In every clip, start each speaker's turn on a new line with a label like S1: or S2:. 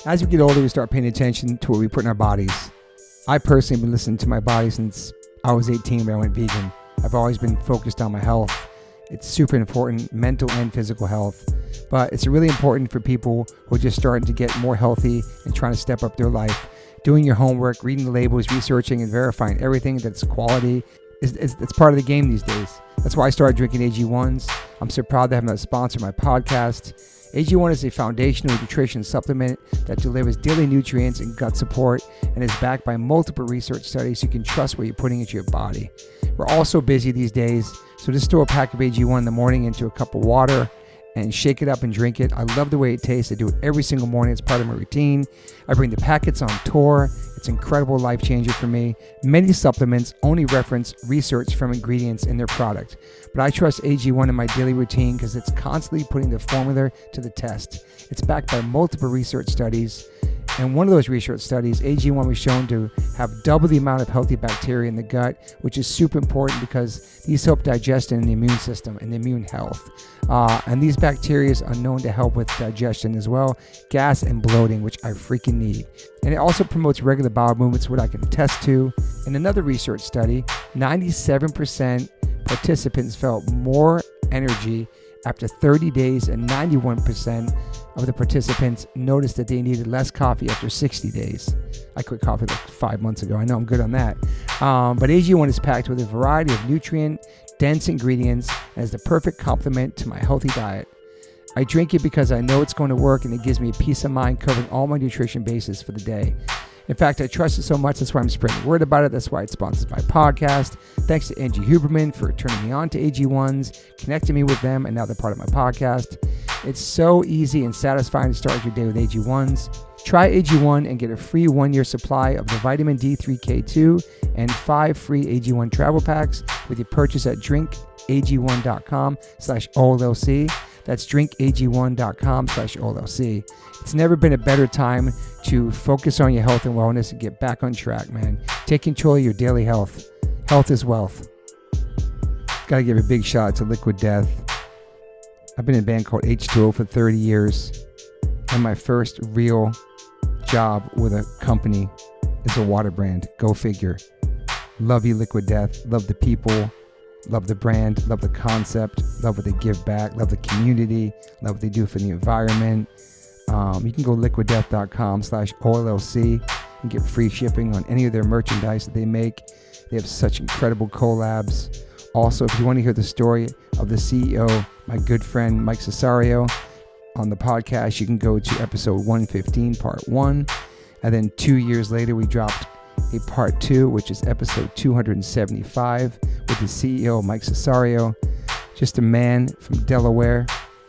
S1: As we get older, we start paying attention to what we put in our bodies. I personally have been listening to my body since I was 18 when I went vegan. I've always been focused on my health. It's super important, mental and physical health. But it's really important for people who are just starting to get more healthy and trying to step up their life. Doing your homework, reading the labels, researching and verifying everything that's quality. It's part of the game these days. That's why I started drinking AG1s. I'm so proud to have them sponsor my podcast. AG1 is a foundational nutrition supplement that delivers daily nutrients and gut support and is backed by multiple research studies so you can trust what you're putting into your body. We're all so busy these days, so just throw a pack of AG1 in the morning into a cup of water and shake it up and drink it. I love the way it tastes. I do it every single morning. It's part of my routine. I bring the packets on tour. It's an incredible life changer for me. Many supplements only reference research from ingredients in their product, but I trust AG1 in my daily routine because it's constantly putting the formula to the test. It's backed by multiple research studies, and one of those research studies, AG1 was shown to have double the amount of healthy bacteria in the gut, which is super important because these help digestion in the immune system and the immune health. And these bacteria are known to help with digestion as well, gas and bloating, which I freaking need. And it also promotes regular bowel movements, what I can attest to. In another research study, 97% participants felt more energy after 30 days, and 91% of the participants noticed that they needed less coffee after 60 days. I quit coffee like 5 months ago. I know I'm good on that. But AG1 is packed with a variety of nutrient-dense ingredients and is the perfect complement to my healthy diet. I drink it because I know it's going to work, and it gives me a peace of mind covering all my nutrition bases for the day. In fact, I trust it so much, that's why I'm spreading the word about it. That's why it sponsors my podcast. Thanks to Angie Huberman for turning me on to AG1s, connecting me with them, and now they're part of my podcast. It's so easy and satisfying to start your day with AG1s. Try AG1 and get a free 1-year supply of the vitamin D3K2 and 5 free AG1 travel packs with your purchase at drinkag1.com/OLLC. That's drinkag1.com/OLLC. It's never been a better time to focus on your health and wellness and get back on track, man. Take control of your daily health. Health is wealth. Got to give a big shout out to Liquid Death. I've been in a band called H2O for 30 years, and my first real job with a company is a water brand. Go figure. Love you, Liquid Death. Love the people. Love the brand, love the concept, love what they give back, love the community, love what they do for the environment. You can go liquiddeath.com/OLLC and get free shipping on any of their merchandise that they make. They have such incredible collabs. Also, if you want to hear the story of the CEO, my good friend Mike Cesario, on the podcast, you can go to episode 115, part 1. And then 2 years later, we dropped a part 2, which is episode 275 with the CEO, Mike Cesario. Just a man from Delaware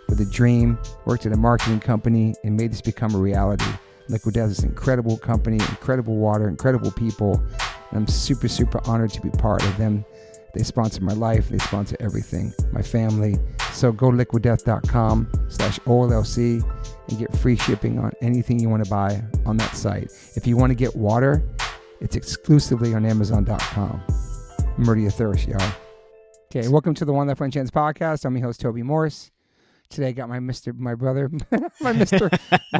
S1: with a dream, worked at a marketing company, and made this become a reality. Liquid Death is an incredible company, incredible water, incredible people, and I'm super, super honored to be part of them. They sponsor my life, they sponsor everything, my family. So go liquiddeath.com/OLLC and get free shipping on anything you want to buy on that site. If you want to get water, it's exclusively on Amazon.com. Murder your thirst, y'all. Okay, welcome to the One Life One Chance podcast. I'm your host, Toby Morse. Today I got my brother. my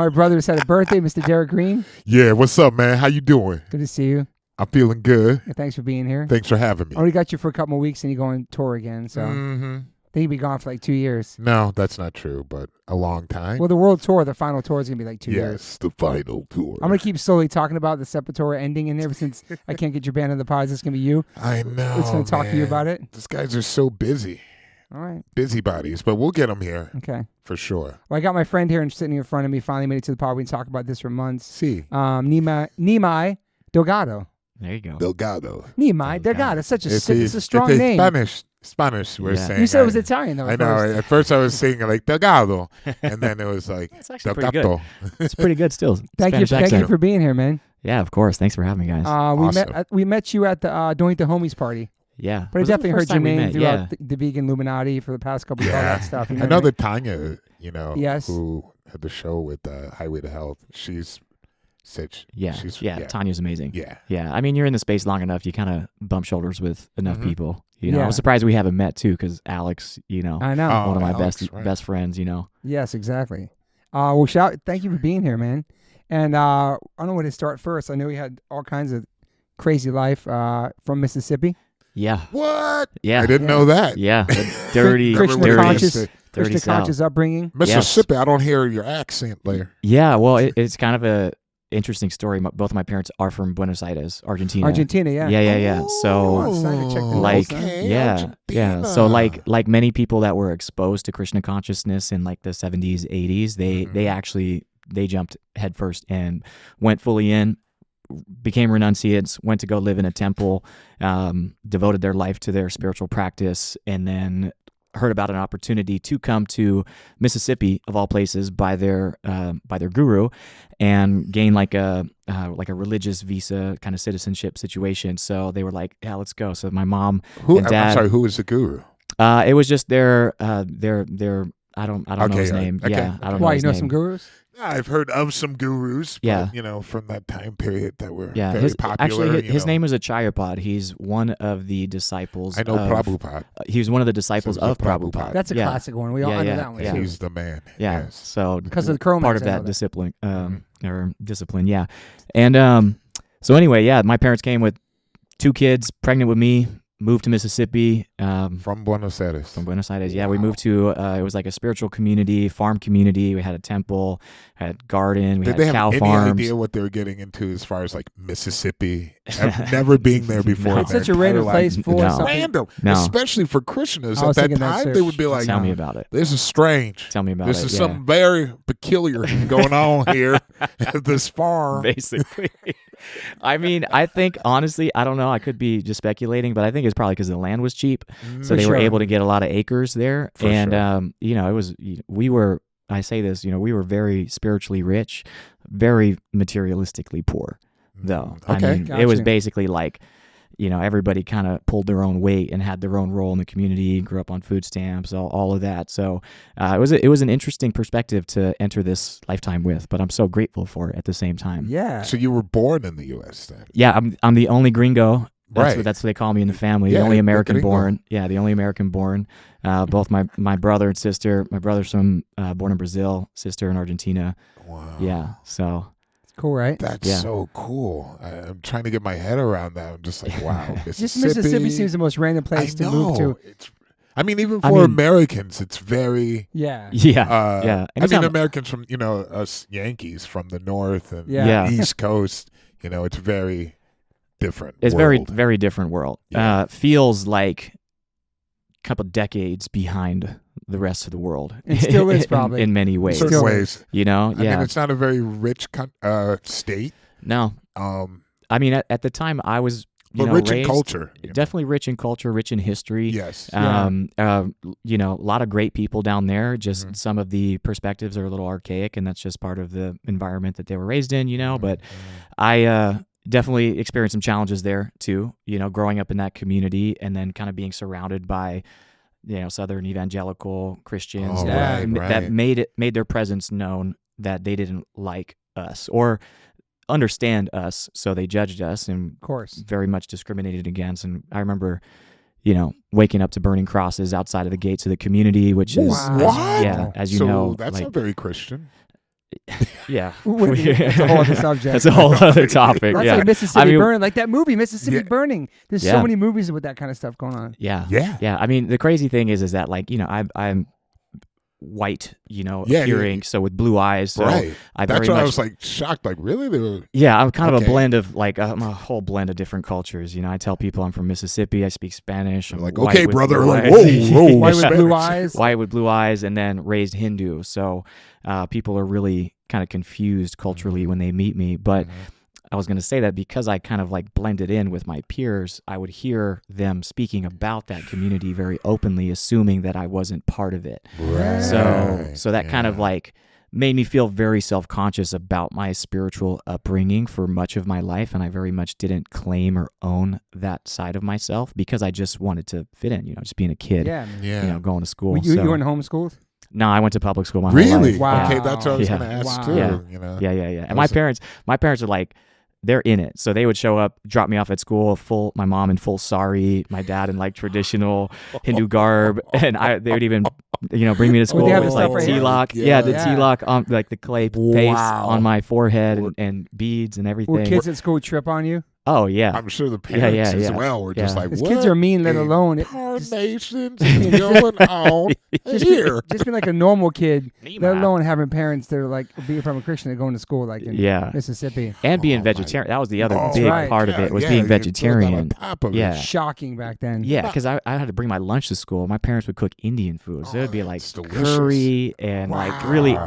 S1: brother just had a birthday, Mr. Derek Green.
S2: Yeah, what's up, man? How you doing?
S1: Good to see you.
S2: I'm feeling good.
S1: Yeah, thanks for being here.
S2: Thanks for having me.
S1: I only got you for a couple more weeks and you're going tour again, so I think you'll be gone for like 2 years.
S2: No, that's not true, but a long time.
S1: Well, the world tour, the final tour is going to be like 2 years.
S2: Yes, the final tour.
S1: I'm going to keep slowly talking about the Sepultura ending, and ever since I can't get your band on the pod, it's going to be you.
S2: I know,
S1: It's going to talk to you about it.
S2: These guys are so busy.
S1: All right.
S2: Busybodies, but we'll get them here.
S1: Okay.
S2: For sure.
S1: Well, I got my friend here and sitting in front of me, finally made it to the pod. We can talk about this for months.
S2: See.
S1: Nimai Delgado.
S3: There you go.
S2: Delgado.
S1: Nimai Delgado. It's such a it's a strong name.
S2: Spanish, we're saying.
S1: You said it was Italian, though.
S2: I know. At first I was saying like Delgado, and then it was like
S3: it's actually pretty good.
S2: Delgado.
S3: It's pretty good still.
S1: Thank you for being here, man.
S3: Yeah, of course. Thanks for having me, guys.
S2: Awesome.
S1: We met you at the Don't Eat the Homies party.
S3: Yeah.
S1: But I definitely heard your name throughout
S3: yeah.
S1: the vegan Illuminati for the past couple of all that stuff. You know
S2: I know that Tanya,
S1: yes.
S2: who had the show with Highway to Health, she's such.
S3: Yeah. Tanya's amazing.
S2: Yeah.
S3: Yeah. I mean, you're in the space long enough, you kind of bump shoulders with enough people.
S1: Yeah.
S3: I was surprised we haven't met too, because Alex,
S1: I know.
S3: one of my
S2: Alex,
S3: best friends,
S1: Yes, exactly. Thank you for being here, man. And I don't know where to start first. I know he had all kinds of crazy life from Mississippi.
S3: Yeah.
S2: What?
S3: Yeah.
S2: I didn't know that.
S3: Yeah. Dirty,
S1: Christian
S3: dirty,
S1: conscious,
S3: dirty
S1: Christian
S3: South.
S1: conscious upbringing.
S2: Mississippi, I don't hear your accent there.
S3: Yeah. Well, it's kind of a interesting story. Both of my parents are from Buenos Aires, Argentina.
S1: Argentina, yeah.
S3: Yeah. So,
S1: Oh, so I can check the
S3: like,
S1: notes, huh?
S3: yeah. So, like many people that were exposed to Krishna consciousness in like the 70s, 80s, they jumped headfirst and went fully in, became renunciates, went to go live in a temple, devoted their life to their spiritual practice, and then heard about an opportunity to come to Mississippi, of all places, by their guru, and gain like a religious visa kind of citizenship situation. So they were like, "Yeah, let's go." So my mom and dad.
S2: I'm sorry, who was the guru?
S3: It was just their I don't know his name.
S2: Okay.
S3: Yeah, I don't know
S1: Why,
S3: his
S1: you know
S3: name.
S1: some gurus?
S2: I've heard of some gurus, but,
S3: Yeah.
S2: from that time period that were
S3: Yeah,
S2: very popular.
S3: his name is Acharyapad. He's one of the disciples.
S2: I know Prabhupada.
S3: He was one of the disciples
S2: So
S3: of
S2: he's a Prabhupada.
S3: Prabhupada.
S1: That's a classic one. We all I know that one.
S3: Yeah.
S1: too.
S2: He's the man.
S3: Yeah.
S2: Yes.
S3: So
S1: Because of the Chromatics,
S3: part of
S1: I know
S3: that
S1: that.
S3: discipline, discipline. And so anyway, yeah, my parents came with 2 kids, pregnant with me, moved to Mississippi.
S2: From Buenos Aires.
S3: From Buenos Aires, yeah. We moved to, it was like a spiritual community, farm community. We had a temple, had garden, we
S2: Did
S3: had
S2: they have
S3: cow
S2: any
S3: farms.
S2: idea what they were getting into as far as like Mississippi? Never being there before.
S3: No.
S1: It's such a random place for
S3: No.
S1: something.
S2: Random,
S3: No.
S2: especially for Krishnas
S1: I
S2: at
S1: was
S2: that
S1: thinking that
S2: time.
S1: too.
S2: They would be like,
S3: Tell me about it.
S2: "This is strange.
S3: Tell me about
S2: This
S3: it.
S2: is
S3: yeah.
S2: something very peculiar going on here at this farm."
S3: Basically. I mean, I think, honestly, I don't know. I could be just speculating, but I think it's probably because the land was cheap. So
S1: For
S3: they were
S1: sure.
S3: able to get a lot of acres there.
S2: For
S3: and,
S2: sure.
S3: it was, we were, I say this, we were very spiritually rich, very materialistically poor, though.
S2: Okay.
S3: I mean, it was
S1: Gotcha.
S3: basically like, everybody kind of pulled their own weight and had their own role in the community, grew up on food stamps, all of that. So it was an interesting perspective to enter this lifetime with, but I'm so grateful for it at the same time.
S1: Yeah.
S2: So you were born in the U.S. then?
S3: Yeah, I'm the only gringo. That's
S2: Right.
S3: what they call me in the family.
S2: Yeah,
S3: the only
S2: the
S3: American
S2: gringo.
S3: born. Yeah, the only American born. Both my brother and sister. My brother's from born in Brazil, sister in Argentina.
S2: Wow.
S3: Yeah, so
S1: It's cool, right?
S2: That's
S3: Yeah.
S2: so cool. I'm trying to get my head around that. I'm just like, wow,
S1: Just
S2: Mississippi.
S1: Mississippi seems the most random place to move to.
S2: Even
S3: I
S2: for
S3: mean-
S2: Americans, it's very.
S1: Yeah.
S3: yeah, yeah. And it's not-
S2: Americans from us Yankees from the north and
S1: Yeah.
S2: East Coast. It's very different.
S3: It's
S2: world.
S3: very different world.
S2: Yeah.
S3: Feels like a couple decades behind the rest of the world.
S1: It still is, probably.
S3: in many
S2: In
S3: ways.
S2: certain
S1: Still
S2: ways.
S3: Yeah.
S2: I mean, it's not a very rich state.
S3: No.
S2: Um,
S3: I mean, at the time I was,
S2: but rich in
S3: raised,
S2: culture.
S3: definitely rich in culture, rich in history.
S2: Yes.
S1: Yeah.
S3: A lot of great people down there. Just
S2: Mhm.
S3: some of the perspectives are a little archaic, and that's just part of the environment that they were raised in, But I definitely experienced some challenges there too, growing up in that community and then kind of being surrounded by, Southern evangelical Christians
S2: Oh,
S3: that,
S2: right,
S3: that
S2: right.
S3: made their presence known, that they didn't like us or understand us, so they judged us and
S1: Of course.
S3: very much discriminated against. And I remember, waking up to burning crosses outside of the gates of the community, which is,
S1: Wow.
S3: as you
S2: so
S3: know,
S2: that's
S3: like,
S2: not very Christian.
S3: yeah,
S1: That's a whole other subject.
S3: that's a whole other topic.
S1: That's
S3: Yeah,
S1: like Mississippi
S3: I mean-
S1: Burning, like that movie, Mississippi
S2: Yeah.
S1: Burning. There's
S3: Yeah.
S1: so many movies with that kind of stuff going on.
S3: yeah,
S2: Yeah.
S3: yeah. I mean, the crazy thing is that like I'm white, appearing, so with blue eyes. So
S2: Right.
S3: I
S2: That's
S3: very
S2: why
S3: much
S2: I was like shocked. Like, really? They were.
S3: Yeah, I'm kind of a
S2: Okay.
S3: blend of like I'm a whole blend of different cultures. I tell people I'm from Mississippi. I speak Spanish. I'm
S2: Like,
S3: white
S2: okay,
S3: with
S2: brother.
S3: blue
S2: Like,
S3: eyes.
S2: whoa.
S1: White with blue
S2: Spanish.
S1: eyes.
S3: White with blue eyes, and then raised Hindu. So people are really kind of confused culturally when they meet me. But I was going to say that because I kind of like blended in with my peers, I would hear them speaking about that community very openly, assuming that I wasn't part of it.
S2: Right.
S3: So that kind of like made me feel very self-conscious about my spiritual upbringing for much of my life, and I very much didn't claim or own that side of myself because I just wanted to fit in, just being a kid,
S1: Yeah.
S2: Yeah.
S3: going to school.
S1: You
S3: so.
S1: weren't homeschooled?
S3: No, I went to public school my whole
S2: Really?
S3: life.
S1: Wow.
S2: Okay, that's what I was
S3: Yeah.
S2: going to ask
S1: Wow.
S2: too.
S3: Yeah.
S2: You know.
S3: Yeah. And
S2: Was
S3: my parents are like, they're in it. So they would show up, drop me off at school, my mom in full sari, my dad in like traditional Hindu garb, and they would even, bring me to school
S1: they have
S3: with
S1: the
S3: like
S1: stuff right here?
S3: T-lock.
S2: Yeah.
S3: The
S1: Yeah.
S3: T-lock on like the clay paste on my forehead and beads and everything.
S1: Were kids at school trip on you?
S3: Oh yeah.
S2: I'm sure the parents as well were just like,
S1: Because
S2: what?
S1: kids are mean, let alone
S2: Carnations is going on here.
S1: just being like a normal kid,
S3: Nimai.
S1: let alone having parents that are like being from a Christian and going to school like in Mississippi.
S3: And being
S2: Oh,
S3: vegetarian. That was the other
S2: Oh,
S3: big
S1: right.
S3: part of it was
S2: Yeah,
S3: being
S2: you throw that
S3: vegetarian.
S2: on top of it.
S3: Yeah.
S1: Shocking back then.
S3: Yeah, because I had to bring my lunch to school. My parents would cook Indian food. So it would be like
S2: that's delicious.
S3: curry and like
S2: Wow.
S3: really,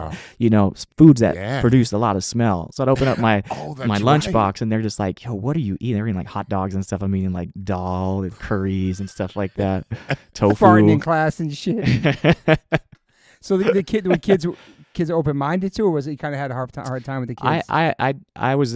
S3: foods that
S2: Yeah.
S3: produce a lot of smell. So I'd open up my
S2: That's
S3: my
S2: right.
S3: lunchbox and they're just like, yo, what are you eating? They're eating like hot dogs and stuff. I'm eating like dal and curries and stuff like that. Tofu.
S1: Farting in class and shit. So the kid, when kids are open minded too, or was it you kind of had a hard time with the kids?
S3: I was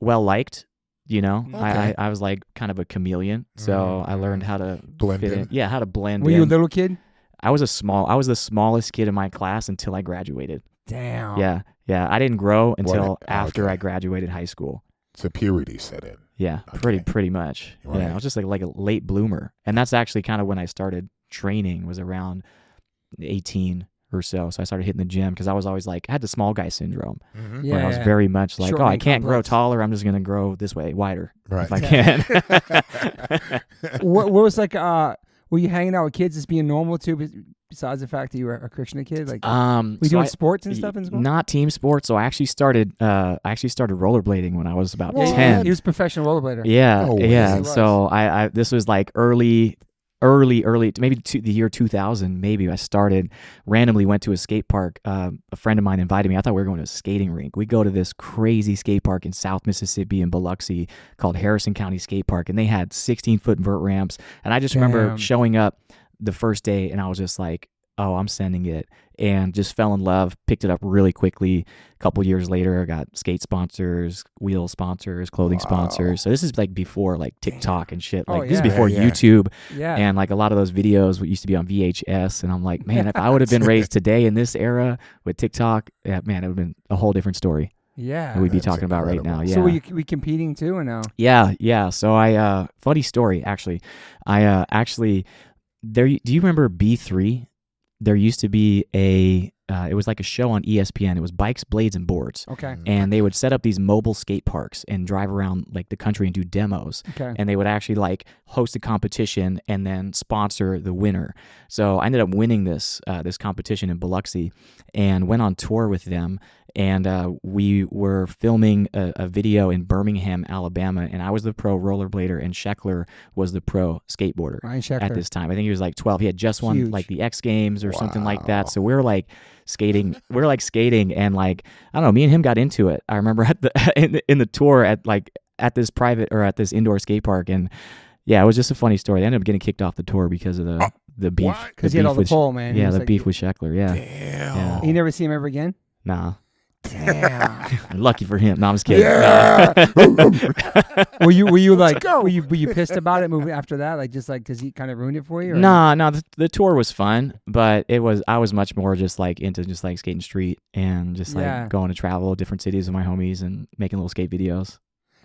S3: well liked.
S2: Okay.
S3: I was like kind of a chameleon, so I learned how to
S2: Blend
S3: fit
S2: in.
S3: Yeah, how to blend
S1: Were
S3: in.
S1: you a little kid?
S3: I was the smallest kid in my class until I graduated.
S1: Damn.
S3: Yeah. I didn't grow until
S2: What?
S3: after
S2: Okay.
S3: I graduated high school.
S2: So puberty set in.
S3: Yeah,
S2: Okay.
S3: pretty much.
S2: Right.
S3: Yeah, I was just like a late bloomer, and that's actually kind of when I started training. Was around 18 or so. So I started hitting the gym because I was always like I had the small guy syndrome.
S2: Mm-hmm.
S1: Yeah.
S3: Where I was very much like,
S1: Short
S3: oh, I
S1: man
S3: can't grow
S1: complex.
S3: taller. I'm just gonna grow this way, wider,
S2: Right.
S3: if I can.
S1: What was like? Were you hanging out with kids as being normal too? Besides the fact that you were a Christian kid, like were you
S3: So
S1: doing
S3: I-
S1: sports and stuff in school?
S3: Not team sports. So I actually started rollerblading when I was about
S2: Whoa.
S3: 10.
S1: He was a professional rollerblader.
S3: Yeah,
S2: No way.
S3: yeah.
S1: He was.
S3: So I this was like early, maybe the year 2000. Maybe I started randomly went to a skate park. A friend of mine invited me. I thought we were going to a skating rink. We go to this crazy skate park in South Mississippi in Biloxi called Harrison County Skate Park, and they had 16-foot vert ramps. And I just remember
S1: Damn.
S3: showing up the first day, and I was just like, oh, I'm sending it, and just fell in love, picked it up really quickly. A couple years later, I got skate sponsors, wheel sponsors, clothing sponsors. So this is like before like TikTok and shit.
S1: Oh,
S3: Like this is
S1: yeah.
S3: before
S2: Yeah.
S3: YouTube,
S1: Yeah.
S3: and like a lot of those videos used to be on VHS. And I'm like, man, if I would have been raised today in this era with TikTok, yeah, man, it would have been a whole different story
S1: yeah.
S3: that we'd be
S2: That's
S3: talking about right
S2: incredible.
S3: now. Yeah.
S1: So were you competing too, or no?
S3: Yeah. So I funny story actually. I actually do you remember B3? There used to be it was like a show on ESPN. It was Bikes, Blades, and Boards.
S1: Okay.
S3: And they would set up these mobile skate parks and drive around like the country and do demos.
S1: Okay.
S3: And they would actually like host a competition and then sponsor the winner. So I ended up winning this competition in Biloxi and went on tour with them. And we were filming a video in Birmingham, Alabama, and I was the pro rollerblader, and Scheckler was the pro skateboarder
S1: Ryan Scheckler.
S3: at this time. I think he was like 12. He had just won
S1: Huge.
S3: like the X Games or something like
S2: Wow.
S3: that. So we were like skating. And like I don't know. Me and him got into it. I remember at the in the tour at this private or at this indoor skate park, and yeah, it was just a funny story. They ended up getting kicked off the tour because of the beef.
S2: What?
S1: Because he had all the pole, man. He
S3: Yeah,
S1: was
S3: the
S1: like-
S3: beef with Scheckler. Yeah,
S2: Damn.
S1: You never see him ever again?
S3: nah.
S1: Damn.
S3: Lucky for him. No, I'm just kidding.
S2: Yeah.
S1: were you like
S2: go.
S1: were you pissed about it moving after that? Like just like because he kind of ruined it for you? Or?
S3: No, the tour was fun, but I was much more just like into just like skating street and just like
S1: Yeah.
S3: going to travel different cities with my homies and making little skate videos.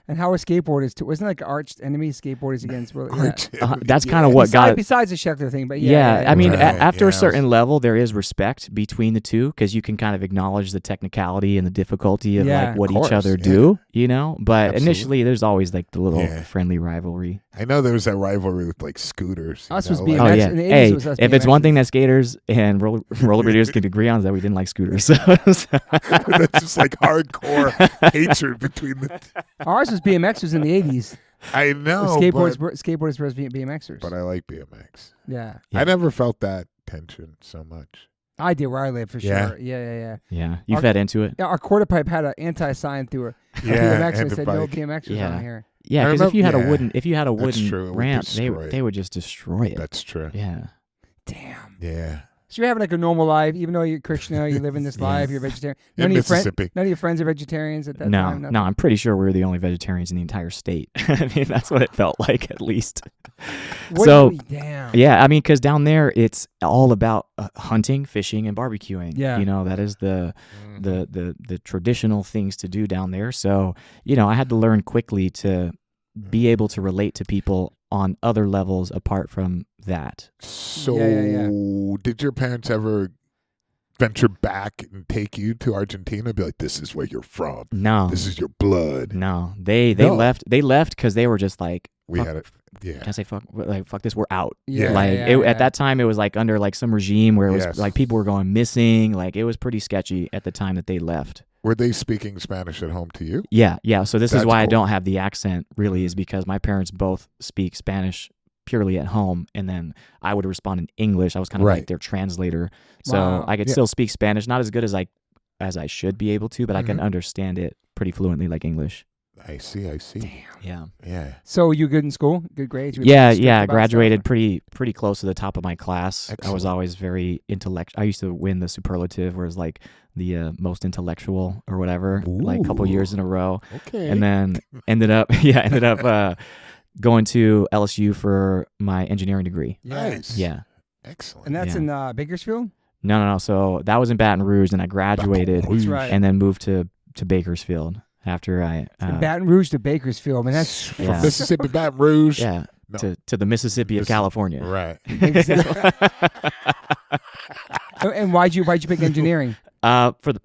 S1: And how are skateboarders too? Wasn't it like arched enemies skateboarders against? Well, yeah.
S3: That's kind of what got it.
S1: Besides the Scheckler thing, but
S3: Yeah, I mean,
S2: Right,
S3: after a
S2: yeah.
S3: certain level, there is respect between the two because you can kind of acknowledge the technicality and the difficulty of
S1: Yeah.
S3: like what
S2: Of
S3: each
S2: course,
S3: other
S2: yeah.
S3: do, you know. But
S2: Absolutely.
S3: initially, there's always like the little
S2: Yeah.
S3: friendly rivalry.
S2: I know there was that rivalry with like scooters. you
S1: Us was
S2: know,
S1: being
S3: Oh
S1: BMX
S3: yeah,
S1: in the 80s
S3: hey,
S1: was us
S3: if it's one
S1: BMXers.
S3: thing that skaters and rollerbladers could agree on is that we didn't like scooters.
S2: That's just like hardcore hatred between the.
S1: Ours was BMXers in the 80s.
S2: I know,
S1: Skateboarders versus BMXers.
S2: but I like BMX.
S1: Yeah.
S3: Yeah.
S2: I never felt that tension so much.
S1: I did where I live for
S2: Yeah.
S1: sure. Yeah.
S3: Yeah, you
S1: Our-
S3: fed into it.
S1: Yeah, our quarter pipe had an anti-sign through a
S2: Yeah,
S1: BMX
S2: and
S1: and
S2: the
S1: said no
S2: bike.
S1: BMXers
S3: Yeah.
S1: on here.
S3: Yeah,
S2: I
S3: because if you had
S2: remember-
S3: a wooden
S2: That's true. It would
S3: ramp,
S2: destroy it.
S3: they would just destroy it.
S2: That's true.
S3: Yeah.
S1: Damn.
S2: Yeah.
S1: So you're having like a normal life, even though you're Krishna, you live in this life, you're vegetarian.
S2: In Mississippi.
S1: None of your friends are vegetarians at that time?
S3: No, I'm pretty sure we were the only vegetarians in the entire state. I mean, that's what it felt like, at least.
S1: Damn.
S3: Yeah, I mean, because down there, it's all about hunting, fishing, and barbecuing.
S1: Yeah.
S3: You know, that is the traditional things to do down there. So, you know, I had to learn quickly to be able to relate to people on other levels apart from that.
S2: So did your parents ever venture back and take you to Argentina? Be like, this is where you're from.
S3: No.
S2: This is your blood.
S3: No. They left because they were just like,
S2: we had it. Yeah.
S3: Can I say fuck? Like, fuck this, we're out.
S1: Yeah.
S3: Like at that time, it was like under like some regime where it was like people were going missing. Like it was pretty sketchy at the time that they left.
S2: Were they speaking Spanish at home to you?
S3: Yeah. So this is why
S2: cool.
S3: I don't have the accent really, is because my parents both speak Spanish purely at home, and then I would respond in English. I was kind of like their translator. So I could still speak Spanish, not as good as I should be able to, but I can understand it pretty fluently like English.
S2: I see.
S3: Damn.
S2: Yeah.
S1: So you good in school? Good grades?
S3: Yeah. Graduated pretty close to the top of my class.
S2: Excellent.
S3: I was always very intellectual. I used to win the superlative, where it was like the most intellectual or whatever, like a couple years in a row.
S2: Okay.
S3: And then ended up going to LSU for my engineering degree.
S2: Nice.
S3: Yeah.
S2: Excellent.
S1: And that's in Bakersfield?
S3: No. So that was in Baton Rouge, and I graduated
S1: That's right.
S3: and then moved to Bakersfield after I
S1: From Baton Rouge to Bakersfield. I mean, that's
S2: from Mississippi, Baton Rouge.
S3: Yeah.
S2: No.
S3: To the Mississippi of California.
S2: Right.
S1: And why'd you pick engineering?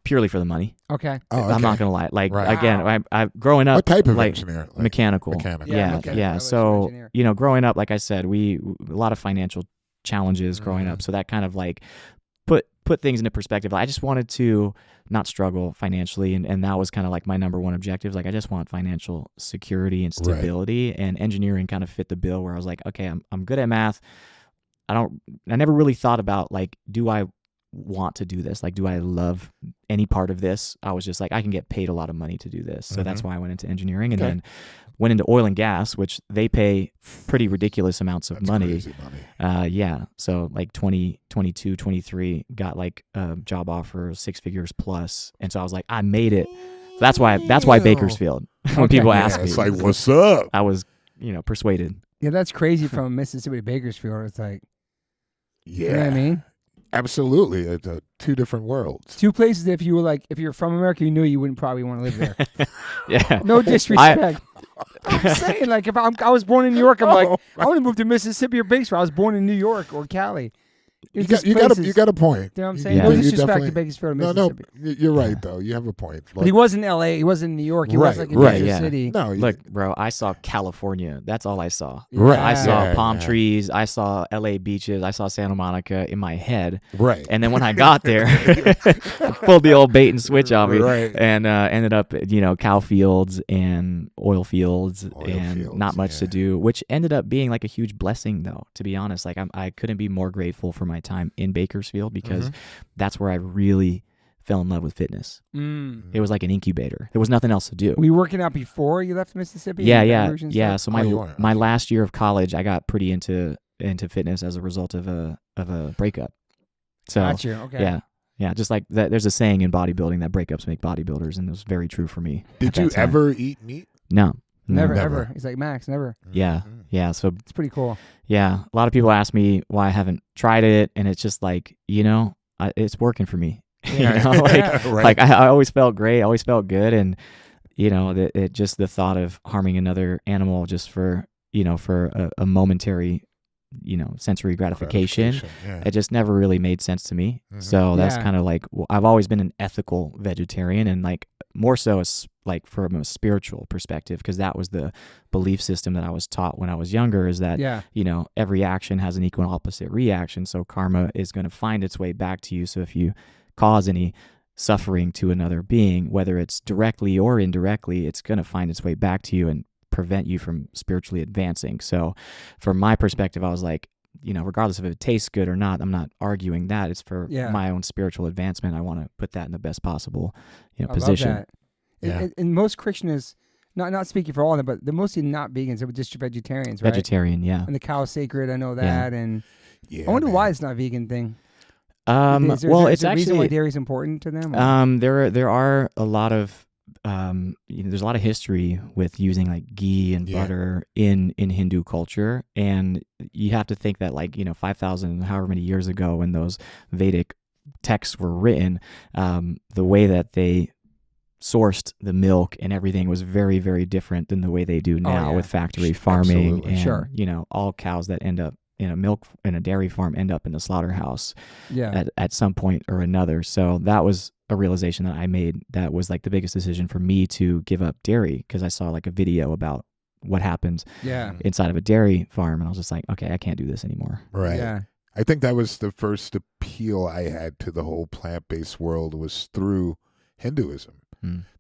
S3: Purely for the money.
S1: Okay.
S2: Oh, okay.
S3: I'm not gonna lie. Like
S2: Right.
S3: again, I growing up.
S2: What type of
S3: like,
S2: engineer? Like
S3: mechanical.
S2: Mechanical.
S1: Yeah,
S3: Yeah.
S1: mechanical. I was an
S3: So
S1: engineer.
S3: you know, growing up, like I said, a lot of financial challenges growing up. So that kind of like put things into perspective. I just wanted to not struggle financially, and that was kind of like my number one objective. Like I just want financial security and stability, and engineering kind of fit the bill, where I was like, okay, I'm good at math. I never really thought about like, do I want to do this? Like, do I love any part of this? I was just like, I can get paid a lot of money to do this. So that's why I went into engineering, and then went into oil and gas, which they pay pretty ridiculous amounts of money.
S2: Crazy money.
S3: So like 20, 22, 23, got like a job offer, 6 figures plus. And so I was like, I made it. So that's why Bakersfield. When people ask me,
S2: It's like, what's up?
S3: I was, persuaded.
S1: Yeah, that's crazy from Mississippi to Bakersfield. It's like,
S2: Yeah.
S1: you know what I mean?
S2: Absolutely. It's two different worlds.
S1: Two places that if you're from America, you knew you wouldn't probably want to live there.
S3: Yeah.
S1: No disrespect. I'm saying, like, if I was born in New York, I'm like, I want to move to Mississippi or Bakersfield. I was born in New York or Cali.
S2: You got a point.
S1: You know what I'm saying?
S3: Yeah.
S1: No
S2: You
S1: disrespect
S2: definitely-
S1: to Bakersfield or
S2: No,
S1: Mississippi.
S2: you're right though. You have a point.
S1: But he was in L.A. He wasn't in New York. He was like in New York City.
S2: No,
S3: Look, bro, I saw California. That's all I saw.
S2: Right.
S3: I saw
S2: Yeah,
S3: palm
S2: yeah.
S3: trees. I saw LA beaches. I saw Santa Monica in my head.
S2: right.
S3: And then when I got there, pulled the old bait and switch on me,
S2: Right.
S3: and ended up, cow fields and oil fields, and
S2: fields,
S3: not much to do, which ended up being like a huge blessing, though. To be honest, like I couldn't be more grateful for my time in Bakersfield, because that's where I really fell in love with fitness. It was like an incubator. There was nothing else to do.
S1: Were you working out before you left Mississippi?
S3: Yeah.
S1: So
S3: So my last year of college, I got pretty into fitness as a result of a breakup. So
S1: got you. Okay.
S3: yeah, just like that. There's a saying in bodybuilding that breakups make bodybuilders, and it was very true for me.
S2: Did you ever eat meat?
S3: No.
S1: Never,
S2: Never.
S1: ever. He's like, Max, never.
S3: Yeah. So
S1: It's pretty cool.
S3: yeah, a lot of people ask me why I haven't tried it, and it's just like, it's working for me.
S1: Yeah.
S2: Right.
S3: Like I always felt great, always felt good, and it just the thought of harming another animal just for a momentary sensory gratification,
S2: Yeah.
S3: it just never really made sense to me. So that's
S1: Yeah.
S3: kind of like, I've always been an ethical vegetarian, and like more so as like from a spiritual perspective, because that was the belief system that I was taught when I was younger, is that every action has an equal and opposite reaction, so karma is going to find its way back to you. So if you cause any suffering to another being, whether it's directly or indirectly, it's going to find its way back to you and prevent you from spiritually advancing. So from my perspective, I was like, regardless if it tastes good or not, I'm not arguing that. It's for my own spiritual advancement. I want to put that in the best possible position.
S1: I love that. And most Krishnas, not speaking for all of them, but they're mostly not vegans. They're just vegetarians, right?
S3: Vegetarian, yeah.
S1: And the cow is sacred. I know that. And
S2: Yeah,
S1: I wonder
S2: man.
S1: why it's not a vegan thing. Is
S3: well,
S1: there,
S3: it's
S1: is there a reason why
S3: actually
S1: dairy is important to them? Or?
S3: there are a lot of there's a lot of history with using like ghee and
S2: Yeah.
S3: butter in Hindu culture, and you have to think that 5,000 however many years ago when those Vedic texts were written, the way that they sourced the milk and everything was very, very different than the way they do now
S1: yeah.
S3: with factory farming.
S2: Absolutely.
S3: And all cows that end up in a dairy farm end up in the slaughterhouse
S1: Yeah.
S3: at some point or another. So that was a realization that I made that was like the biggest decision for me to give up dairy, because I saw like a video about what happens
S1: Yeah.
S3: inside of a dairy farm, and I was just like, okay, I can't do this anymore.
S2: Right.
S1: Yeah.
S2: I think that was the first appeal I had to the whole plant-based world was through Hinduism.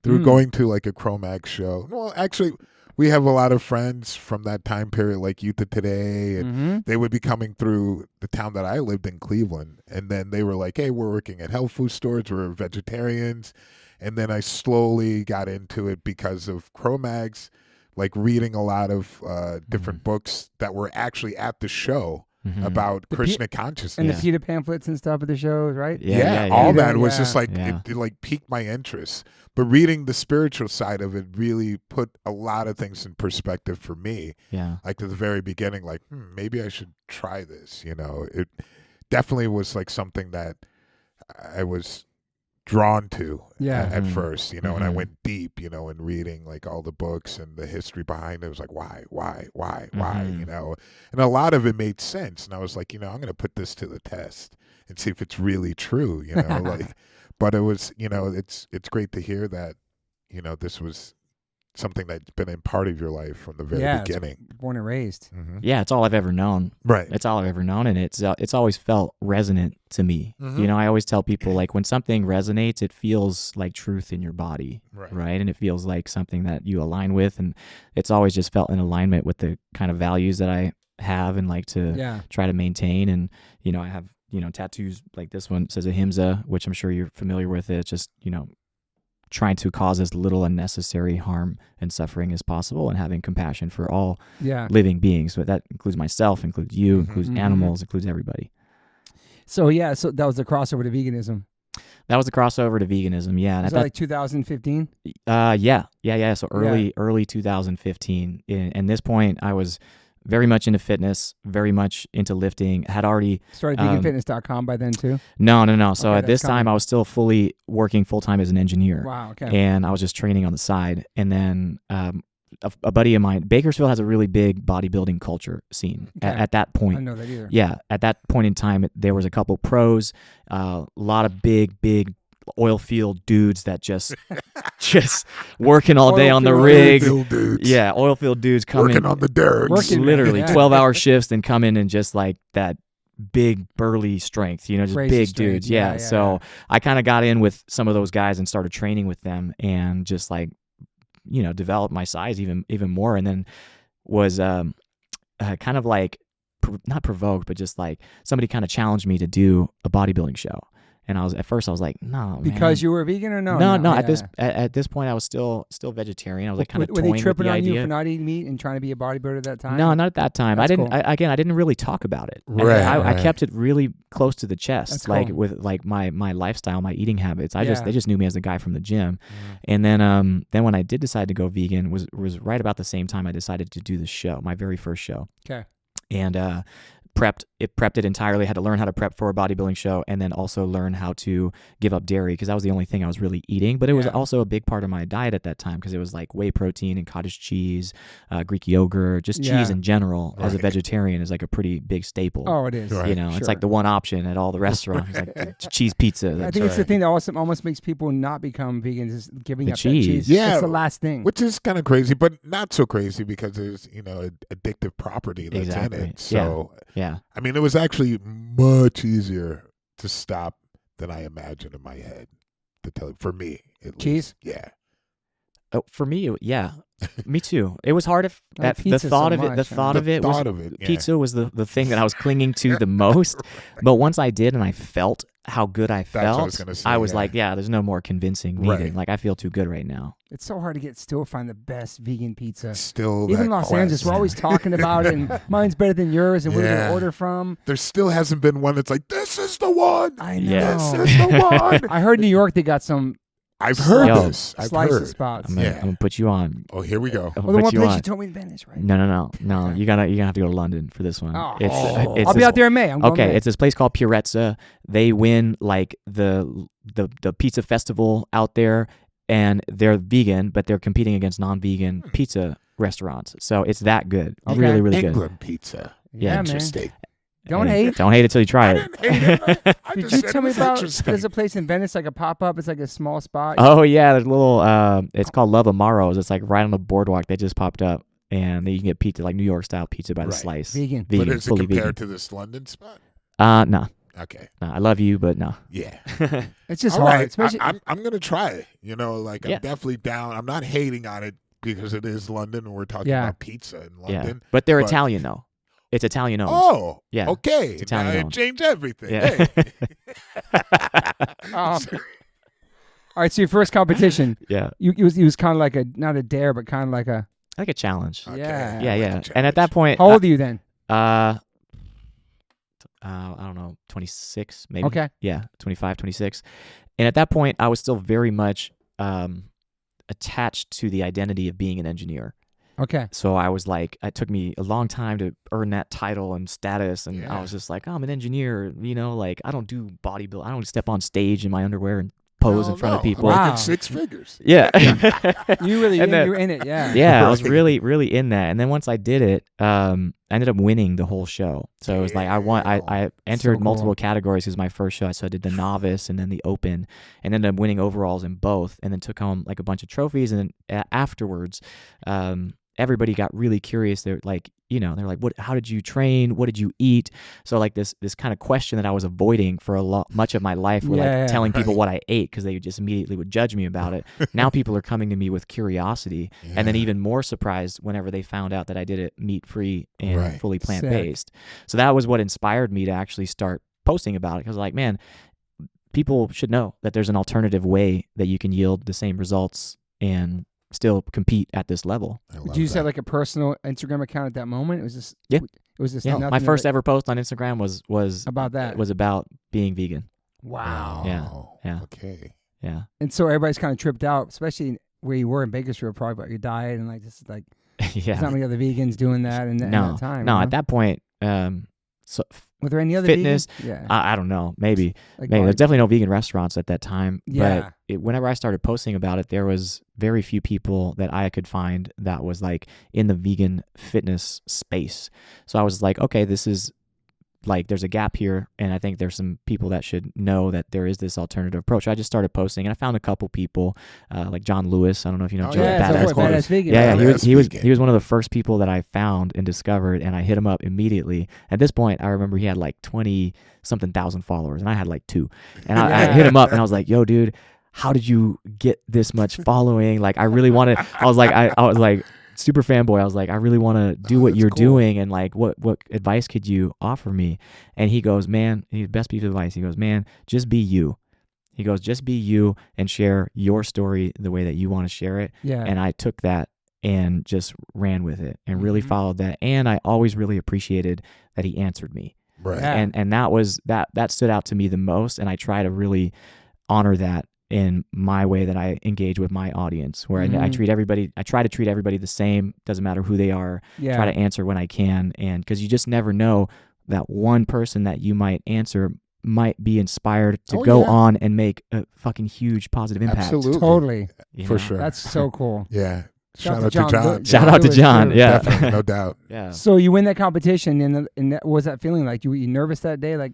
S2: Through going to like a Cro-Max show. Well, actually, we have a lot of friends from that time period, like Youth of Today, and they would be coming through the town that I lived in, Cleveland, and then they were like, hey, we're working at health food stores, we're vegetarians, and then I slowly got into it because of Cro-Max, like reading a lot of different books that were actually at the show about Krishna consciousness.
S1: And the PETA pamphlets and stuff at the shows, right?
S3: Yeah,
S2: all that was just like,
S3: Yeah.
S2: it like piqued my interest. But reading the spiritual side of it really put a lot of things in perspective for me.
S3: Yeah.
S2: Like at the very beginning, like, maybe I should try this. It definitely was like something that I was drawn to at first, and I went deep, in reading like all the books and the history behind it. It was like, why, and a lot of it made sense. And I was like, I'm going to put this to the test and see if it's really true, but it was, it's great to hear that, this was something that's been a part of your life from the very beginning.
S1: Born and raised.
S3: Yeah, it's all I've ever known.
S2: Right.
S3: It's all I've ever known, and it's always felt resonant to me. I always tell people, like, when something resonates, it feels like truth in your body, right? And it feels like something that you align with, and it's always just felt in alignment with the kind of values that I have and like to try to maintain. And I have tattoos like this one says ahimsa, which I'm sure you're familiar with. It's just trying to cause as little unnecessary harm and suffering as possible, and having compassion for all living beings. So that includes myself, includes you, includes animals, includes everybody.
S1: So that was the crossover to veganism.
S3: That was the crossover to veganism, yeah. And
S1: was that like 2015?
S3: Yeah. So early 2015. And this point, I was very much into fitness, very much into lifting. Had already
S1: started veganfitness.com by then too?
S3: No. So at this time, I was still fully working full time as an engineer.
S1: Wow. Okay.
S3: And I was just training on the side. And then a buddy of mine, Bakersfield has a really big bodybuilding culture scene at that point.
S1: I don't know that either.
S3: Yeah, at that point in time, there was a couple pros, a lot of big oil field dudes that just working all day on the rig. Yeah, oil field dudes coming
S2: working on the derricks,
S3: literally 12-hour shifts, and come in and just like that big burly strength, just
S1: crazy
S3: big
S1: strength.
S3: dudes. Yeah. So I kind of got in with some of those guys and started training with them, and just like developed my size even more, and then was kind of like not provoked, but just like somebody kind of challenged me to do a bodybuilding show. And at first I was like, no,
S1: because
S3: man.
S1: you were vegan or no?
S3: No. At this point, I was still vegetarian. I was like kind of
S1: were
S3: toying
S1: they tripping
S3: with the
S1: on
S3: idea.
S1: you for not eating meat and trying to be a bodybuilder at that time?
S3: No, not at that time.
S1: That's cool.
S3: I didn't really talk about it.
S2: Right.
S3: I kept it really close to the chest.
S1: That's
S3: like
S1: cool.
S3: with like my lifestyle, my eating habits. They just knew me as the guy from the gym. And then when I did decide to go vegan was right about the same time I decided to do the show, my very first show.
S1: Okay.
S3: And prepped it entirely, had to learn how to prep for a bodybuilding show, and then also learn how to give up dairy, because that was the only thing I was really eating. But it was also a big part of my diet at that time, because it was like whey protein and cottage cheese, Greek yogurt, just cheese in general as a vegetarian is like a pretty big staple.
S1: Oh, it is.
S2: Right.
S3: It's like the one option at all the restaurants. It's like the cheese pizza.
S1: I think it's the thing that almost makes people not become vegans, is giving
S3: The
S1: up
S3: cheese.
S1: that cheese.
S2: Yeah.
S1: It's the last thing.
S2: Which is kind of crazy, but not so crazy because there's, addictive property that's
S3: Exactly.
S2: in it. So,
S3: Yeah.
S2: I mean, it was actually much easier to stop than I imagined in my head, to tell you, for me, at
S1: Cheese?
S2: least. Yeah.
S3: For me, yeah, me too. It was hard
S1: Like
S3: the
S1: pizza
S3: thought
S1: so
S3: of it.
S1: much,
S3: The
S1: huh?
S3: thought of it was
S2: yeah.
S3: pizza was the thing that I was clinging to the most. But once I did, and I felt how good I
S2: That's what I
S3: felt,
S2: was gonna say,
S3: I was
S2: yeah.
S3: like, yeah, there's no more convincing needed.
S2: Right.
S3: Like I feel too good right now.
S1: It's so hard to still find the best vegan pizza.
S2: Still,
S1: Even
S2: that
S1: Los
S2: quest.
S1: Angeles, we're always talking about it, and mine's better than yours, and where do
S2: Yeah.
S1: you order from?
S2: There still hasn't been one that's like, this is the one.
S1: I know.
S3: Yeah.
S2: This is the one.
S1: I heard New York, they got some
S2: I've heard
S3: Yo.
S2: this. I've
S1: slices
S2: heard.
S1: spots.
S3: I'm gonna,
S2: Yeah.
S3: I'm gonna put you on.
S2: Oh, here we go.
S3: I'm
S1: Well, the
S3: gonna
S1: one
S3: put you
S1: place
S3: on.
S1: you told me in Venice, right?
S3: No. You're gonna have to go to London for this one.
S1: Oh.
S3: It's
S1: I'll
S3: this-
S1: be out there in May. I'm going
S3: Okay,
S1: May.
S3: it's this place called Purezza. They win like the pizza festival out there, and they're vegan, but they're competing against non-vegan pizza restaurants. So it's that good.
S1: Okay.
S3: Really, really good.
S2: England pizza.
S1: yeah, man.
S2: Interesting.
S1: Don't
S3: Hey,
S1: hate.
S3: Don't hate it till you try
S2: I
S3: it.
S2: didn't hate it. I
S1: Did
S2: just
S1: you
S2: said
S1: tell
S2: it
S1: me
S2: was
S1: about?
S2: interesting.
S1: There's a place in Venice, like a pop up. It's like a small spot.
S3: Oh yeah, there's a little. It's called Love Amaro's. It's like right on the boardwalk. They just popped up, and then you can get pizza, like New York style pizza by the
S2: Right.
S3: slice.
S1: Vegan.
S2: But
S3: Vegan,
S2: is it
S3: fully
S2: compared
S3: vegan.
S2: to this London spot?
S3: No.
S2: Okay.
S3: I love you, but no.
S2: Yeah.
S1: It's just
S2: All
S1: hard,
S2: right.
S1: especially.
S2: I'm gonna try it. You know, like
S3: Yeah.
S2: I'm definitely down. I'm not hating on it because it is London and we're talking
S1: Yeah.
S2: about pizza in
S3: Yeah,
S2: London.
S3: but they're
S2: but-
S3: Italian though. It's Italian owned.
S2: Oh,
S3: Yeah.
S2: Okay.
S3: It's Italian
S2: Now it
S3: owned.
S2: changed everything.
S3: Yeah.
S2: Hey.
S1: All right, so your first competition,
S3: Yeah,
S1: it was kind of like not a dare, but kind of like a.
S3: like a challenge.
S2: Okay.
S1: Yeah.
S3: Yeah,
S2: I like
S3: yeah.
S2: the
S3: And at that
S2: challenge.
S3: point,
S1: How old are you then?
S3: I don't know, 26 maybe.
S1: Okay.
S3: Yeah, 25, 26. And at that point, I was still very much attached to the identity of being an engineer.
S1: Okay.
S3: So I was like, it took me a long time to earn that title and status. And I
S2: Yeah.
S3: was just like, oh, I'm an engineer, like I don't do bodybuilding. I don't step on stage in my underwear and pose in front of people.
S1: Wow.
S2: Making six figures.
S3: Yeah.
S1: You really,
S3: And then-
S1: you're in it, yeah.
S3: Yeah, I was
S2: Right.
S3: really, really in that. And then once I did it, I ended up winning the whole show. So it was like I entered
S1: cool.
S3: multiple categories. It was my first show. So I did the novice and then the open, and ended up winning overalls in both, and then took home like a bunch of trophies. And then afterwards, everybody got really curious. They're like, they're like, "What? How did you train? What did you eat?" So like this kind of question that I was avoiding for much of my life, were
S1: Yeah,
S3: like telling people
S2: right.
S3: what I ate because they just immediately would judge me about it. Now people are coming to me with curiosity, and then
S2: Yeah.
S3: even more surprised whenever they found out that I did it meat free and
S2: Right.
S3: fully plant based. So that was what inspired me to actually start posting about it, because like, man, people should know that there's an alternative way that you can yield the same results and still compete at this level.
S2: I
S1: Did
S2: love
S1: you just have
S2: that.
S1: like a personal Instagram account at that moment? It was just
S3: Yeah.
S1: It was just
S3: Yeah,
S1: nothing
S3: my first
S1: of it
S3: ever post on Instagram was
S1: about that.
S3: was about being vegan.
S1: Wow.
S3: Yeah.
S2: Okay.
S3: Yeah.
S1: And so everybody's kind of tripped out, especially where you were in Bakersfield, probably about your diet and like this is like
S3: Yeah.
S1: there's not many other vegans doing that in that time.
S3: No,
S1: huh?
S3: at that point, so
S1: Were there any other
S3: fitness,
S1: vegans? Yeah.
S3: I don't know, maybe
S1: Like
S3: there's
S1: body-
S3: definitely no vegan restaurants at that time.
S1: Yeah.
S3: But whenever I started posting about it, there was very few people that I could find that was like in the vegan fitness space. So I was like, okay, this is like, there's a gap here, and I think there's some people that should know that there is this alternative approach. I just started posting, and I found a couple people, like John Lewis. I don't know if you know
S2: Oh,
S3: Joe,
S1: yeah,
S3: Badass
S1: so
S3: Boy.
S1: Badass Vegan.
S3: Yeah,
S1: right?
S3: he was
S2: Vegan.
S3: one of the first people that I found and discovered, and I hit him up immediately. At this point, I remember he had like 20-something thousand followers, and I had like 2. And I
S1: Yeah.
S3: hit him up, and I was like, "Yo, dude, how did you get this much following? Like, I really wanted." I was like super fanboy. I was like, I really want to do what
S2: that's
S3: you're
S2: cool.
S3: doing, and like, what advice could you offer me? And he goes, man, his best piece of advice. He goes, man, just be you. He goes, just be you and share your story the way that you want to share it.
S1: Yeah.
S3: And I took that and just ran with it and really
S1: Mhm.
S3: followed that. And I always really appreciated that he answered me.
S2: Right.
S1: Yeah.
S3: And that was that stood out to me the most. And I try to really honor that in my way that I engage with my audience, where I
S1: Mhm.
S3: try to treat everybody the same. Doesn't matter who they are.
S1: yeah.
S3: Try to answer when I can. And because you just never know, that one person that you might answer might be inspired to
S2: Oh,
S3: go
S2: yeah.
S3: on and make a fucking huge positive impact.
S2: Absolutely.
S1: Totally.
S3: you
S2: For
S3: know?
S2: sure.
S1: That's so cool.
S2: Yeah.
S1: Shout
S2: Shout
S1: out
S2: out
S1: to
S2: to
S1: John.
S2: John.
S3: Shout out to
S1: Lewis,
S3: John.
S1: too.
S3: Yeah.
S2: Definitely, no doubt.
S3: Yeah.
S1: So you win that competition, and what was that feeling like? You nervous that day? Like,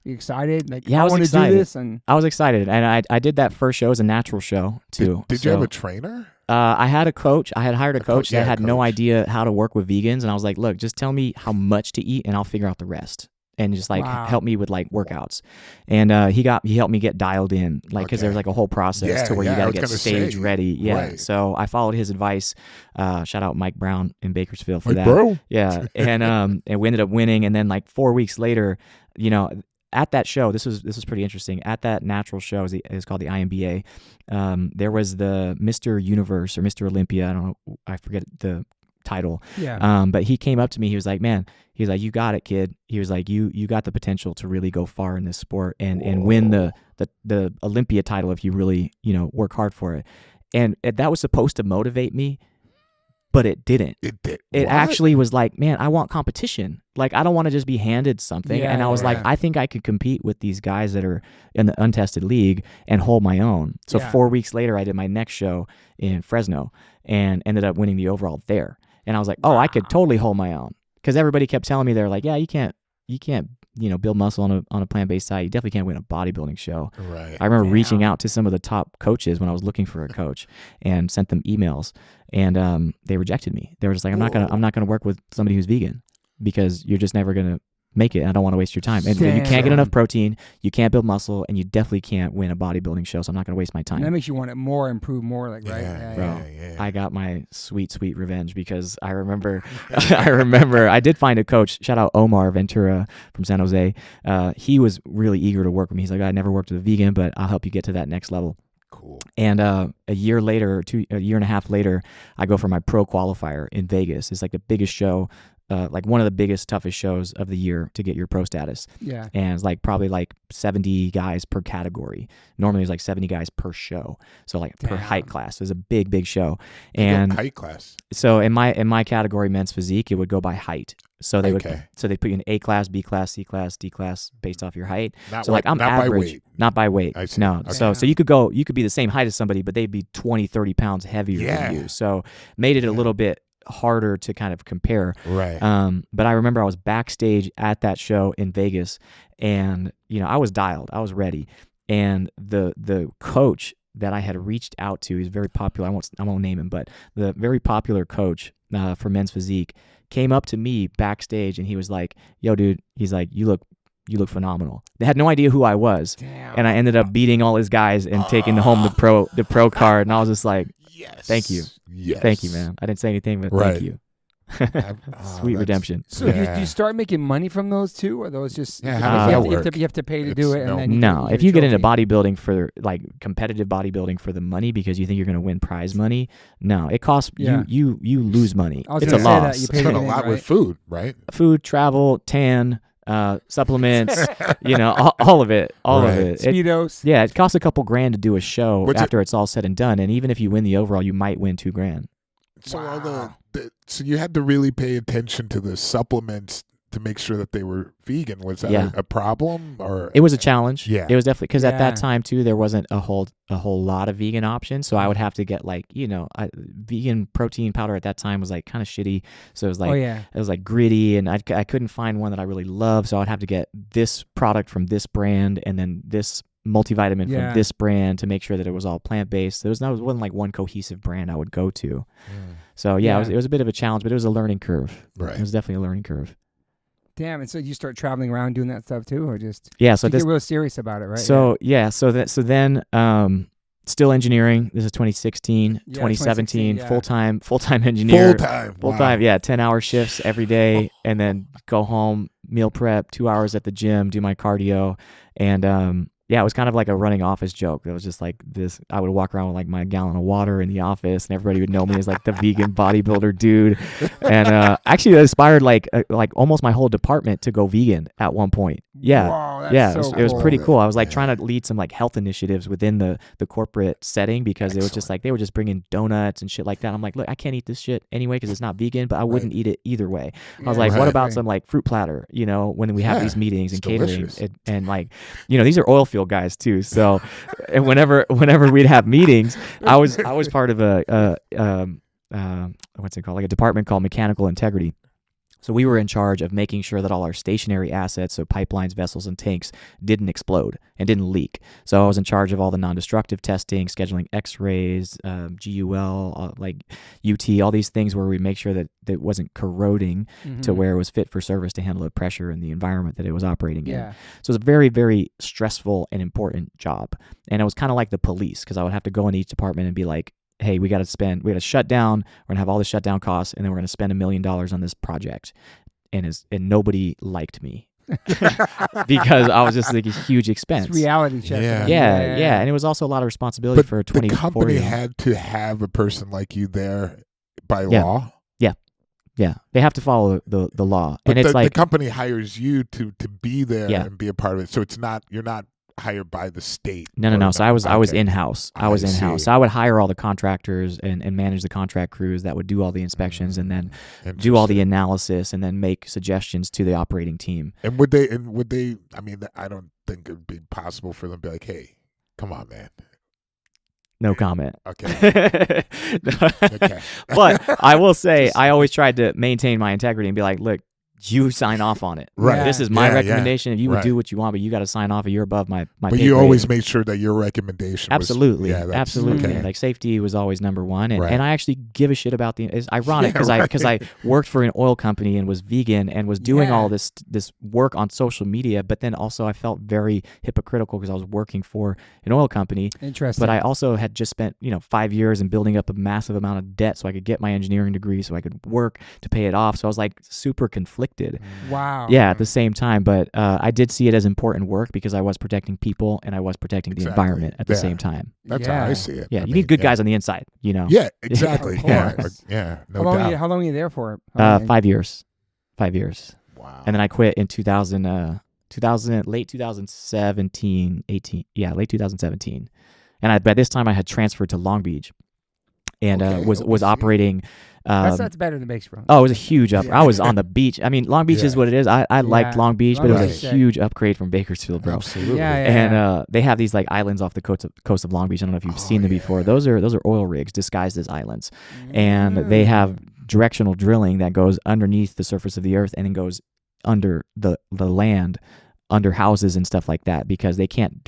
S1: you excited? Like,
S3: Yeah, I was
S1: want to do
S3: excited.
S1: this, and
S3: I was excited, and I did that first show as a natural show too.
S2: Did you have
S3: So,
S2: a trainer?
S3: I had a coach. I had hired a coach
S2: yeah,
S3: that had no
S2: coach.
S3: idea how to work with vegans, and I was like, "Look, just tell me how much to eat, and I'll figure out the rest." and just like
S1: Wow.
S3: help me with like workouts. And he helped me get dialed in, like, because there's like a whole process to where you got to get stage ready. Yeah.
S2: Right.
S3: So I followed his advice. Shout out Mike Brown in Bakersfield for that.
S2: Bro.
S3: Yeah. And we ended up winning. And then like 4 weeks later, you know, at that show, this was pretty interesting. At that natural show, it's called the IMBA. There was the Mr. Universe or Mr. Olympia. I don't know. I forget the title.
S1: Yeah.
S3: But he came up to me. He was like, man, he's like, you got it, kid. He was like, you got the potential to really go far in this sport and win the Olympia title if you really, you know, work hard for it. And that was supposed to motivate me, but it didn't.
S2: It did.
S3: It
S2: What?
S3: actually was like, man, I want competition. Like, I don't want to just be handed something.
S1: Yeah,
S3: and I was like, I think I could compete with these guys that are in the untested league and hold my own. So 4 weeks later, I did my next show in Fresno and ended up winning the overall there. And I was like, I could totally hold my own. Because everybody kept telling me, they're like, yeah, you can't, you know, build muscle on a plant-based diet. You definitely can't win a bodybuilding show.
S2: Right.
S3: I remember reaching out to some of the top coaches when I was looking for a coach and sent them emails, and they rejected me. They were just like, I'm not gonna work with somebody who's vegan because you're just never gonna make it. I don't want to waste your time. And you can't get enough protein, you can't build muscle, and you definitely can't win a bodybuilding show, so I'm not going to waste my time.
S1: And that makes you want it more, improve more, like, right?
S2: Yeah.
S3: I got my sweet revenge because I remember I did find a coach, shout out Omar Ventura from San Jose. He was really eager to work with me. He's like, I never worked with a vegan, but I'll help you get to that next level.
S2: Cool.
S3: And a year and a half later, I go for my pro qualifier in Vegas. It's like the biggest show, like one of the biggest, toughest shows of the year to get your pro status.
S1: Yeah.
S3: And it's like probably like 70 guys per category. Normally it's like 70 guys per show. So like per height class. It was a big show. And
S2: height class.
S3: So in my category, men's physique, it would go by height. So they they put you in A class, B class, C class, D class based off your height. I'm average,
S2: by weight.
S3: Not by weight.
S2: I see.
S3: No.
S2: Okay.
S3: So you could be the same height as somebody, but they'd be 20, 30 pounds heavier than you. So made it a little bit harder to kind of compare.
S2: Right.
S3: But I remember I was backstage at that show in Vegas, and you know, I was dialed. I was ready. And the coach that I had reached out to, he's very popular. I won't name him, but the very popular coach for men's physique came up to me backstage, and he was like, yo, dude, he's like, you look phenomenal. They had no idea who I was.
S1: Damn.
S3: And I ended up beating all his guys and taking home the pro card. And I was just like,
S2: yes.
S3: Thank you.
S2: Yes.
S3: Thank you, man. I didn't say anything, but thank you. Sweet redemption.
S1: So do you start making money from those too, or those just
S2: how does that work?
S1: You have to pay to do it? And then
S3: No, if you get into bodybuilding for like competitive bodybuilding for the money because you think you're going to win prize money, no, it costs you lose money. It's a loss.
S1: You
S2: spend a lot with food, right?
S3: Food, travel, tan, supplements, you know, all of it, all of it.
S1: Speedos.
S3: It costs a couple grand to do a show after it's all said and done, and even if you win the overall, you might win $2,000.
S2: So so you had to really pay attention to the supplements to make sure that they were vegan. Was that a problem, or
S3: it was a challenge?
S2: Yeah,
S3: it was definitely, because at that time too, there wasn't a whole lot of vegan options. So I would have to get like, you know, vegan protein powder at that time was like kind of shitty. So it was like it was like gritty, and I couldn't find one that I really loved. So I'd have to get this product from this brand, and then this multivitamin from this brand to make sure that it was all plant-based. It wasn't like one cohesive brand I would go to. So it was a bit of a challenge, but it was a learning curve.
S2: Right.
S3: It was definitely a learning curve.
S1: Damn, and so you start traveling around doing that stuff too, or just
S3: so
S1: you get real serious about it, right?
S3: So then still engineering. This is 2016, 2017, full-time engineer. Full-time, 10-hour shifts every day, and then go home, meal prep, 2 hours at the gym, do my cardio, and it was kind of like a running office joke. It was just like this. I would walk around with like my gallon of water in the office, and everybody would know me as like the vegan bodybuilder dude. And actually, it inspired like almost my whole department to go vegan at one point. Yeah,
S1: wow,
S3: it was pretty cool. I was like trying to lead some like health initiatives within the corporate setting, because it was just like they were just bringing donuts and shit like that. I'm like, look, I can't eat this shit anyway because it's not vegan, but I wouldn't eat it either way. I was like, what about some like fruit platter? You know, when we have these meetings and catering, and like, you know, these are oil field guys too. So and whenever we'd have meetings, I was part of a what's it called? Like a department called mechanical integrity. So we were in charge of making sure that all our stationary assets, so pipelines, vessels, and tanks, didn't explode and didn't leak. So I was in charge of all the non-destructive testing, scheduling X-rays, GUL, like UT, all these things where we make sure that it wasn't corroding to where it was fit for service to handle the pressure and the environment that it was operating in. So it's a very, very stressful and important job. And it was kind of like the police, because I would have to go in each department and be like, hey, we got to shut down. We're going to have all the shutdown costs, and then we're going to spend $1 million on this project. And nobody liked me because I was just like a huge expense.
S1: It's reality check.
S3: Yeah. And it was also a lot of responsibility for 20,
S2: the company
S3: 40.
S2: had to have a person like you there by law?
S3: Yeah. They have to follow the law.
S2: But
S3: and it's
S2: the company hires you to be there
S3: Yeah.
S2: and be a part of it. So you're not hired by the state.
S3: No. So I was in-house. I was in-house.
S2: see.
S3: So I would hire all the contractors and manage the contract crews that would do all the inspections and then do all the analysis and then make suggestions to the operating team.
S2: And would they, I mean, I don't think it would be possible for them to be like, hey, come on, man.
S3: No comment.
S2: Okay. Okay.
S3: But I will say, I always tried to maintain my integrity and be like, look, you sign off on it.
S2: Right.
S3: This is my
S2: Yeah,
S3: recommendation. If you would
S2: Right.
S3: do what you want, but you got to sign off, or you're above my
S2: But
S3: pay
S2: you
S3: grade.
S2: always made sure that your recommendation
S3: Absolutely.
S2: was...
S3: Absolutely.
S2: Okay.
S3: Like safety was always number one. And,
S2: Right.
S3: and I actually give a shit about it's ironic because I worked for an oil company and was vegan and was doing all this work on social media, but then also I felt very hypocritical because I was working for an oil company.
S1: Interesting.
S3: But I also had just spent, 5 years in building up a massive amount of debt so I could get my engineering degree so I could work to pay it off. So I was like super conflicted.
S1: Wow.
S3: Yeah, at the same time, but I did see it as important work because I was protecting people and I was protecting the environment at the same time.
S2: That's how I see it.
S3: Yeah,
S2: I
S3: you
S2: mean,
S3: need good guys on the inside,
S2: Yeah, exactly.
S1: Of
S2: Yeah,
S1: course.
S2: no doubt.
S1: How long were you there for?
S3: 5 years. 5 years.
S2: Wow.
S3: And then I quit in 2000, late 2017, 18. Yeah, late 2017. And by this time I had transferred to Long Beach and was operating.
S1: That's better than Bakersfield.
S3: Oh, it was a huge upgrade. I was on the beach. I mean, Long Beach is what it is. I liked Long Beach, but it was a huge upgrade from Bakersfield, bro.
S2: Absolutely.
S3: And they have these like islands off the coast of Long Beach. I don't know if you've seen them before. Those are oil rigs disguised as islands, and they have directional drilling that goes underneath the surface of the earth and then goes under the land, under houses and stuff like that, because they can't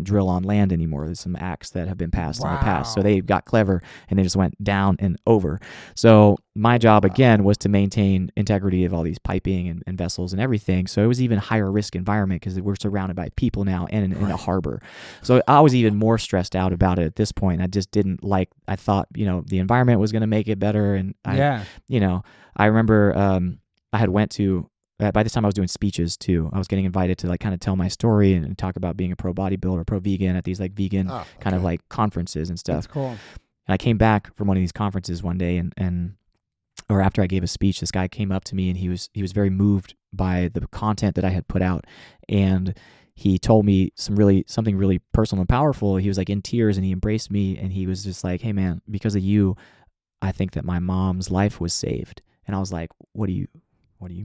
S3: drill on land anymore. There's some acts that have been passed in the past. So they got clever and they just went down and over. So my job again was to maintain integrity of all these piping and vessels and everything. So it was even higher risk environment because we're surrounded by people now and in a harbor. So I was even more stressed out about it at this point. I just didn't like, I thought, the environment was going to make it better. And I remember I had went to, by this time I was doing speeches too. I was getting invited to like kind of tell my story and talk about being a pro bodybuilder, pro vegan at these like vegan kind of like conferences and stuff.
S1: That's cool.
S3: And I came back from one of these conferences one day or after I gave a speech, this guy came up to me and he was very moved by the content that I had put out. And he told me something really personal and powerful. He was like in tears and he embraced me and he was just like, hey man, because of you, I think that my mom's life was saved. And I was like, what do you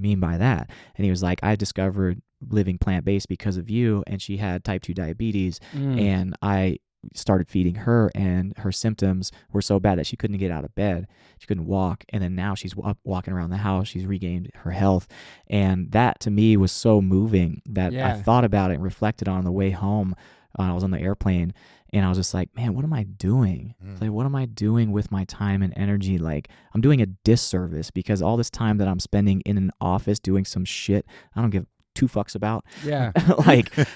S3: mean by that? And he was like, I discovered living plant-based because of you, and she had type 2 diabetes, and I started feeding her, and her symptoms were so bad that she couldn't get out of bed. She couldn't walk, and then now she's walking around the house. She's regained her health, and that to me was so moving that I thought about it and reflected on the way home. I was on the airplane, and I was just like, man, what am I doing? Like, what am I doing with my time and energy? Like, I'm doing a disservice because all this time that I'm spending in an office doing some shit I don't give two fucks about.
S1: Yeah.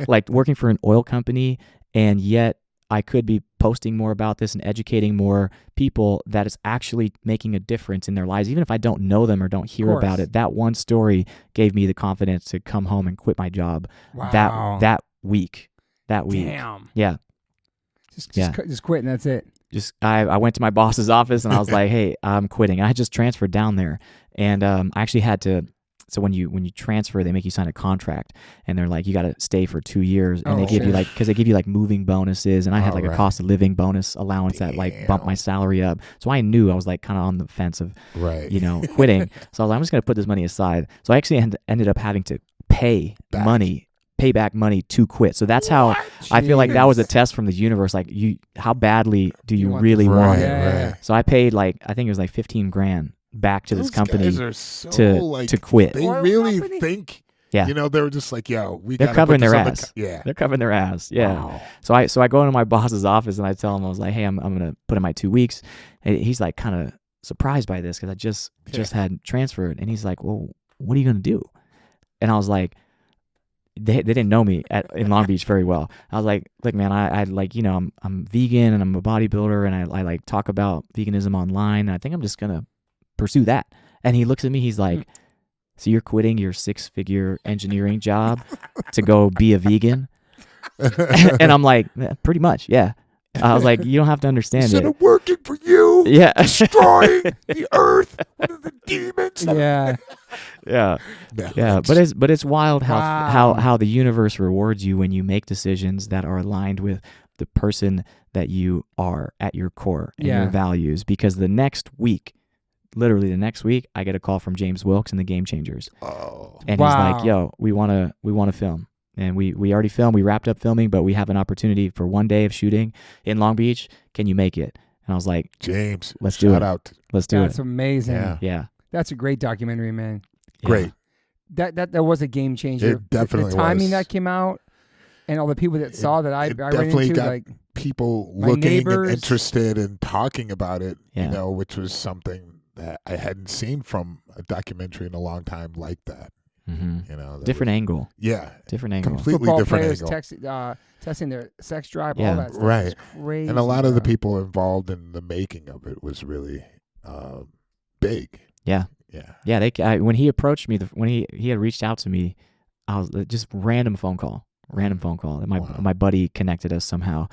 S3: like working for an oil company, and yet I could be posting more about this and educating more people that is actually making a difference in their lives. Even if I don't know them or don't hear about it, that one story gave me the confidence to come home and quit my job that week.
S1: Damn.
S3: Yeah.
S1: Just quit and that's it.
S3: I went to my boss's office and I was like, hey, I'm quitting. I had just transferred down there, and I actually had to. So when you transfer, they make you sign a contract, and they're like, you got to stay for 2 years, and they give you because they give you like moving bonuses, and I had like a cost of living bonus allowance that like bumped my salary up. So I knew I was like kind of on the fence of quitting. So I was like, I'm just gonna put this money aside. So I actually ended up having to pay back money to quit. So that's how I feel like that was a test from the universe. Like, how badly do you really want it?
S1: Yeah.
S3: So I paid I think it was like $15,000 back to this
S2: Those
S3: company
S2: guys are so,
S3: to quit.
S2: They
S1: Oil
S2: really
S1: company?
S2: think.
S3: Yeah.
S2: They were just like, yo,
S3: They're covering their
S2: on
S3: ass.
S2: yeah.
S3: They're covering their ass. Yeah.
S2: Wow.
S3: So I go into my boss's office and I tell him, I was like, hey, I'm gonna put in my 2 weeks. And he's like kind of surprised by this because I just had transferred, and he's like, well, what are you gonna do? And I was like, they didn't know me in Long Beach very well. I was like, look, man, I like, I'm vegan and I'm a bodybuilder and I like talk about veganism online. And I think I'm just gonna pursue that. And he looks at me, he's like, so you're quitting your 6-figure engineering job to go be a vegan? And I'm like, pretty much, yeah. I was like, you don't have to understand
S2: Instead
S3: it.
S2: of working for you,
S3: Yeah.
S2: destroying the earth, one of the demons.
S1: Yeah.
S3: Yeah. But it's wild how the universe rewards you when you make decisions that are aligned with the person that you are at your core and your values. Because literally the next week, I get a call from James Wilkes and the Game Changers.
S2: Oh.
S3: And he's like, yo, we wanna film. And we already filmed, we wrapped up filming, but we have an opportunity for 1 day of shooting in Long Beach. Can you make it? And I was like,
S2: James,
S3: let's do it.
S2: Shout out.
S3: Let's do
S1: That's
S3: it.
S1: amazing.
S3: Yeah.
S1: That's a great documentary, man.
S2: Great.
S1: That was a game changer.
S2: It definitely
S1: the timing
S2: was.
S1: that came out, and all the people that saw that I ran
S2: definitely
S1: into,
S2: got
S1: like
S2: people
S1: my
S2: looking
S1: neighbors.
S2: and interested and talking about it,
S3: Yeah.
S2: which was something that I hadn't seen from a documentary in a long time like that.
S3: Mm-hmm. Different angle.
S2: Yeah.
S3: Different angle.
S2: Completely
S1: football
S2: different
S1: players
S2: angle.
S1: testing their sex drive,
S3: Yeah.
S1: all that stuff.
S2: Right.
S1: It's crazy,
S2: And a lot of the
S1: bro.
S2: people involved in the making of it was really big.
S3: Yeah.
S2: Yeah.
S3: Yeah. When he approached me, when he had reached out to me, I was just random phone call. And my buddy connected us somehow.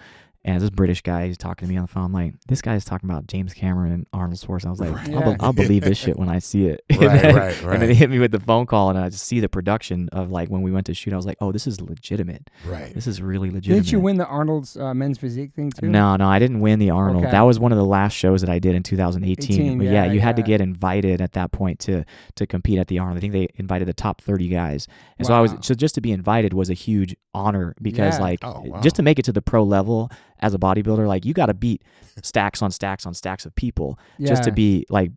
S3: And this British guy, he's talking to me on the phone. I'm like, this guy is talking about James Cameron and Arnold Schwarzenegger. I was like,
S1: Yeah.
S3: I'll believe this shit when I see it.
S2: Right.
S3: And then he hit me with the phone call, and I just see the production of like when we went to shoot. I was like, oh, this is legitimate.
S2: Right.
S3: This is really legitimate.
S1: Didn't you win the Arnold's men's physique thing too?
S3: No, I didn't win the Arnold.
S1: Okay.
S3: That was one of the last shows that I did in 2018. But
S1: yeah,
S3: you had to
S1: yeah.
S3: get invited at that point to compete at the Arnold. I think they invited the top 30 guys. And
S1: Wow.
S3: so just to be invited was a huge honor because
S1: Yeah.
S3: like
S2: Oh, wow.
S3: just to make it to the pro level as a bodybuilder, like you got to beat stacks on stacks on stacks of people just to be like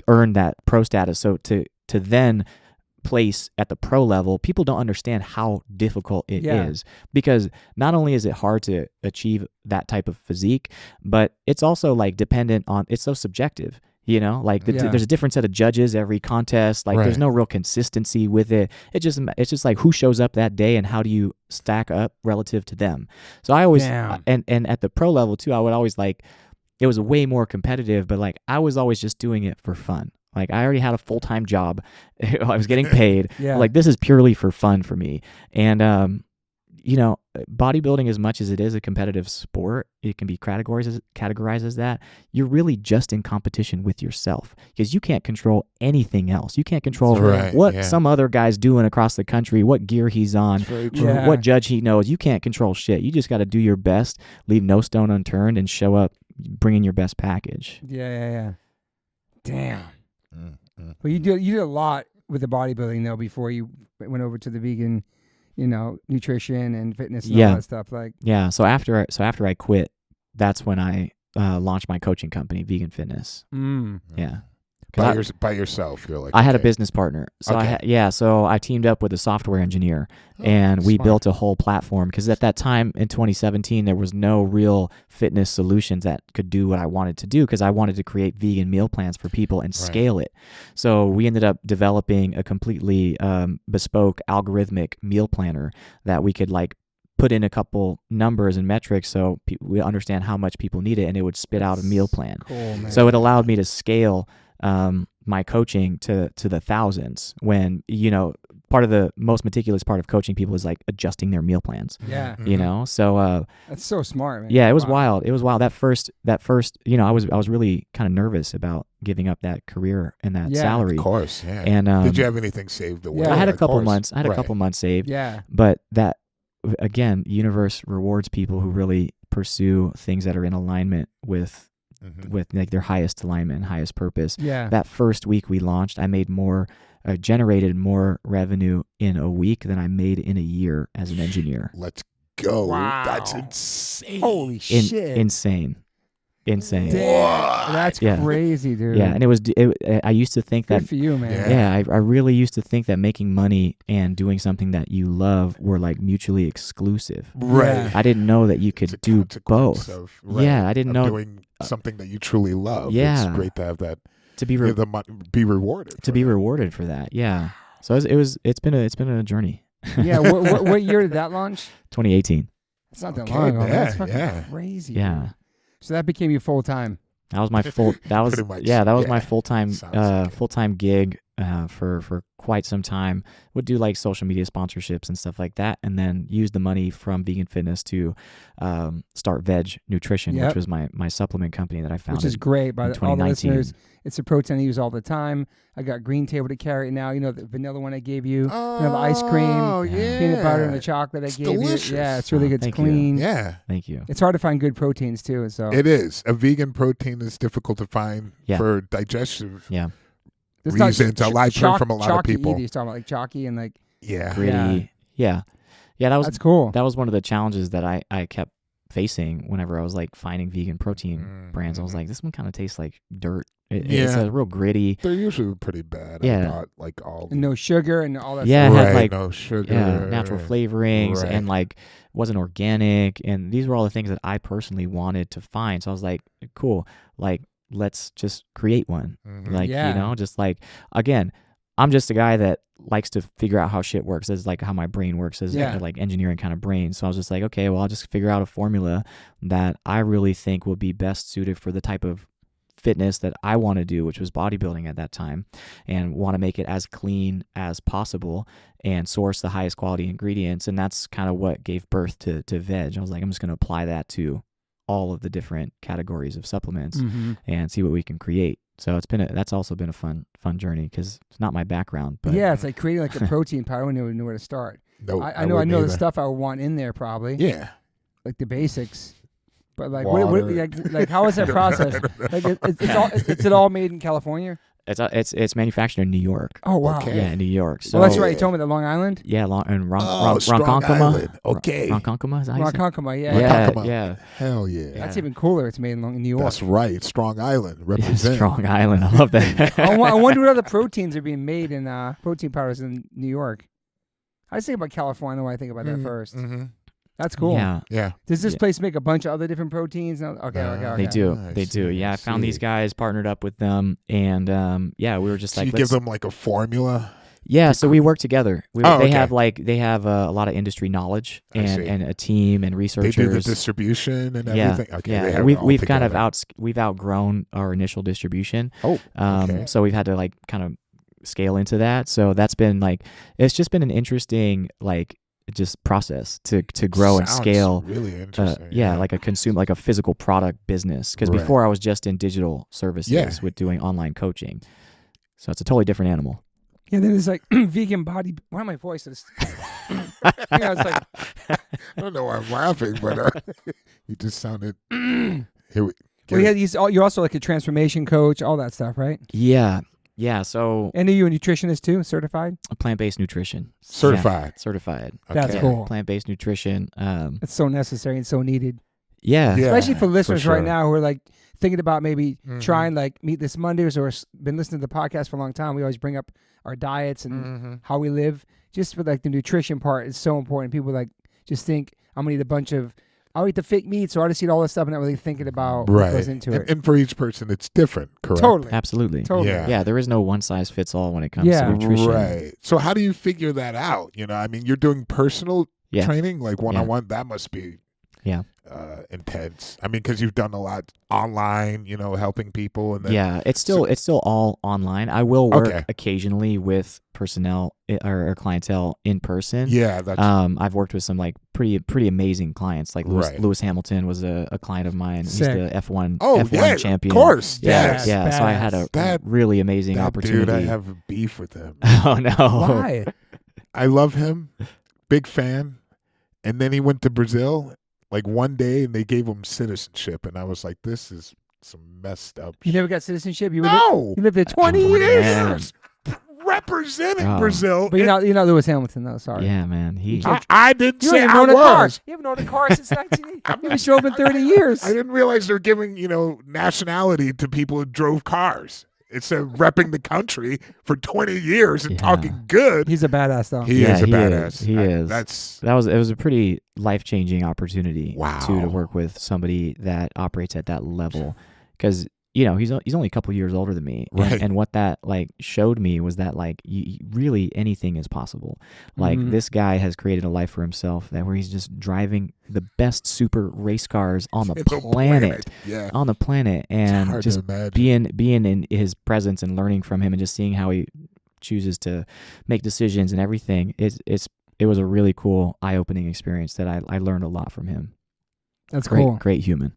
S3: earn that pro status. So to then place at the pro level, people don't understand how difficult it is, because not only is it hard to achieve that type of physique, but it's also like dependent on, it's so subjective. Like there's a different set of judges every contest. Like there's no real consistency with it. It's just like who shows up that day and how do you stack up relative to them. So I always and at the pro level too, I would always like, it was way more competitive, but like I was always just doing it for fun. Like I already had a full-time job. I was getting paid. Like this is purely for fun for me. And bodybuilding, as much as it is a competitive sport, it can be categorized as that. You're really just in competition with yourself because you can't control anything else. You can't control what some other guy's doing across the country, what gear he's on, what judge he knows. You can't control shit. You just got to do your best, leave no stone unturned, and show up bringing your best package.
S1: Yeah. Damn. Well, you did a lot with the bodybuilding though before you went over to the vegan, nutrition and fitness and all that stuff.
S3: So after I quit, that's when I launched my coaching company, Vegan Fitness. Yeah.
S2: By yourself, you're like.
S3: I had a business partner, so so I teamed up with a software engineer, and we built a whole platform. Because at that time in 2017, there was no real fitness solutions that could do what I wanted to do. Because I wanted to create vegan meal plans for people and scale it. So we ended up developing a completely bespoke algorithmic meal planner that we could like put in a couple numbers and metrics so we understand how much people need it, and it would spit out a meal plan.
S1: Cool, man.
S3: So it allowed me to scale my coaching to the thousands when, part of the most meticulous part of coaching people is like adjusting their meal plans.
S1: Yeah.
S3: So
S1: that's so smart, man.
S3: Yeah, it was wild. It was wild. That first, I was really kind of nervous about giving up that career and that salary.
S2: Of course, yeah.
S3: And
S2: did you have anything saved away?
S3: I had a couple months. I had a couple months saved.
S1: Yeah.
S3: But that, again, universe rewards people who really pursue things that are in alignment with like their highest alignment and highest purpose.
S1: Yeah.
S3: That first week we launched, I made generated more revenue in a week than I made in a year as an engineer.
S2: Let's go.
S1: Wow.
S2: That's insane.
S1: Holy shit.
S3: Insane. insane.
S1: Damn, that's
S3: Yeah.
S1: crazy, dude.
S3: Yeah, and I used to think that
S1: Good for you, man.
S3: Yeah, I really used to think that making money and doing something that you love were like mutually exclusive.
S2: Right.
S3: I didn't know that you
S2: It's
S3: could
S2: a
S3: do
S2: consequence
S3: both.
S2: Of, right,
S3: Yeah, I didn't
S2: of
S3: know
S2: doing something that you truly love.
S3: Yeah.
S2: It's great to have that.
S3: to be
S2: Be rewarded.
S3: to be rewarded for that. Yeah. So it's been a journey.
S1: Yeah. What year did that launch?
S3: 2018.
S1: It's not that
S2: Okay,
S1: long ago. Man. That's
S2: yeah,
S1: fucking
S2: yeah.
S1: crazy.
S3: Yeah.
S1: Dude. So that became you full time.
S3: That was my full. That was
S2: Pretty much,
S3: yeah. That was
S2: yeah.
S3: my full time
S2: Sounds like it.
S3: full time gig for quite some time. Would do like social media sponsorships and stuff like that, and then use the money from vegan fitness to start Vedge Nutrition,
S1: Yep.
S3: which was my supplement company that I founded.
S1: Which is great. By
S3: in
S1: all the
S3: 2019.
S1: listeners, it's a protein I use all the time. I got green table to carry it now. You know, the vanilla one I gave you.
S2: Oh,
S1: The ice cream,
S2: yeah.
S1: peanut butter, and the chocolate I
S2: It's
S1: gave
S2: delicious.
S1: you. Yeah, it's really
S3: Oh,
S1: good. It's
S3: thank you.
S1: clean.
S2: Yeah.
S3: Thank you.
S1: It's hard to find good proteins too. So
S2: It is. A vegan protein is difficult to find
S3: Yeah.
S2: for digestive
S3: Yeah.
S1: It's not
S2: reasons. I've heard from a lot of
S1: chalky
S2: people.
S1: either. He's talking about like chalky and like
S2: Yeah.
S3: Gritty. Yeah. That was
S1: that's cool.
S3: that was one of the challenges that I kept facing whenever I was like finding vegan protein brands. I was like, this one kind of tastes like dirt. It's
S2: Yeah.
S3: a real gritty.
S2: They're usually pretty bad.
S3: Yeah.
S2: I thought, like all
S1: And no sugar and all that.
S3: Yeah,
S1: stuff.
S3: it had
S2: right,
S3: like
S2: no sugar.
S3: natural flavorings
S2: Right.
S3: and like wasn't organic, and these were all the things that I personally wanted to find. So I was like, cool, like let's just create one.
S2: Mhm.
S3: Like
S1: Yeah.
S3: just like again, I'm just a guy that likes to figure out how shit works. That's like how my brain works as
S1: Yeah.
S3: like engineering kind of brain. So I was just like, okay, well, I'll just figure out a formula that I really think will be best suited for the type of fitness that I want to do, which was bodybuilding at that time, and want to make it as clean as possible and source the highest quality ingredients. And that's kind of what gave birth to Vedge. I was like, I'm just going to apply that to all of the different categories of supplements
S1: Mhm.
S3: and see what we can create. So that's also been a fun journey because it's not my background, but
S1: Yeah, it's like creating like a protein powder. I wouldn't know where to start.
S2: Nope,
S1: I know
S2: wouldn't
S1: the
S2: either.
S1: stuff I would want in there probably.
S2: Yeah.
S1: Like the basics. But like,
S2: Water.
S1: like how is that process? Like, it's all made in California.
S3: it's manufactured in New York.
S1: Oh wow!
S2: Okay.
S3: Yeah, in New York. So
S1: Well, that's right. You told me that Long Island,
S3: yeah, and
S2: Strong
S3: Ronkonkoma.
S2: Island. Okay.
S3: Ronkonkoma is that how you say it?
S1: Ronkonkoma. Yeah,
S3: Yeah,
S2: Ronkonkoma.
S3: yeah.
S2: Hell yeah.
S1: That's even cooler. It's made in New York.
S2: That's right. Strong Island.
S3: Yeah,
S2: Represent.
S3: Strong Island. I love that.
S1: I wonder what other proteins are being made in protein powders in New York. I just think about California when I think about that first.
S2: Mm-hmm.
S1: That's cool.
S3: Yeah,
S2: Yeah.
S1: Does this
S3: Yeah.
S1: place make a bunch of other different proteins? No? Okay.
S3: they do.
S2: I
S3: They do.
S2: see,
S3: Yeah,
S2: I
S3: I found these
S2: see.
S3: guys, partnered up with them, and we were just
S2: So
S3: like,
S2: you give them like a formula.
S3: yeah. So we work together. They
S2: okay.
S3: have a lot of industry knowledge
S2: I see.
S3: and a team and
S2: They
S3: researchers.
S2: do the distribution and
S3: Yeah,
S2: everything. Okay. They
S3: yeah.
S2: have it
S3: We've
S2: all
S3: we've kind of
S2: together.
S3: outgrown our initial distribution.
S2: Oh. Okay.
S3: So we've had to like kind of scale into that. So that's been like it's just been an interesting like just process to grow and
S2: Sounds
S3: scale.
S2: Really interesting.
S3: Like a physical product business. Because
S2: Right.
S3: before I was just in digital services
S2: Yeah.
S3: with doing online coaching. So it's a totally different animal.
S1: Yeah, then there's like vegan body. Why my voice is? Yeah, it's like
S2: I don't know why I'm laughing, but you just sounded. Here we.
S1: well, you're also like a transformation coach, all that stuff, right?
S3: Yeah. Yeah. So
S1: And are you a nutritionist too, certified?
S3: plant-based nutrition.
S2: Certified.
S3: Yeah, certified.
S1: That's
S2: Okay.
S1: cool.
S3: Plant-based nutrition.
S1: It's so necessary and so needed,
S3: Yeah.
S2: Yeah,
S1: especially for listeners
S2: sure.
S1: right now who are like thinking about maybe
S2: Mhm.
S1: trying like Meet This Mondays or been listening to the podcast for a long time. We always bring up our diets and
S2: Mhm.
S1: how we live. Just for like the nutrition part is so important. People like just think I'm gonna eat a bunch of. I'll eat the fake meat, so I just eat all this stuff and not really thinking about what
S2: Right.
S1: goes into
S2: and,
S1: it.
S2: and for each person, it's different. Correct.
S1: Totally.
S3: Absolutely.
S1: Totally.
S2: Yeah.
S3: Yeah, there is no one size fits all when it comes
S1: Yeah.
S3: to nutrition.
S2: Right. So how do you figure that out? You know, I mean, you're doing personal
S3: Yeah.
S2: training, like one-on-one. That must be
S3: Yeah.
S2: intense. I mean, because you've done a lot online, you know, helping people, and then
S3: Yeah, it's still all online. I will work
S2: Okay.
S3: occasionally with personnel or clientele in person.
S2: yeah, that's
S3: I've worked with some like pretty amazing clients. Like
S2: Right.
S3: Lewis Hamilton was a client of mine.
S1: Sick.
S3: He's the F1
S2: yeah,
S3: champion.
S2: of course,
S3: Yeah,
S2: yes.
S3: yeah. So I had a
S2: That-
S3: really amazing
S2: That
S3: opportunity.
S2: dude, I have a beef with him.
S3: Oh no!
S1: Why?
S2: I love him, big fan, and then he went to Brazil like one day, and they gave him citizenship, and I was like, this is some messed up.
S1: You never got citizenship? You
S2: No,
S1: lived there 20
S3: Oh,
S1: years?
S3: man.
S2: representing Brazil.
S1: But you're not Lewis Hamilton, though. Sorry.
S3: Yeah, man.
S2: I didn't
S1: You
S2: say
S1: haven't
S2: I
S1: owned a car.
S2: was.
S1: You haven't owned a car since 1980. You've been drove in 30 years.
S2: I didn't realize they're giving, nationality to people who drove cars. Instead of repping the country for 20 years and talking good.
S1: He's a badass, though.
S2: He is a badass.
S3: He is.
S2: It
S3: was a pretty life-changing opportunity
S2: Wow.
S3: to work with somebody that operates at that level, because he's only a couple years older than me,
S2: Right.
S3: and what that showed me was that really anything is possible. This guy has created a life for himself where he's just driving the best super race cars on the planet.
S2: Yeah.
S3: On the planet, and
S2: hard
S3: just
S2: to imagine.
S3: being in his presence and learning from him and just seeing how he chooses to make decisions and everything. It was a really cool, eye-opening experience that I learned a lot from him.
S1: That's cool.
S3: Great human.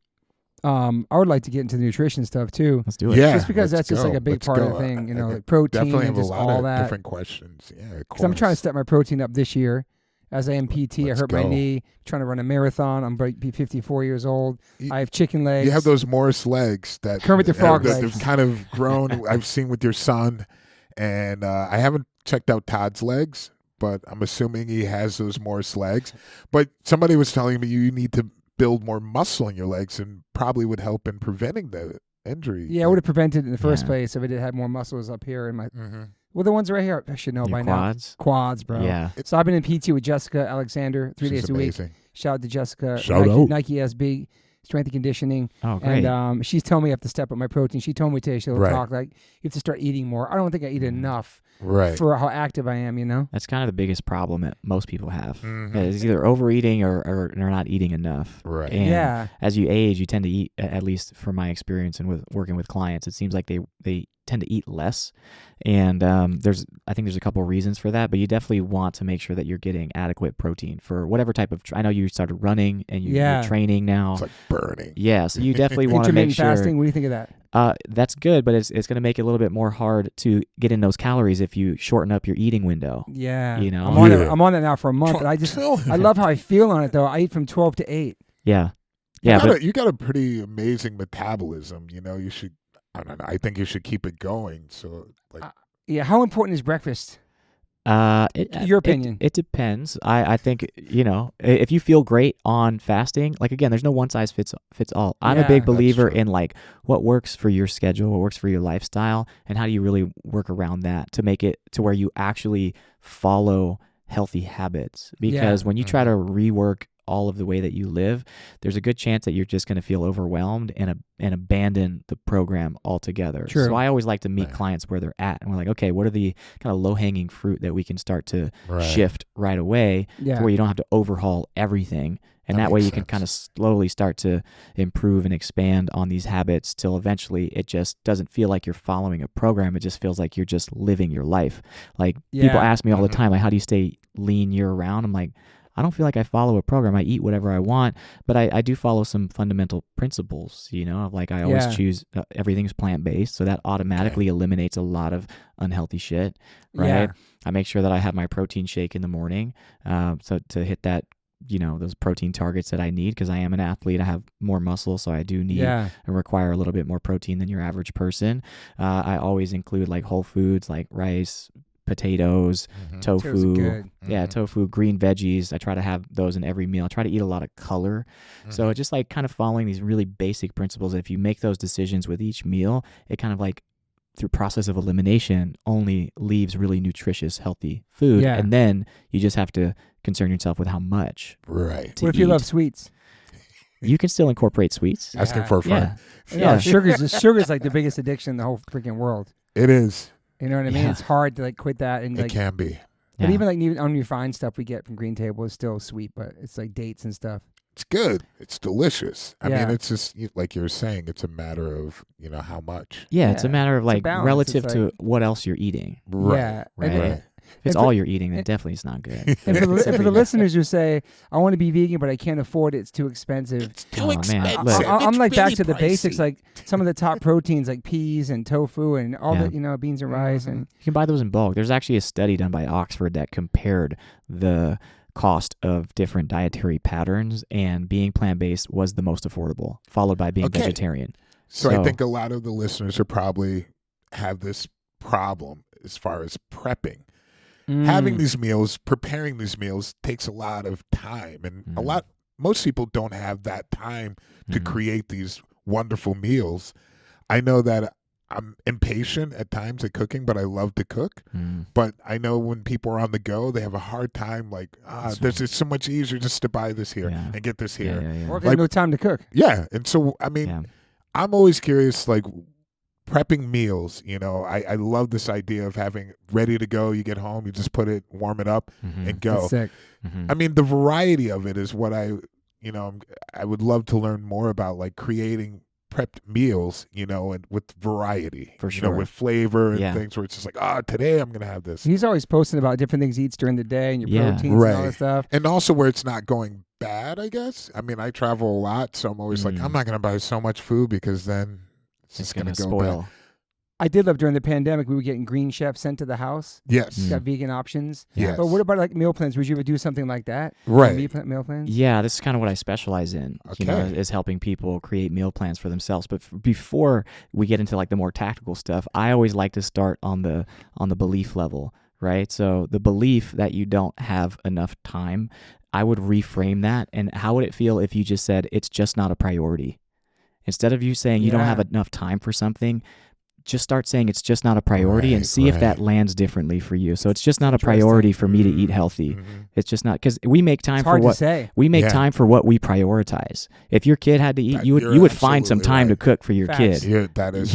S1: I would like to get into the nutrition stuff too.
S3: Let's do it.
S2: Yeah.
S1: Just because
S2: let's
S1: that's just
S2: go.
S1: like a big
S2: Let's
S1: part of
S2: go.
S1: the thing,
S2: I
S1: like protein
S2: definitely
S1: and
S2: have a
S1: just
S2: lot
S1: all
S2: of
S1: that.
S2: different questions. Yeah, of
S1: Because I'm trying to
S2: course.
S1: step my protein up this year. As I am PT, I
S2: Let's
S1: hurt my
S2: go.
S1: knee. Trying to run a marathon. I'm going to be 54 years old.
S2: You-
S1: I have chicken legs.
S2: You have those Morse legs that
S1: Kermit the Frog
S2: that
S1: legs.
S2: have kind of grown. I've seen with your son, and I haven't checked out Todd's legs, but I'm assuming he has those Morse legs. But somebody was telling me you need to build more muscle in your legs, and probably would help in preventing the injury.
S1: Yeah, I would have prevented it in the first
S3: Yeah.
S1: place if I did have more muscles up here in my.
S2: Mm-hmm.
S1: Well, the ones right here, I should know
S3: Your
S1: by
S3: quads?
S1: now. Quads, bro.
S3: Yeah.
S1: So I've been in PT with Jessica Alexander 3 days a week.
S2: Amazing.
S1: Shout out to Jessica.
S2: Shout out.
S1: Nike SB, strength and conditioning.
S3: Oh, great.
S1: And she's telling me I have to step up my protein. She told me today, she'll
S2: Right.
S1: talk like, you have to start eating more. I don't think I eat enough
S2: Right.
S1: for how active I am,
S3: That's kind of the biggest problem that most people have.
S2: Mhm.
S3: It's either overeating or they're not eating enough.
S2: Right.
S3: And
S1: Yeah.
S3: as you age, you tend to eat, at least from my experience and with working with clients, it seems like they tend to eat less. And I think there's a couple of reasons for that, but you definitely want to make sure that you're getting adequate protein for whatever type of, I know you started running and you're training now.
S2: It's like burning.
S3: Yeah, so you definitely want to make
S1: Intermittent
S3: sure.
S1: fasting, what do you think of that?
S3: That's good, but it's going to make it a little bit more hard to get in those calories if you shorten up your eating window.
S1: Yeah.
S3: You know?
S1: I'm on it now for a month, and I love how I feel on it, though. I eat from 12 to 8.
S3: Yeah. Yeah,
S2: You got a pretty amazing metabolism. You should. I don't know. I think you should keep it going. So,
S1: Yeah, how important is breakfast? Your opinion.
S3: It depends. I think, if you feel great on fasting, again, there's no one size fits all. I'm a
S1: Yeah,
S3: big
S2: that's
S3: believer
S2: true.
S3: in what works for your schedule, what works for your lifestyle, and how do you really work around that to make it to where you actually follow healthy habits. Because when you try to rework all of the way that you live, there's a good chance that you're just going to feel overwhelmed and abandon the program altogether.
S1: True.
S3: So I always like to meet clients where they're at, and we're like, okay, what are the kind of low-hanging fruit that we can start to shift right away, to where you don't have to overhaul everything, and that way you can kind of slowly start to improve and expand on these habits till eventually it just doesn't feel like you're following a program. It just feels like you're just living your life. People ask me all the time, how do you stay lean year round? I'm like, I don't feel like I follow a program. I eat whatever I want, but I do follow some fundamental principles, I always choose everything's plant-based. So that automatically eliminates a lot of unhealthy shit, right?
S1: Yeah.
S3: I make sure that I have my protein shake in the morning. So to hit that, those protein targets that I need, because I am an athlete, I have more muscle. So I do need and require a little bit more protein than your average person. I always include whole foods like rice, potatoes, tofu, tofu, green veggies. I try to have those in every meal. I try to eat a lot of color. So it's just kind of following these really basic principles. If you make those decisions with each meal, it kind of through process of elimination only leaves really nutritious, healthy food.
S1: Yeah.
S3: And then you just have to concern yourself with how much.
S2: Right.
S3: To
S1: What if you
S3: eat.
S1: love sweets?
S3: You can still incorporate sweets.
S2: Asking for a friend.
S3: Yeah.
S1: Sugar's the biggest addiction in the whole freaking world.
S2: It is.
S1: You know what I mean?
S3: Yeah.
S1: It's hard to quit that, and
S2: It can be.
S1: but
S3: Yeah.
S1: even unrefined stuff we get from Green Table is still sweet, but it's like dates and stuff.
S2: It's good. It's delicious. I
S1: Yeah.
S2: mean, it's just like you're saying. It's a matter of how much.
S3: Yeah, it's a
S1: Yeah.
S3: matter of
S1: It's a balance.
S3: relative
S1: It's
S3: to what else you're eating.
S2: Right.
S1: Yeah.
S3: Right.
S1: And-
S3: If it's
S1: And
S3: all
S1: for-
S3: you're eating, then definitely it's not good.
S1: And for the listeners who say, I want to be vegan, but I can't afford it, it's too expensive.
S2: It's too
S3: Oh, man.
S2: expensive.
S3: Look.
S1: I'm
S2: It's
S1: back
S2: really
S1: to the
S2: pricey.
S1: basics, like some of the top proteins like peas and tofu and all the beans and rice and
S3: You can buy those in bulk. There's actually a study done by Oxford that compared the cost of different dietary patterns, and being plant-based was the most affordable, followed by being vegetarian.
S2: So I think a lot of the listeners are probably have this problem. as far as prepping. Having these meals, preparing these meals takes a lot of time, and most people don't have that time to create these wonderful meals. I know that I'm impatient at times at cooking, but I love to cook. But I know when people are on the go, they have a hard time. Like, it's so much easier just to buy this here and get this here.
S1: Or if they have no time to cook.
S2: Yeah, and so I mean, I'm always curious, like, prepping meals, I love this idea of having ready to go. You get home, you just put it, warm it up, and go.
S1: That's sick.
S2: I mean, the variety of it is what I would love to learn more about, like creating prepped meals, and with variety,
S3: for sure,
S2: with flavor and things where it's just like, today I'm gonna have this.
S1: He's always posting about different things he eats during the day and your proteins and all that stuff.
S2: And also where it's not going bad, I guess. I mean, I travel a lot, so I'm always like, I'm not gonna buy so much food because then it's just gonna go
S3: spoil.
S2: bad.
S1: I did love during the pandemic, we were getting Green Chef sent to the house.
S2: Yes.
S1: Got vegan options.
S2: Yes.
S1: But what about like meal plans? Would you ever do something like that?
S2: Right.
S1: Meal plans?
S3: Yeah, this is kind of what I specialize in, is helping people create meal plans for themselves. But before we get into like the more tactical stuff, I always like to start on the belief level, right? So the belief that you don't have enough time, I would reframe that. And how would it feel if you just said, it's just not a priority? Instead of you saying you don't have enough time for something, just start saying it's just not a priority and see if that lands differently for you. So it's just not a priority for me to eat healthy. It's just not, because we make time for what we make time for what we prioritize. If your kid had to eat, you would find some time to cook for your kid.
S2: Yeah, that is,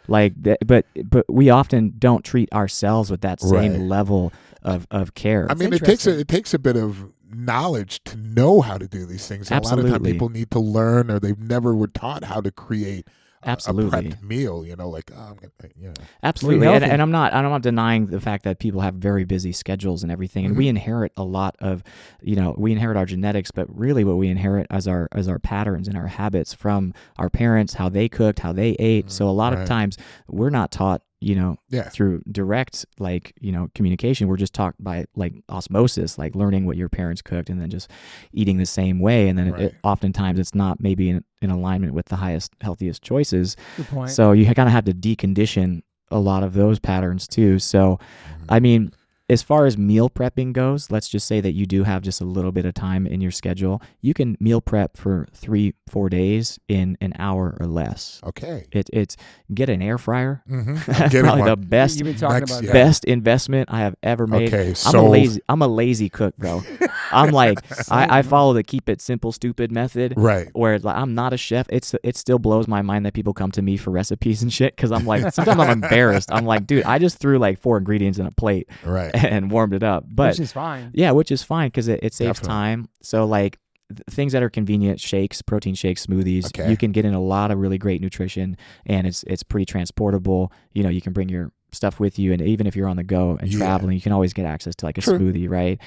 S3: like that, but we often don't treat ourselves with that same level of care.
S2: I mean, it takes a bit of knowledge to know how to do these things.
S3: Absolutely.
S2: A lot of times people need to learn, or they've never were taught how to create a prepped meal,
S3: Absolutely. And I'm not denying the fact that people have very busy schedules and everything, and we inherit a lot of, we inherit our genetics, but really what we inherit as our patterns and our habits from our parents, how they cooked, how they ate. So a lot of times we're not taught, through direct, communication. We're just taught by like osmosis, like learning what your parents cooked and then just eating the same way. And then oftentimes it's not maybe in alignment with the highest, healthiest choices.
S1: Good point.
S3: So you kind of have to decondition a lot of those patterns too. So, I mean, as far as meal prepping goes, let's just say that you do have just a little bit of time in your schedule. You can meal prep for 3-4 days in an hour or less.
S2: Okay.
S3: It's get an air fryer.
S2: Probably
S3: the best best investment I have ever made.
S2: Okay,
S3: I'm a lazy cook, bro. I'm like I follow the keep it simple stupid method.
S2: Right.
S3: Where it's like I'm not a chef. It still blows my mind that people come to me for recipes and shit, because I'm like sometimes I'm embarrassed. I'm like, dude, I just threw like 4 ingredients in a plate.
S2: Right.
S3: And warmed it up, but
S1: which is fine.
S3: Yeah, which is fine because it saves time. So like things that are convenient, shakes, protein shakes, smoothies, you can get in a lot of really great nutrition, and it's pretty transportable. You can bring your stuff with you, and even if you're on the go and traveling, you can always get access to like a smoothie, right?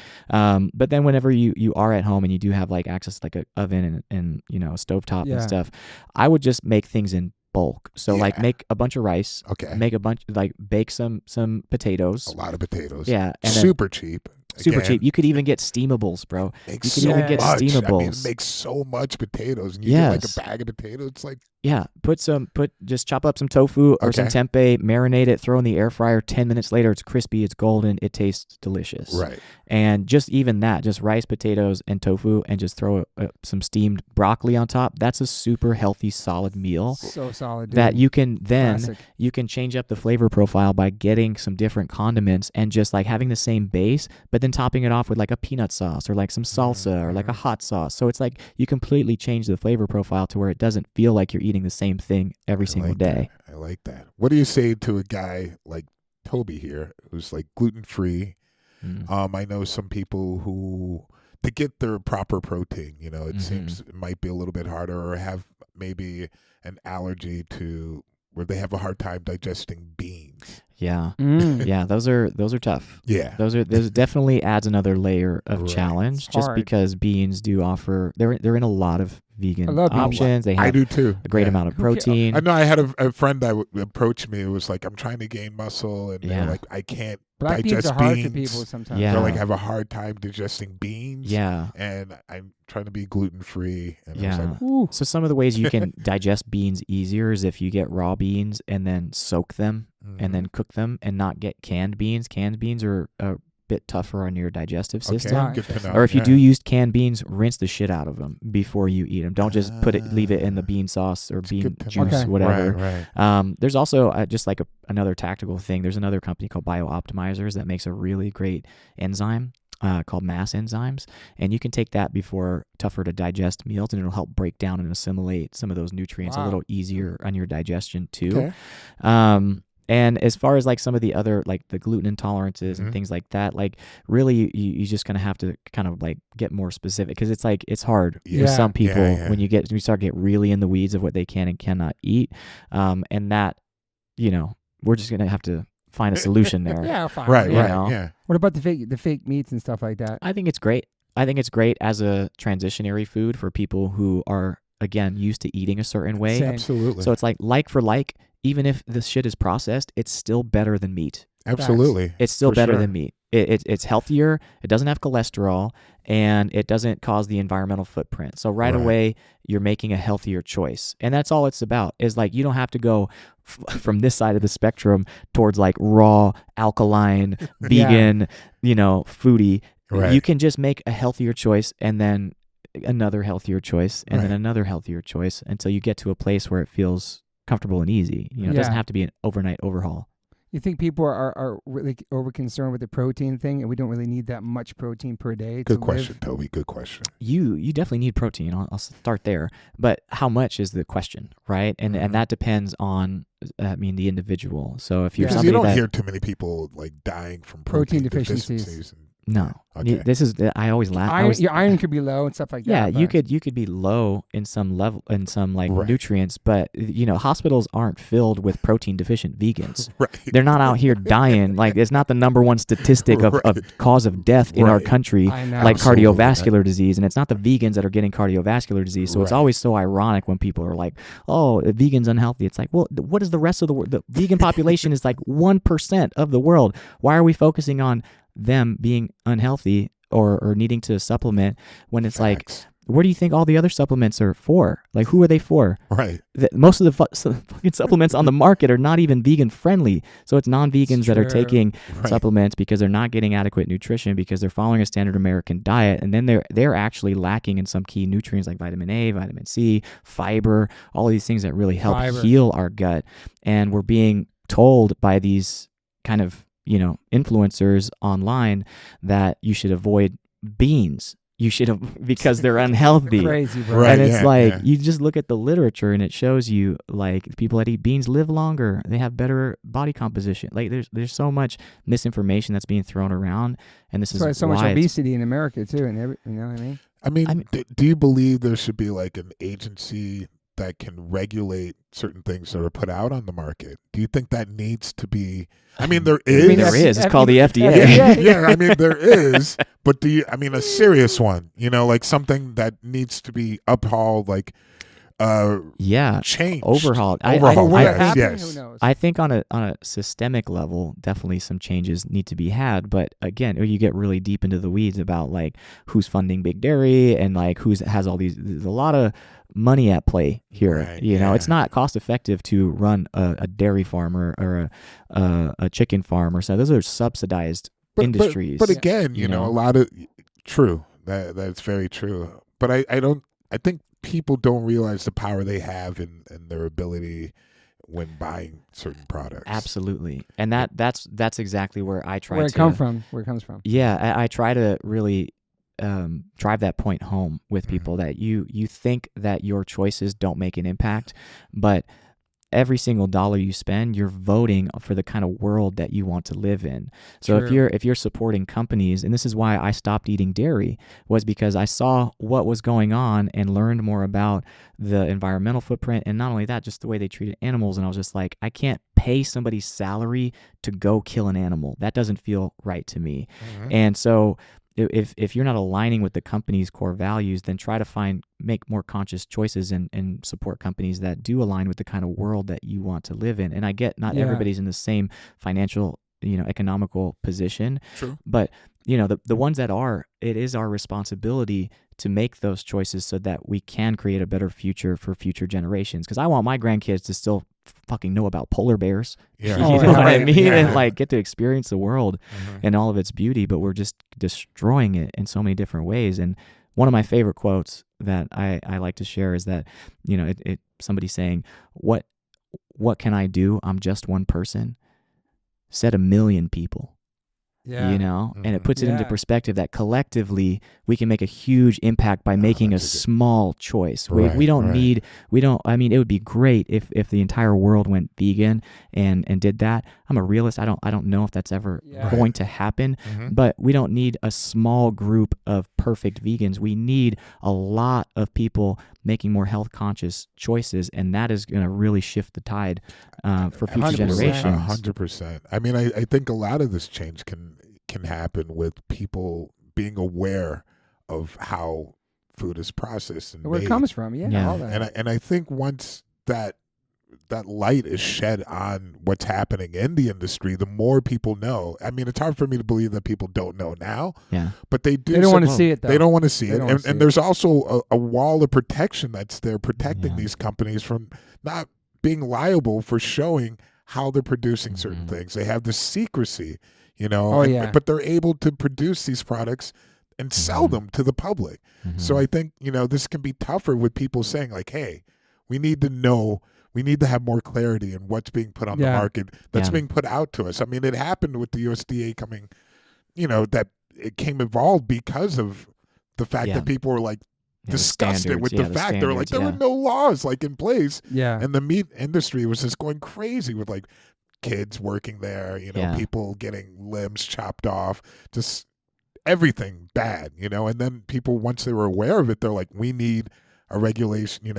S3: But then whenever you are at home and you do have like access to like an oven and a stovetop and stuff, I would just make things in bulk. So like make a bunch of rice.
S2: Okay.
S3: Make a bunch, like bake some potatoes.
S2: A lot of potatoes.
S3: Yeah. And
S2: super cheap.
S3: Super cheap. You could even get steamables, bro. You could even get steamables.
S2: I mean, it makes so much potatoes, and you get like a bag of potatoes. It's like
S3: just chop up some tofu or some tempeh, marinate it, throw in the air fryer. 10 minutes later, it's crispy, it's golden, it tastes delicious.
S2: Right.
S3: And just even that, just rice, potatoes, and tofu, and just throw some steamed broccoli on top. That's a super healthy, solid meal.
S1: So solid, dude.
S3: That you can you can change up the flavor profile by getting some different condiments and just like having the same base, but then topping it off with like a peanut sauce or like some salsa or like a hot sauce. So it's like you completely change the flavor profile to where it doesn't feel like you're eating the same thing every single day.
S2: I like that. What do you say to a guy like Toby here, who's like gluten-free? I know some people who, to get their proper protein, it seems it might be a little bit harder, or have maybe an allergy to where they have a hard time digesting beans.
S3: Yeah. Yeah, those are tough.
S2: Yeah.
S3: Those definitely adds another layer of challenge, just because beans do offer, they're in a lot of vegan
S1: I love beans.
S3: options. They
S2: I
S3: have
S2: do too.
S3: a great
S2: Yeah.
S3: amount of protein.
S2: I know I had a friend that approached me. It was like, I'm trying to gain muscle, and they're
S3: Yeah.
S2: like, I can't
S1: Black beans
S2: digest
S1: are hard
S2: beans.
S1: for people sometimes.
S3: Yeah.
S2: They like have a hard time digesting beans.
S3: Yeah.
S2: And I'm trying to be gluten free. And I
S3: Yeah.
S2: was like, ooh.
S3: So some of the ways you can digest beans easier is if you get raw beans and then soak them and then cook them and not get canned beans. Canned beans are a bit tougher on your digestive system.
S2: Okay, good to know.
S3: Or if you
S2: Yeah.
S3: do use canned beans, rinse the shit out of them before you eat them. Don't just leave it in the bean sauce or bean
S2: good to
S3: juice,
S1: know.
S3: whatever.
S2: Right.
S3: There's also just like another tactical thing. There's another company called BioOptimizers that makes a really great enzyme called mass enzymes, and you can take that before tougher to digest meals, and it'll help break down and assimilate some of those nutrients a little easier on your digestion too.
S2: Okay.
S3: And as far as like some of the other, like the gluten intolerances and things like that, like really you just kind of have to kind of like get more specific, because it's like it's hard with some people when you start to get really in the weeds of what they can and cannot eat, and that, you know, we're just gonna have to find a solution there.
S1: Yeah, fine.
S2: Right.
S1: Yeah.
S2: Right. Yeah.
S1: What about the fake meats and stuff like that?
S3: I think it's great. I think it's great as a transitionary food for people who are, again, used to eating a certain way.
S1: Same.
S2: Absolutely.
S3: So it's like for like, even if this shit is processed, it's still better than meat.
S2: Absolutely.
S3: It's still
S2: For
S3: better
S2: sure.
S3: than meat. It's healthier. It doesn't have cholesterol, and it doesn't cause the environmental footprint. So right away, you're making a healthier choice. And that's all it's about, is like you don't have to go from this side of the spectrum towards like raw, alkaline, vegan, you know, foodie.
S2: Right.
S3: You can just make a healthier choice, and then another healthiher choice, and then another healthier choice, until you get to a place where it feels comfortable and easy. You know, it doesn't have to be an overnight overhaul.
S1: You think people are really over concerned with the protein thing, and we don't really need that much protein per day?
S2: Good question, Toby. Good question.
S3: You definitely need protein. I'll start there. But how much is the question, right? And that depends on, the individual. So if you're
S2: Because
S3: somebody
S2: you don't
S3: that,
S2: hear too many people like dying from protein deficiencies.
S3: No.
S2: Okay.
S3: This is, I always laugh.
S1: Your iron could be low and stuff like that.
S3: Yeah, you could be low in some level, in some like nutrients, but you know, hospitals aren't filled with protein deficient vegans. They're not out here dying. Like, it's not the number one statistic of cause of death in our country, like cardiovascular disease, and it's not the vegans that are getting cardiovascular disease. So it's always so ironic when people are like, "Oh, a vegan's unhealthy." It's like, well, what is the rest of the world? The vegan population is like 1% of the world. Why are we focusing on them being unhealthy or needing to supplement when it's like, where do you think all the other supplements are for? Like, who are they for?
S2: Right.
S3: Most of the fucking supplements on the market are not even vegan friendly. So it's non-vegans that are taking supplements because they're not getting adequate nutrition, because they're following a standard American diet, and then they're actually lacking in some key nutrients like vitamin A, vitamin C, fiber, all of these things that really help heal our gut. And we're being told by these kind of, you know, influencers online that you should avoid beans. You should because they're unhealthy.
S1: Crazy, bro.
S2: Right,
S3: and it's you just look at the literature and it shows you like people that eat beans live longer. They have better body composition. Like there's so much misinformation that's being thrown around, and this is why
S1: so much obesity in America too, and you know what I mean?
S2: Do you believe there should be like an agency that can regulate certain things that are put out on the market? Do you think that needs to be? I mean, there is.
S3: There is. It's called the FDA.
S2: Yeah, I mean, there is. But a serious one, you know, like something that needs to be upheld, like, changed.
S3: Overhauled.
S2: Yes.
S1: Who knows?
S3: I think on a systemic level, definitely some changes need to be had. But again, you get really deep into the weeds about like who's funding big dairy and like has all these. There's a lot of money at play here.
S2: Right,
S3: you know, it's not cost effective to run a dairy farm or a chicken farm or so. Those are subsidized industries.
S2: But again, you know, a lot of true. That's very true. But I think people don't realize the power they have in their ability when buying certain products.
S3: Absolutely. And that's exactly where I try
S1: where it comes from.
S3: Yeah, I try to really drive that point home with people that you think that your choices don't make an impact, but every single dollar you spend, you're voting for the kind of world that you want to live in. So if you're supporting companies, and this is why I stopped eating dairy, was because I saw what was going on and learned more about the environmental footprint, and not only that, just the way they treated animals. And I was just like, I can't pay somebody's salary to go kill an animal. That doesn't feel right to me. And so if you're not aligning with the company's core values, then try to make more conscious choices and support companies that do align with the kind of world that you want to live in. And I get not everybody's in the same financial, economical position.
S2: True.
S3: But, the ones that are, it is our responsibility to make those choices so that we can create a better future for future generations. Because I want my grandkids to still fucking know about polar bears.
S2: Yeah.
S3: You know what I mean?
S2: Yeah.
S3: And like get to experience the world and all of its beauty, but we're just destroying it in so many different ways. And one of my favorite quotes that I like to share is that, somebody saying, what can I do? I'm just one person. Said 1 million people.
S1: Yeah.
S3: And it puts it into perspective that collectively we can make a huge impact by making a small choice. We don't need, it would be great if the entire world went vegan and did that. I'm a realist. I don't know if that's ever going to happen, but we don't need a small group of perfect vegans. We need a lot of people making more health conscious choices, and that is going to really shift the tide for future
S2: 100%,
S3: generations.
S2: 100%. I mean, I think a lot of this change can happen with people being aware of how food is processed and
S1: where
S2: made.
S1: it comes from. Yeah. All that.
S2: And I think once that light is shed on what's happening in the industry, the more people know. I mean, it's hard for me to believe that people don't know now.
S3: Yeah.
S2: But they do.
S1: They don't want to see it, though.
S2: They don't want to see it. And there's also a wall of protection that's there protecting these companies from not being liable for showing how they're producing certain things. They have this secrecy, but they're able to produce these products and sell them to the public. So I think, this can be tougher with people saying like, hey, we need to know, we need to have more clarity in what's being put on the market that's being put out to us. I mean, it happened with the USDA coming, that it came evolved because of the fact that people were like disgusted with the fact they're like, there were no laws like in place.
S1: Yeah.
S2: And the meat industry was just going crazy with like kids working there, people getting limbs chopped off, just everything bad, and then people, once they were aware of it, they're like, we need a regulation,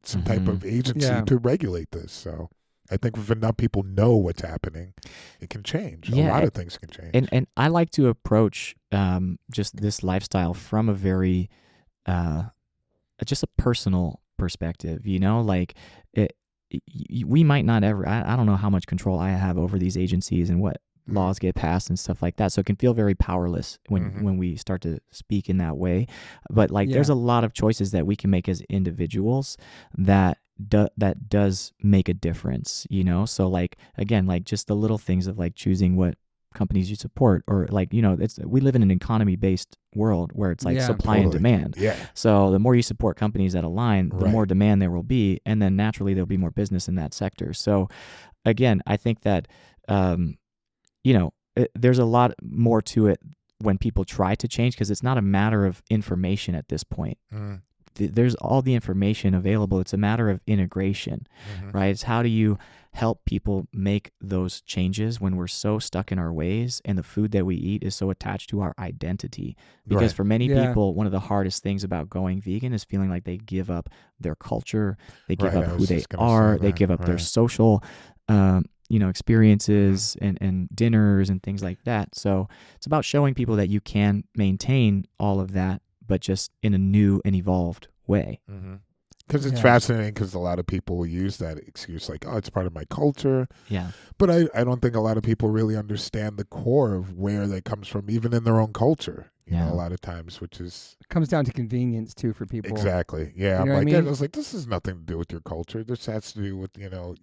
S2: some type of agency to regulate this. So I think if enough people know what's happening, it can change. A lot of things can change.
S3: And I like to approach just this lifestyle from a very, just a personal perspective, like we might not ever, I don't know how much control I have over these agencies and what laws get passed and stuff like that. So it can feel very powerless when we start to speak in that way. But there's a lot of choices that we can make as individuals that does make a difference, So again, just the little things of choosing what companies you support, or we live in an economy-based world where it's supply and demand.
S2: Yeah.
S3: So the more you support companies that align, the more demand there will be, and then naturally there'll be more business in that sector. So again, I think that there's a lot more to it when people try to change, because it's not a matter of information at this point. There's all the information available. It's a matter of integration, right? It's how do you help people make those changes when we're so stuck in our ways and the food that we eat is so attached to our identity. Because for many people, one of the hardest things about going vegan is feeling like they give up their culture, they give up who they are, they give up their social experiences and dinners and things like that. So it's about showing people that you can maintain all of that, but just in a new and evolved way.
S2: Because it's fascinating, because a lot of people will use that excuse like, oh, it's part of my culture.
S3: Yeah.
S2: But I don't think a lot of people really understand the core of where that comes from, even in their own culture, you know, a lot of times, which is...
S1: It comes down to convenience, too, for people.
S2: Exactly. Yeah.
S1: You know
S2: I'm like,
S1: what I mean?
S2: I was like, this has nothing to do with your culture. This has to do with, your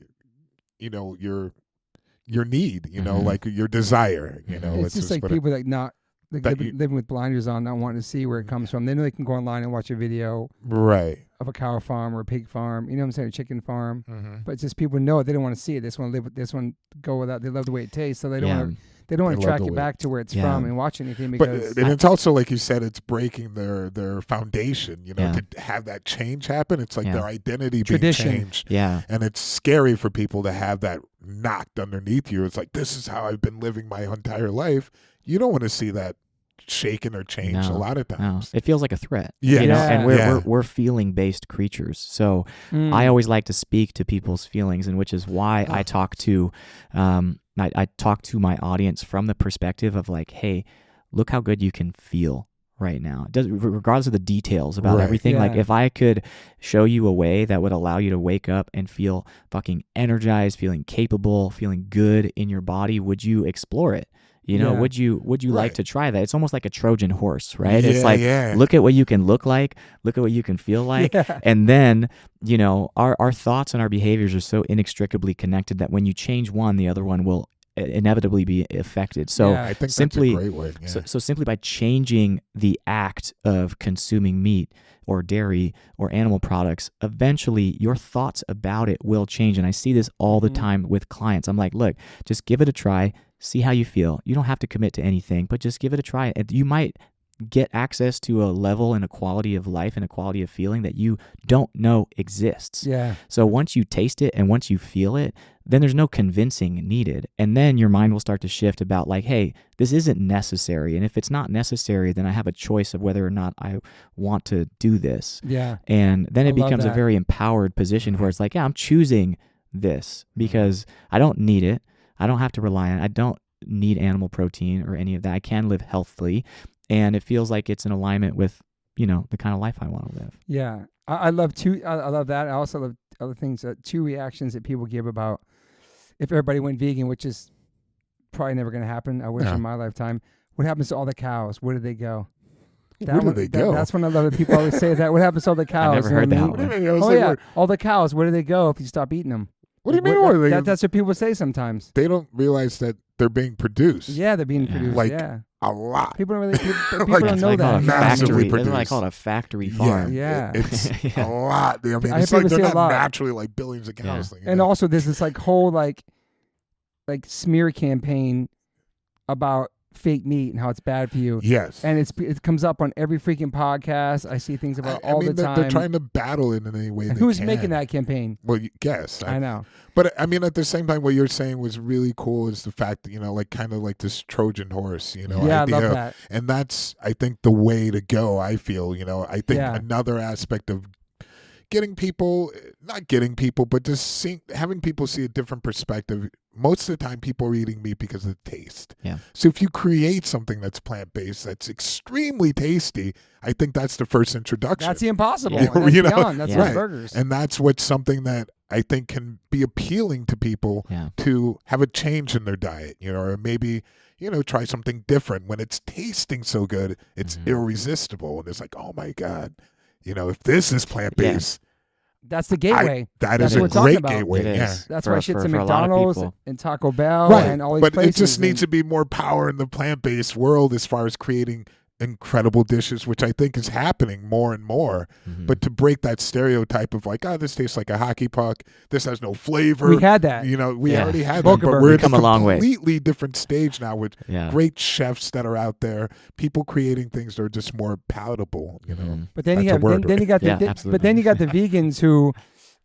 S2: need, like your desire,
S1: It's just like people living with blinders on, not wanting to see where it comes from. They know they can go online and watch a video of a cow farm or a pig farm, you know what I'm saying, a chicken farm. But it's just people know it. They don't want to see it. They just want to live with this one, go without. They love the way it tastes, so they don't want to track it back to where it's from and watch anything. Because
S2: and it's also, like you said, it's breaking their foundation, to have that change happen. It's like their identity being changed.
S3: Yeah.
S2: And it's scary for people to have that knocked underneath you. It's like, this is how I've been living my entire life. You don't want to see that shaken or changed a lot of times.
S3: No. It feels like a threat.
S2: Yeah.
S3: And we're feeling based creatures. So I always like to speak to people's feelings, and which is why I talk to I talk to my audience from the perspective of like, hey, look how good you can feel right now. It does, regardless of the details about everything.
S1: Yeah.
S3: Like if I could show you a way that would allow you to wake up and feel fucking energized, feeling capable, feeling good in your body, would you explore it? You know, would you like to try that? It's almost like a Trojan horse, right? It's like, look at what you can look like, look at what you can feel like. And then, you know, our thoughts and our behaviors are so inextricably connected that when you change one, the other one will inevitably be affected. So
S2: I think
S3: simply,
S2: that's a great way. Yeah.
S3: So simply by changing the act of consuming meat or dairy or animal products, eventually your thoughts about it will change. And I see this all the time with clients. I'm like, look, just give it a try. See how you feel. You don't have to commit to anything, but just give it a try. You might get access to a level and a quality of life and a quality of feeling that you don't know exists.
S1: Yeah.
S3: So once you taste it and once you feel it, then there's no convincing needed. And then your mind will start to shift about like, hey, this isn't necessary. And if it's not necessary, then I have a choice of whether or not I want to do this.
S1: Yeah.
S3: And then it becomes a
S1: that.
S3: very empowered position where it's like, yeah, I'm choosing this because I don't need it. I don't have to rely on it. I don't need animal protein or any of that. I can live healthily. And it feels like it's in alignment with, you know, the kind of life I want to live.
S1: Yeah. I love I love that. I also love other things, two reactions that people give about if everybody went vegan, which is probably never going to happen. I wish in my lifetime. What happens to all the cows? Where do they go?
S2: Where do they go?
S1: That's when I love that people always say that. What happens to all the cows?
S3: I never heard that one.
S1: All the cows. Where do they go if you stop eating them?
S2: What do you mean?
S1: That's what people say sometimes.
S2: They don't realize that they're being produced.
S1: Yeah, they're being produced.
S2: Like
S1: a
S2: lot.
S1: People don't really. People
S2: Like,
S1: don't know that.
S2: Massively
S3: That's
S2: produced.
S3: what I call it, a factory farm.
S1: Yeah.
S2: It's a lot. I mean,
S1: I
S2: it's
S1: hear
S2: like
S1: people
S2: they're
S1: say a
S2: not
S1: lot.
S2: naturally like billions of cows.
S1: And also, there's this like whole like smear campaign about fake meat and how it's bad for you.
S2: Yes.
S1: And it comes up on every freaking podcast. I see things about all the time.
S2: They're trying to battle it in any way
S1: and
S2: they
S1: who's
S2: can.
S1: making that campaign?
S2: Well, guess.
S1: I know.
S2: But I mean, at the same time, what you're saying was really cool is the fact that, you know, like kind of like this Trojan horse, you know,
S1: yeah,
S2: idea.
S1: I love that.
S2: And that's, I think, the way to go, I feel, you know. I think another aspect of not getting people, but just having people see a different perspective. Most of the time, people are eating meat because of the taste.
S3: Yeah.
S2: So if you create something that's plant-based, that's extremely tasty, I think that's the first introduction.
S1: That's the impossible.
S3: Yeah.
S1: That's
S2: You know?
S1: beyond. That's
S3: Yeah.
S1: those burgers.
S2: And that's what's something that I think can be appealing to people to have a change in their diet, you know, or maybe, you know, try something different. When it's tasting so good, it's irresistible. And it's like, oh my God, you know, if this is plant-based,
S1: that's the gateway.
S2: That's
S1: what
S2: a
S1: we're
S2: great
S1: talking about.
S2: gateway.
S3: It is.
S2: Yeah.
S1: That's
S3: For-
S1: why shit's
S3: for-
S1: in
S3: for a lot of
S1: McDonald's
S3: people.
S1: and Taco Bell
S2: Right.
S1: and all these
S2: But
S1: places.
S2: it just needs to be more power in the plant-based world as far as creating incredible dishes, which I think is happening more and more. But to break that stereotype of like, oh, this tastes like a hockey puck, this has no flavor.
S1: We had that.
S2: You know, we
S3: Yeah.
S2: already had
S1: Smoker
S2: that, but
S1: burger.
S2: we're at
S3: Come
S2: a
S3: a long way.
S2: completely different stage now with
S3: Yeah.
S2: great chefs that are out there, people creating things that are just more palatable, you know.
S1: But then
S2: That's
S1: you
S2: a
S1: have
S2: word,
S1: then you got the
S3: Yeah,
S1: but
S3: absolutely.
S1: then you got the vegans who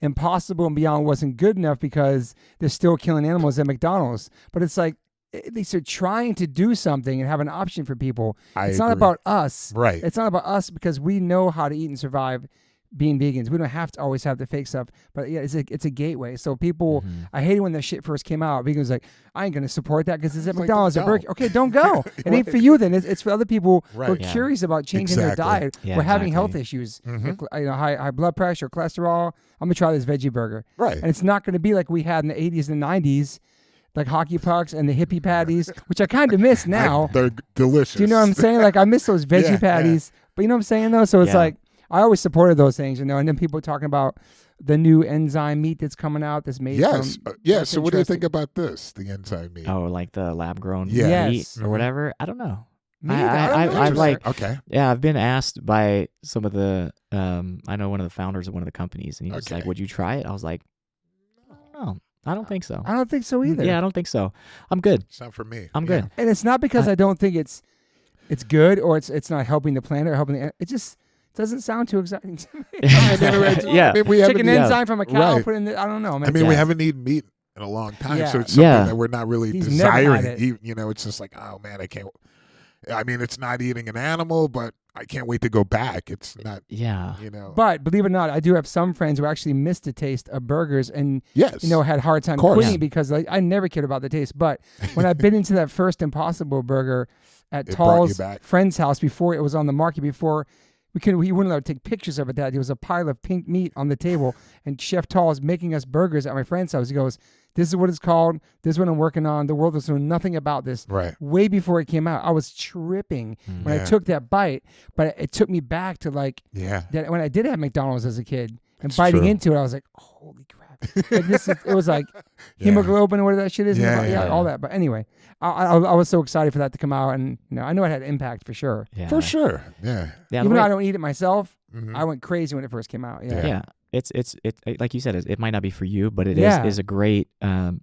S1: Impossible and Beyond wasn't good enough because they're still killing animals at McDonald's. But it's like at least they're trying to do something and have an option for people. It's not
S2: agree.
S1: about us.
S2: Right.
S1: It's not about us because we know how to eat and survive being vegans. We don't have to always have the fake stuff. But yeah, it's a gateway. So people, I hated when that shit first came out. Vegans was like, I ain't gonna support that because it's at
S2: It's like,
S1: McDonald's.
S2: don't
S1: at Burger. Okay, don't go. It ain't for you then. It's for other people who are
S2: Right.
S3: Yeah.
S1: curious about changing their
S2: Exactly.
S1: diet.
S3: Yeah,
S1: We're having
S3: exactly.
S1: health issues, like, you know, high blood pressure, cholesterol. I'm gonna try this veggie burger,
S2: Right.
S1: and it's not gonna be like we had in the 80s and 90s, like hockey pucks and the hippie patties, which I kind of miss now.
S2: They're delicious.
S1: Do you know what I'm saying? Like I miss those veggie
S2: Yeah,
S1: patties, but you know what I'm saying though. So it's
S3: Yeah.
S1: like I always supported those things, you know. And then people talking about the new enzyme meat that's coming out that's made
S2: Yes.
S1: from.
S2: Yeah.
S1: that's
S2: So what do you
S1: interesting.
S2: think about this, the enzyme meat?
S3: Oh, like the lab grown
S2: Yeah.
S3: meat
S1: Yes.
S3: or whatever. I don't know.
S1: Me
S3: I-
S1: either.
S3: I-
S1: don't know
S3: I've
S1: for
S3: like-
S1: sure.
S2: Okay.
S3: Yeah, I've been asked by some of the I know one of the founders of one of the companies, and he was
S2: Okay.
S3: like, "Would you try it?" I was like, "No, I don't think so."
S1: I don't think so either.
S3: Yeah, I don't think so. I'm good.
S2: It's not for me.
S3: I'm
S2: Yeah.
S3: good.
S1: And it's not because I don't think it's good or it's not helping the planet or helping the. It just doesn't sound too exciting to me.
S3: Yeah.
S2: I mean, we
S1: Chicken
S2: haven't,
S1: enzyme from a cow,
S2: Right.
S1: put in the, I don't know.
S2: I mean, we
S3: Yeah.
S2: haven't eaten meat in a long time,
S1: Yeah.
S2: so it's something
S3: Yeah.
S2: that we're not really
S1: He's never had
S2: desiring.
S1: it.
S2: You know, it's just like, oh man, I can't. I mean, it's not eating an animal, but I can't wait to go back. It's not,
S3: Yeah.
S2: you know.
S1: But believe it or not, I do have some friends who actually missed the taste of burgers and,
S2: Yes.
S1: had a hard time
S2: course.
S1: quitting
S3: Yeah.
S1: because I never cared about the taste. But when I bit into that first Impossible Burger at
S2: It brought you
S1: Tall's
S2: back.
S1: friend's house before it was on the market, before he wouldn't let us take pictures of it, that there was a pile of pink meat on the table, and Chef Tall is making us burgers at my friend's house. He goes, "This is what it's called. This is what I'm working on. The world was knowing nothing about this."
S2: Right.
S1: Way before it came out, I was tripping when I took that bite, but it took me back to like
S2: Yeah.
S1: that when I did have McDonald's as a kid and
S2: It's
S1: biting
S2: true.
S1: into it, I was like, "Holy crap!" Like it was like hemoglobin or whatever that shit is.
S2: Yeah.
S1: All that. But anyway, I was so excited for that to come out, and I know it had impact for sure.
S3: Yeah.
S2: For sure. Yeah.
S3: Yeah,
S1: Even
S3: the
S1: though
S3: way-
S1: I don't eat it myself,
S2: Mhm.
S1: I went crazy when it first came out. Yeah.
S3: yeah. It's like you said, it might not be for you, but it
S1: Yeah.
S3: is a great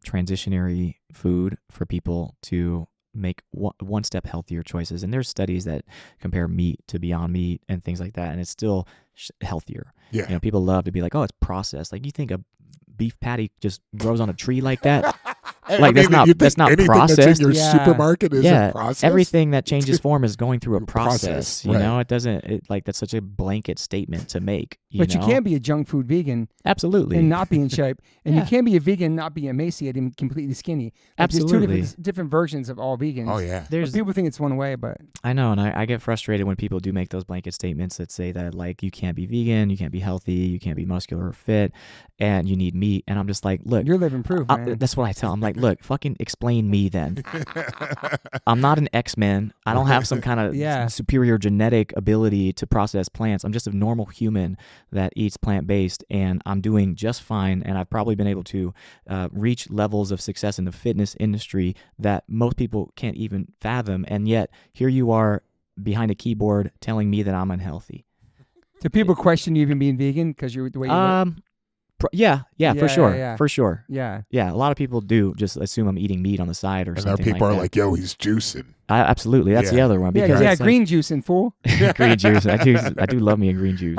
S3: transitionary food for people to make one step healthier choices. And there's studies that compare meat to Beyond Meat and things like that, and it's still healthier.
S2: Yeah.
S3: People love to be like, oh, it's processed. Like, you think a beef patty just grows on a tree like that? Like, that's not
S2: you think anything
S3: processed.
S2: That's in your
S1: Yeah.
S2: supermarket is
S3: Yeah,
S2: a process.
S3: everything that changes form is going through a
S2: Process,
S3: process.
S2: right.
S3: You know, it doesn't that's such a blanket statement to make.
S1: But
S3: know?
S1: you can be a junk food vegan
S3: Absolutely.
S1: and not be in shape, and
S3: Yeah.
S1: you can be a vegan and not be emaciated and completely skinny. Like, there's two
S3: Absolutely.
S1: different versions of all vegans.
S2: Oh yeah.
S1: But people think it's one way, but
S3: I know, and I get frustrated when people do make those blanket statements that say that, like, you can't be vegan, you can't be healthy, you can't be muscular or fit, and you need meat. And I'm just like, look,
S1: you're living proof, man.
S3: that's what I tell. I'm like, look, fucking explain me then. I'm not an X-Men. I don't have some kind of
S1: Yeah.
S3: superior genetic ability to process plants. I'm just a normal human that eats plant-based, and I'm doing just fine. And I've probably been able to reach levels of success in the fitness industry that most people can't even fathom. And yet, here you are behind a keyboard telling me that I'm unhealthy.
S1: Do people question you even being vegan because you're the way you look?
S3: Yeah, for sure,
S1: yeah.
S3: for sure.
S1: Yeah.
S3: Yeah, a lot of people do just assume I'm eating meat on the side or
S2: And our
S3: something
S2: people
S3: like
S2: are
S3: that.
S2: like, "Yo, he's juicing."
S3: Absolutely, that's the
S2: Yeah.
S3: other one.
S1: Yeah,
S3: Because
S1: yeah,
S3: it's like-
S1: green juice in full.
S3: green juice. I do love me a green juice.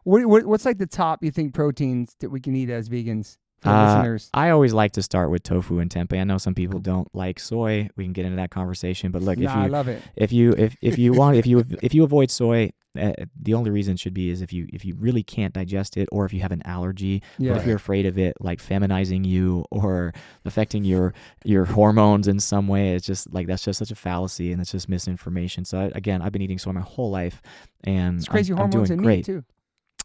S1: What's like the top you think proteins that we can eat as vegans for the listeners?
S3: I always like to start with tofu and tempeh. I know some people don't like soy. We can get into that conversation, but look,
S1: I love it.
S3: if you avoid soy, the only reason should be is if you really can't digest it, or if you have an allergy,
S1: Yeah.
S3: or if you're afraid of it like feminizing you or affecting your hormones in some way. It's just like, that's just such a fallacy, and it's just misinformation. So again, I've been eating soy my whole life, and
S1: It's crazy
S3: I'm
S1: hormones
S3: doing
S1: in
S3: great.
S1: meat too.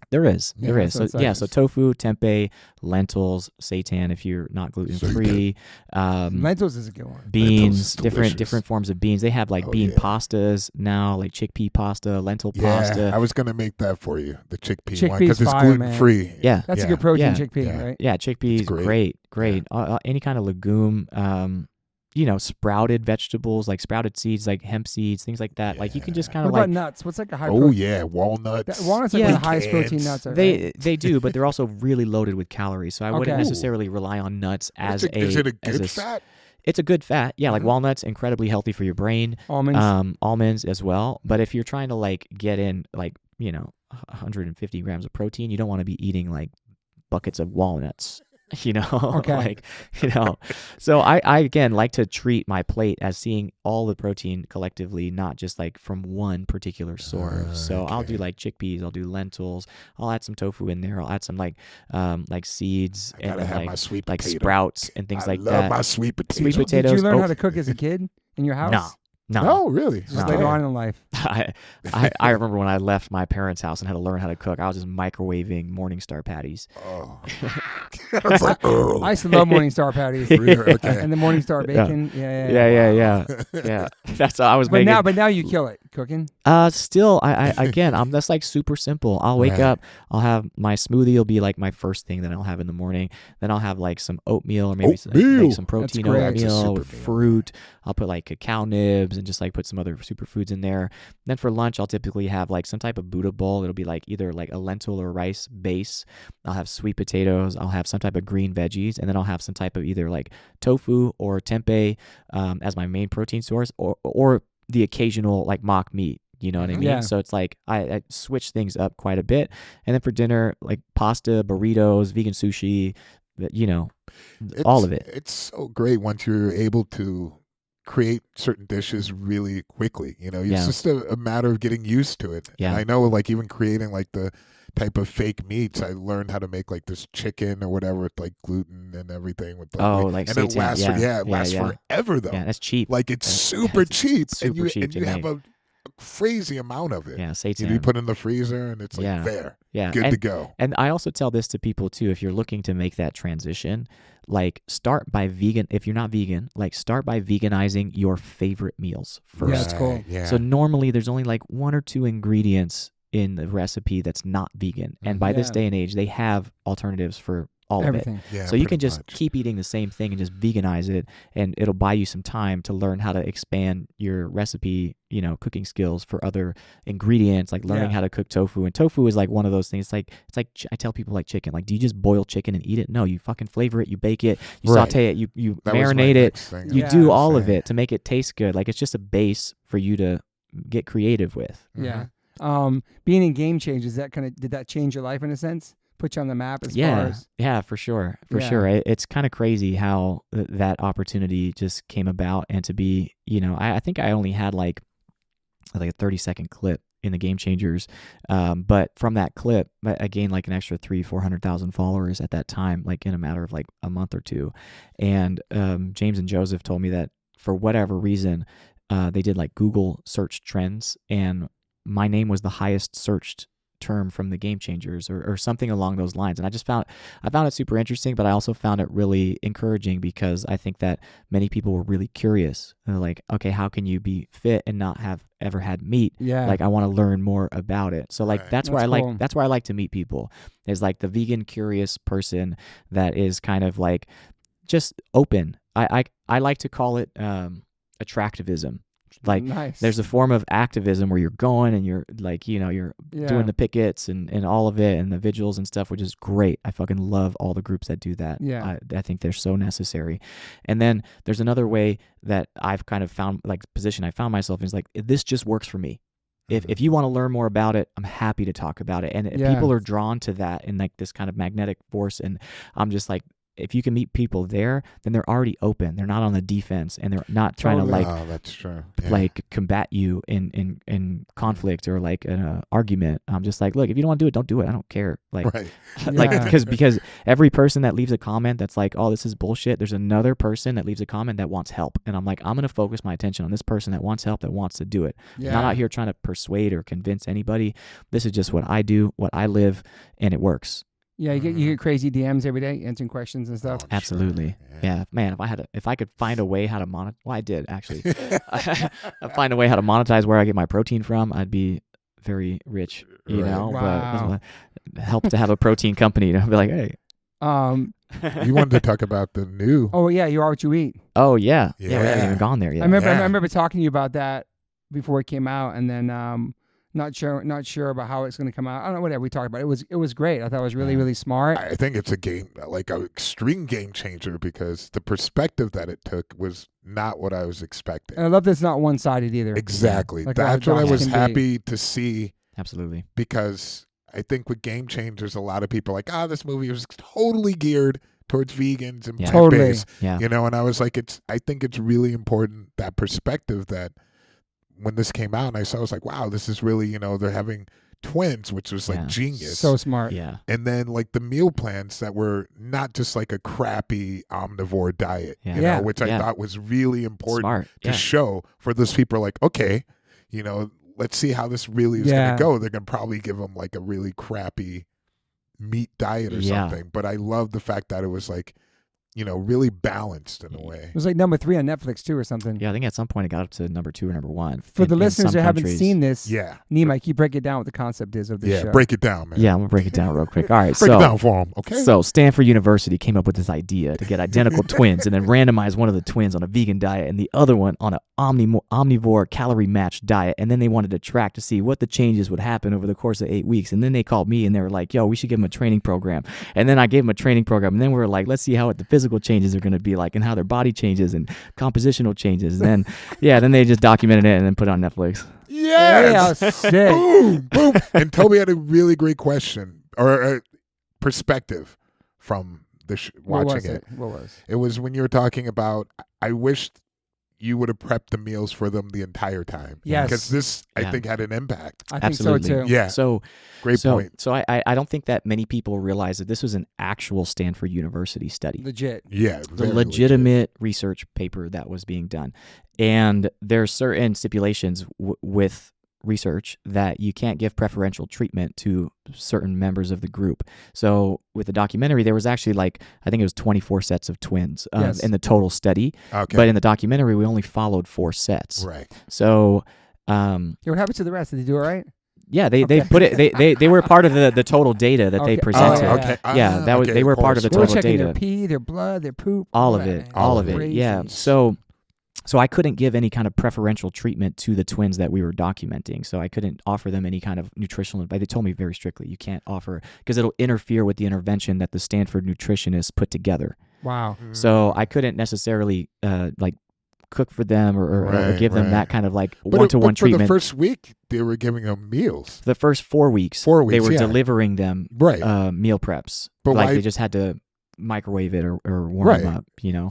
S3: There is.
S1: so it's like-
S3: So tofu, tempeh, lentils, seitan if you're not gluten free,
S1: Lentils is a good one.
S3: beans,
S2: delicious.
S3: different forms of beans. They have like bean
S2: yeah.
S3: pastas now, like chickpea pasta, lentil
S2: Yeah,
S3: pasta.
S2: I was gonna make that for you, the chickpea one,
S1: Chickpea's
S2: because it's
S1: fire,
S2: gluten free.
S3: Yeah.
S1: That's a
S2: Yeah.
S1: good protein
S3: Yeah.
S1: chickpea,
S2: Yeah.
S1: right?
S3: Yeah, chickpeas,
S2: It's great.
S3: great. Any kind of legume, sprouted vegetables, like sprouted seeds, like hemp seeds, things like that. Like, you can just kind
S1: What
S3: of
S1: about
S3: like,
S1: nuts? What's like a high
S2: Oh
S1: protein?
S2: yeah, walnuts.
S1: Walnuts are like
S3: Yeah.
S1: one of the highest protein
S2: Pecans.
S1: nuts. Right?
S3: they do, but they're also really loaded with calories. So I wouldn't
S1: Okay.
S3: necessarily rely on nuts as
S2: Is it a
S3: as
S2: good
S3: s-
S2: fat?
S3: It's a good fat. Yeah, like
S2: Mhm.
S3: walnuts, incredibly healthy for your brain.
S1: Almonds.
S3: Almonds as well. But if you're trying to like get in like 150 grams of protein, you don't want to be eating like buckets of walnuts.
S1: Okay.
S3: So I again like to treat my plate as seeing all the protein collectively, not just like from one particular source. So I'll do like chickpeas, I'll do lentils, I'll add some tofu in there, I'll add some like seeds
S2: I gotta
S3: and
S2: have
S3: like
S2: my sweet
S3: like
S2: potato.
S3: sprouts and things
S2: I
S3: like
S2: love
S3: that.
S2: my sweet potato.
S3: Sweet
S1: Did
S3: potatoes.
S1: you learn
S3: oh,
S1: how to cook as a kid in your house?
S3: No.
S2: No, really.
S1: Just
S3: No.
S1: later on in life.
S3: I remember when I left my parents' house and had to learn how to cook. I was just microwaving Morningstar patties.
S2: Oh. I was like, oh.
S1: I used to love Morningstar patties
S2: Really? Okay.
S1: and the Morningstar bacon. Yeah.
S3: Yeah. That's how I was
S1: But
S3: making.
S1: now you kill it cooking.
S3: Still, I again, that's like super simple. I'll wake
S2: Right.
S3: up, I'll have my smoothie. Will be like my first thing that I'll have in the morning. Then I'll have like some oatmeal or maybe
S2: Oatmeal.
S3: like some protein
S1: great.
S2: That's a
S3: oatmeal with
S2: super meal,
S3: fruit. I'll put like cacao nibs and just like put some other superfoods in there. Then for lunch, I'll typically have like some type of Buddha bowl. It'll be like either like a lentil or rice base. I'll have sweet potatoes. I'll have some type of green veggies, and then I'll have some type of either like tofu or tempeh as my main protein source, or the occasional like mock meat. You know what I mean?
S1: Yeah.
S3: So it's like I switch things up quite a bit. And then for dinner, like pasta, burritos, vegan sushi, all of it.
S2: It's so great once you're able to create certain dishes really quickly. You know, it's
S3: Yeah.
S2: just a matter of getting used to it.
S3: Yeah.
S2: And I know, like, even creating like the type of fake meats, I learned how to make like this chicken or whatever with like gluten and everything with like, and it lasts forever though.
S3: Yeah, that's cheap.
S2: Like it's super cheap,
S3: super cheap
S2: and you have a crazy amount of it.
S3: Yeah, seitan.
S2: You put in the freezer and it's like good to go.
S3: And I also tell this to people too, if you're looking to make that transition, like start by vegan. If you're not vegan, like start by veganizing your favorite meals first.
S1: Yeah, that's cool.
S2: Yeah.
S3: So normally there's only like 1 or 2 ingredients in the recipe that's not vegan. And by this day and age, they have alternatives for all
S1: Everything.
S3: of it.
S2: Yeah,
S3: so you can just
S2: much.
S3: keep eating the same thing and just veganize it, and it'll buy you some time to learn how to expand your recipe, cooking skills for other ingredients, like learning how to cook tofu. And tofu is like one of those things. It's like I tell people like chicken. Like, do you just boil chicken and eat it? No, you fucking flavor it, you bake it, you saute it, you marinate it, you do all of it to make it taste good. Like, it's just a base for you to get creative with.
S1: Yeah. Being in Game Changers, did that change your life in a sense? Put you on the map as far as...
S3: Yeah, for sure. Sure. It's kind of crazy how that opportunity just came about, and to be, I think I only had like a 30-second clip in the Game Changers. But from that clip, I gained like an extra 300,000-400,000 followers at that time, like in a matter of like a month or two. And James and Joseph told me that for whatever reason, they did like Google search trends, and my name was the highest searched term from the Game Changers or something along those lines. And I found it super interesting, but I also found it really encouraging, because I think that many people were really curious. They're like, okay, how can you be fit and not have ever had meat?
S1: Yeah.
S3: Like, I want to learn more about it. So like, that's where
S1: cool.
S3: that's where I like to meet people, is like the vegan curious person that is kind of like just open. I like to call it attractivism. Like, there's a form of activism where you're going and you're like, you're doing the pickets and all of it and the vigils and stuff, which is great. I fucking love all the groups that do that.
S1: Yeah.
S3: I think they're so necessary. And then there's another way that I've kind of found, like, the position I found myself in is like, this just works for me. If you want to learn more about it, I'm happy to talk about it. And people are drawn to that in like this kind of magnetic force. And I'm just like, if you can meet people there, then they're already open. They're not on the defense, and they're not trying to like,
S2: that's true.
S3: like combat you in conflict or like an argument. I'm just like, look, if you don't want to do it, don't do it. I don't care. Like, because every person that leaves a comment that's like, oh, this is bullshit, there's another person that leaves a comment that wants help, and I'm like, I'm gonna focus my attention on this person that wants help, that wants to do it. I'm not out here trying to persuade or convince anybody. This is just what I do, what I live, and it works.
S1: Yeah, you get crazy DMs every day answering questions and stuff.
S3: Absolutely. Sure. Yeah, man. If I could find a way how to monetize, well, I did actually. I find a way how to monetize where I get my protein from, I'd be very rich. You know,
S1: wow.
S3: But help to have a protein company to be like, hey.
S2: You wanted to talk about the new.
S1: Oh yeah, You Are What You Eat.
S3: Oh yeah. We haven't even gone there yet.
S1: I remember talking to you about that before it came out, and then not sure about how it's going to come out. I don't know, whatever we talked about. It was great. I thought it was really, really smart.
S2: I think it's an extreme game changer, because the perspective that it took was not what I was expecting.
S1: And I love that it's not one-sided either.
S2: Exactly.
S1: Like
S2: that's what I was happy to see.
S3: Absolutely.
S2: Because I think with Game Changers, a lot of people are like, this movie was totally geared towards vegans and plant-based.
S3: Yeah.
S2: And I was like, I think it's really important, that perspective, that when this came out and I was like, wow, this is really, they're having twins, which was like genius.
S1: So smart.
S3: Yeah.
S2: And then like the meal plans that were not just like a crappy omnivore diet, which I thought was really important to show for those people. Like, okay, let's see how this really is going to go. They're going to probably give them like a really crappy meat diet or something. But I love the fact that it was like, really balanced in a way.
S1: It was like number 3 on Netflix too, or something.
S3: Yeah, I think at some point it got up to number 2 or number 1.
S1: For the listeners who haven't seen this, Nimai, can you break it down what the concept is of this show?
S2: Yeah, break it down, man.
S3: Yeah, I'm gonna break it down real quick. All right,
S2: break it down for them, okay?
S3: So Stanford University came up with this idea to get identical twins and then randomize one of the twins on a vegan diet and the other one on an omnivore calorie matched diet, and then they wanted to track to see what the changes would happen over the course of 8 weeks. And then they called me and they were like, yo, we should give them a training program. And then I gave them a training program, and then we were like, let's see how the physical changes are going to be like and how their body changes and compositional changes. And then then they just documented it and then put it on Netflix.
S2: Yes.
S1: Yeah, sick.
S2: Boom, boom. And Toby had a really great question or perspective from watching it.
S1: What was
S2: it was when you were talking about, I wished you would have prepped the meals for them the entire time.
S1: Yes.
S2: Because this, I
S3: Yeah.
S2: think, had an impact.
S1: I think
S3: Absolutely.
S1: so too.
S2: Yeah.
S3: So
S2: Great point.
S3: So I don't think that many people realize that this was an actual Stanford University study.
S1: Legit.
S2: Yeah.
S3: The legitimate research paper that was being done. And there are certain stipulations with research that you can't give preferential treatment to certain members of the group. So with the documentary, there was actually I think it was 24 sets of twins in the total study.
S2: Okay.
S3: But in the documentary, we only followed 4 sets.
S2: Right.
S3: So
S1: What happened to the rest? Did they do all right?
S3: yeah, they put it. They were part of the total data that they presented.
S1: Oh,
S2: Okay.
S3: Yeah, that was they were part of the
S1: We were
S3: total
S1: checking
S3: data.
S1: their pee, their blood, their poop.
S3: All of it.
S1: Crazy.
S3: Yeah. So I couldn't give any kind of preferential treatment to the twins that we were documenting. So I couldn't offer them any kind of nutritional advice. They told me very strictly, you can't offer, because it'll interfere with the intervention that the Stanford nutritionists put together.
S1: Wow.
S3: So I couldn't necessarily cook for them or give them that kind of one-to-one treatment.
S2: For the first week, they were giving them meals.
S3: For the first 4 weeks, they were delivering them meal preps.
S2: But why,
S3: they just had to microwave it or warm them up,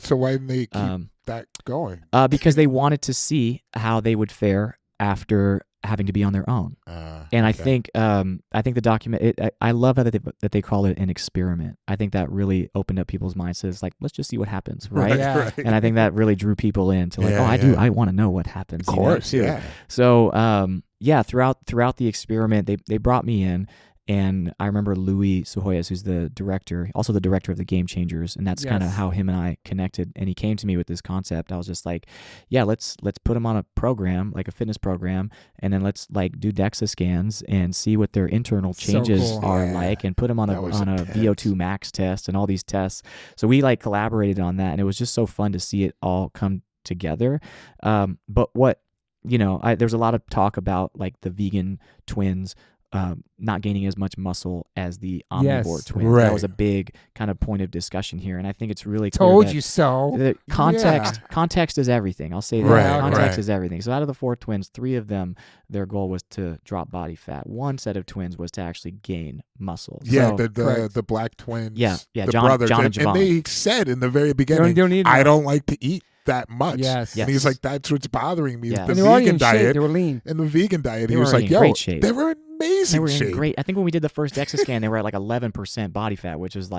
S2: So why didn't they keep that going?
S3: Because they wanted to see how they would fare after having to be on their own. And I think the document. I love that they call it an experiment. I think that really opened up people's minds. So it's let's just see what happens, right?
S1: Yeah.
S3: And I think that really drew people in to I want to know what happens.
S2: Of course,
S3: too.
S2: yeah.
S3: So throughout the experiment, they brought me in. And I remember Louis Sujoyas, who's the director, also the director of the Game Changers, and that's kind of how him and I connected. And he came to me with this concept. I was just like, yeah, let's put them on a program, like a fitness program, and then let's do DEXA scans and see what their internal changes are like, and put them on a VO2 max test and all these tests. So we collaborated on that, and it was just so fun to see it all come together. But what there's a lot of talk about the vegan twins not gaining as much muscle as the omnivore twins.
S2: Right.
S3: That was a big kind of point of discussion here, and I think it's really clear
S1: Told
S3: that
S1: you so.
S3: the context is everything. I'll say that.
S2: Right,
S3: Context is everything. So out of the 4 twins, 3 of them, their goal was to drop body fat. 1 set of twins was to actually gain muscle.
S2: Yeah,
S3: So,
S2: the black twins.
S3: Yeah,
S2: the
S3: John
S2: brothers,
S3: and
S2: and
S3: Javon.
S2: they said in the very beginning,
S1: don't need
S2: I don't like to eat that much.
S1: Yes.
S2: And he's like, that's what's bothering me.
S3: Yes.
S2: Is the
S1: And they were already
S2: vegan
S1: in shape.
S2: diet.
S1: They were lean.
S2: In the vegan diet,
S3: They
S2: he was
S3: were
S2: like,
S3: in
S2: yo,
S3: great shape.
S2: they were in amazing
S3: They were
S2: shape.
S3: in great. I think when we did the first DEXA scan, they were at 11% body fat, which is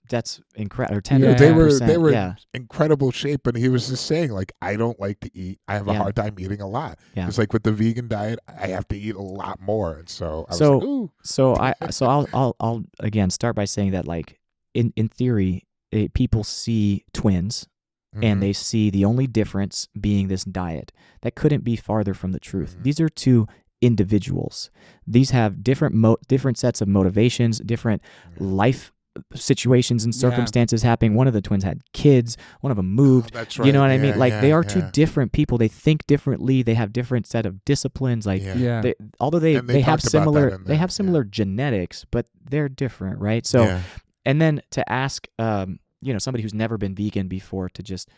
S3: that's incredible. Or 10
S1: Yeah.
S2: They
S3: 10%.
S2: were
S3: yeah.
S2: in incredible shape, and he was just saying, I don't like to eat. I have a hard time eating a lot.
S3: Yeah.
S2: It's with the vegan diet, I have to eat a lot more. And so I was like, ooh.
S3: So I'll again start by saying that in theory, people see twins. And they see the only difference being this diet. That couldn't be farther from the truth. These are 2 individuals. These have different sets of motivations, different life situations and circumstances happening. One of the twins had kids. One of them moved.
S2: That's right.
S3: You know what I mean? They are 2 different people. They think differently. They have different set of disciplines. Although they have similar genetics, but they're different, right? So, and then to ask somebody who's never been vegan before to just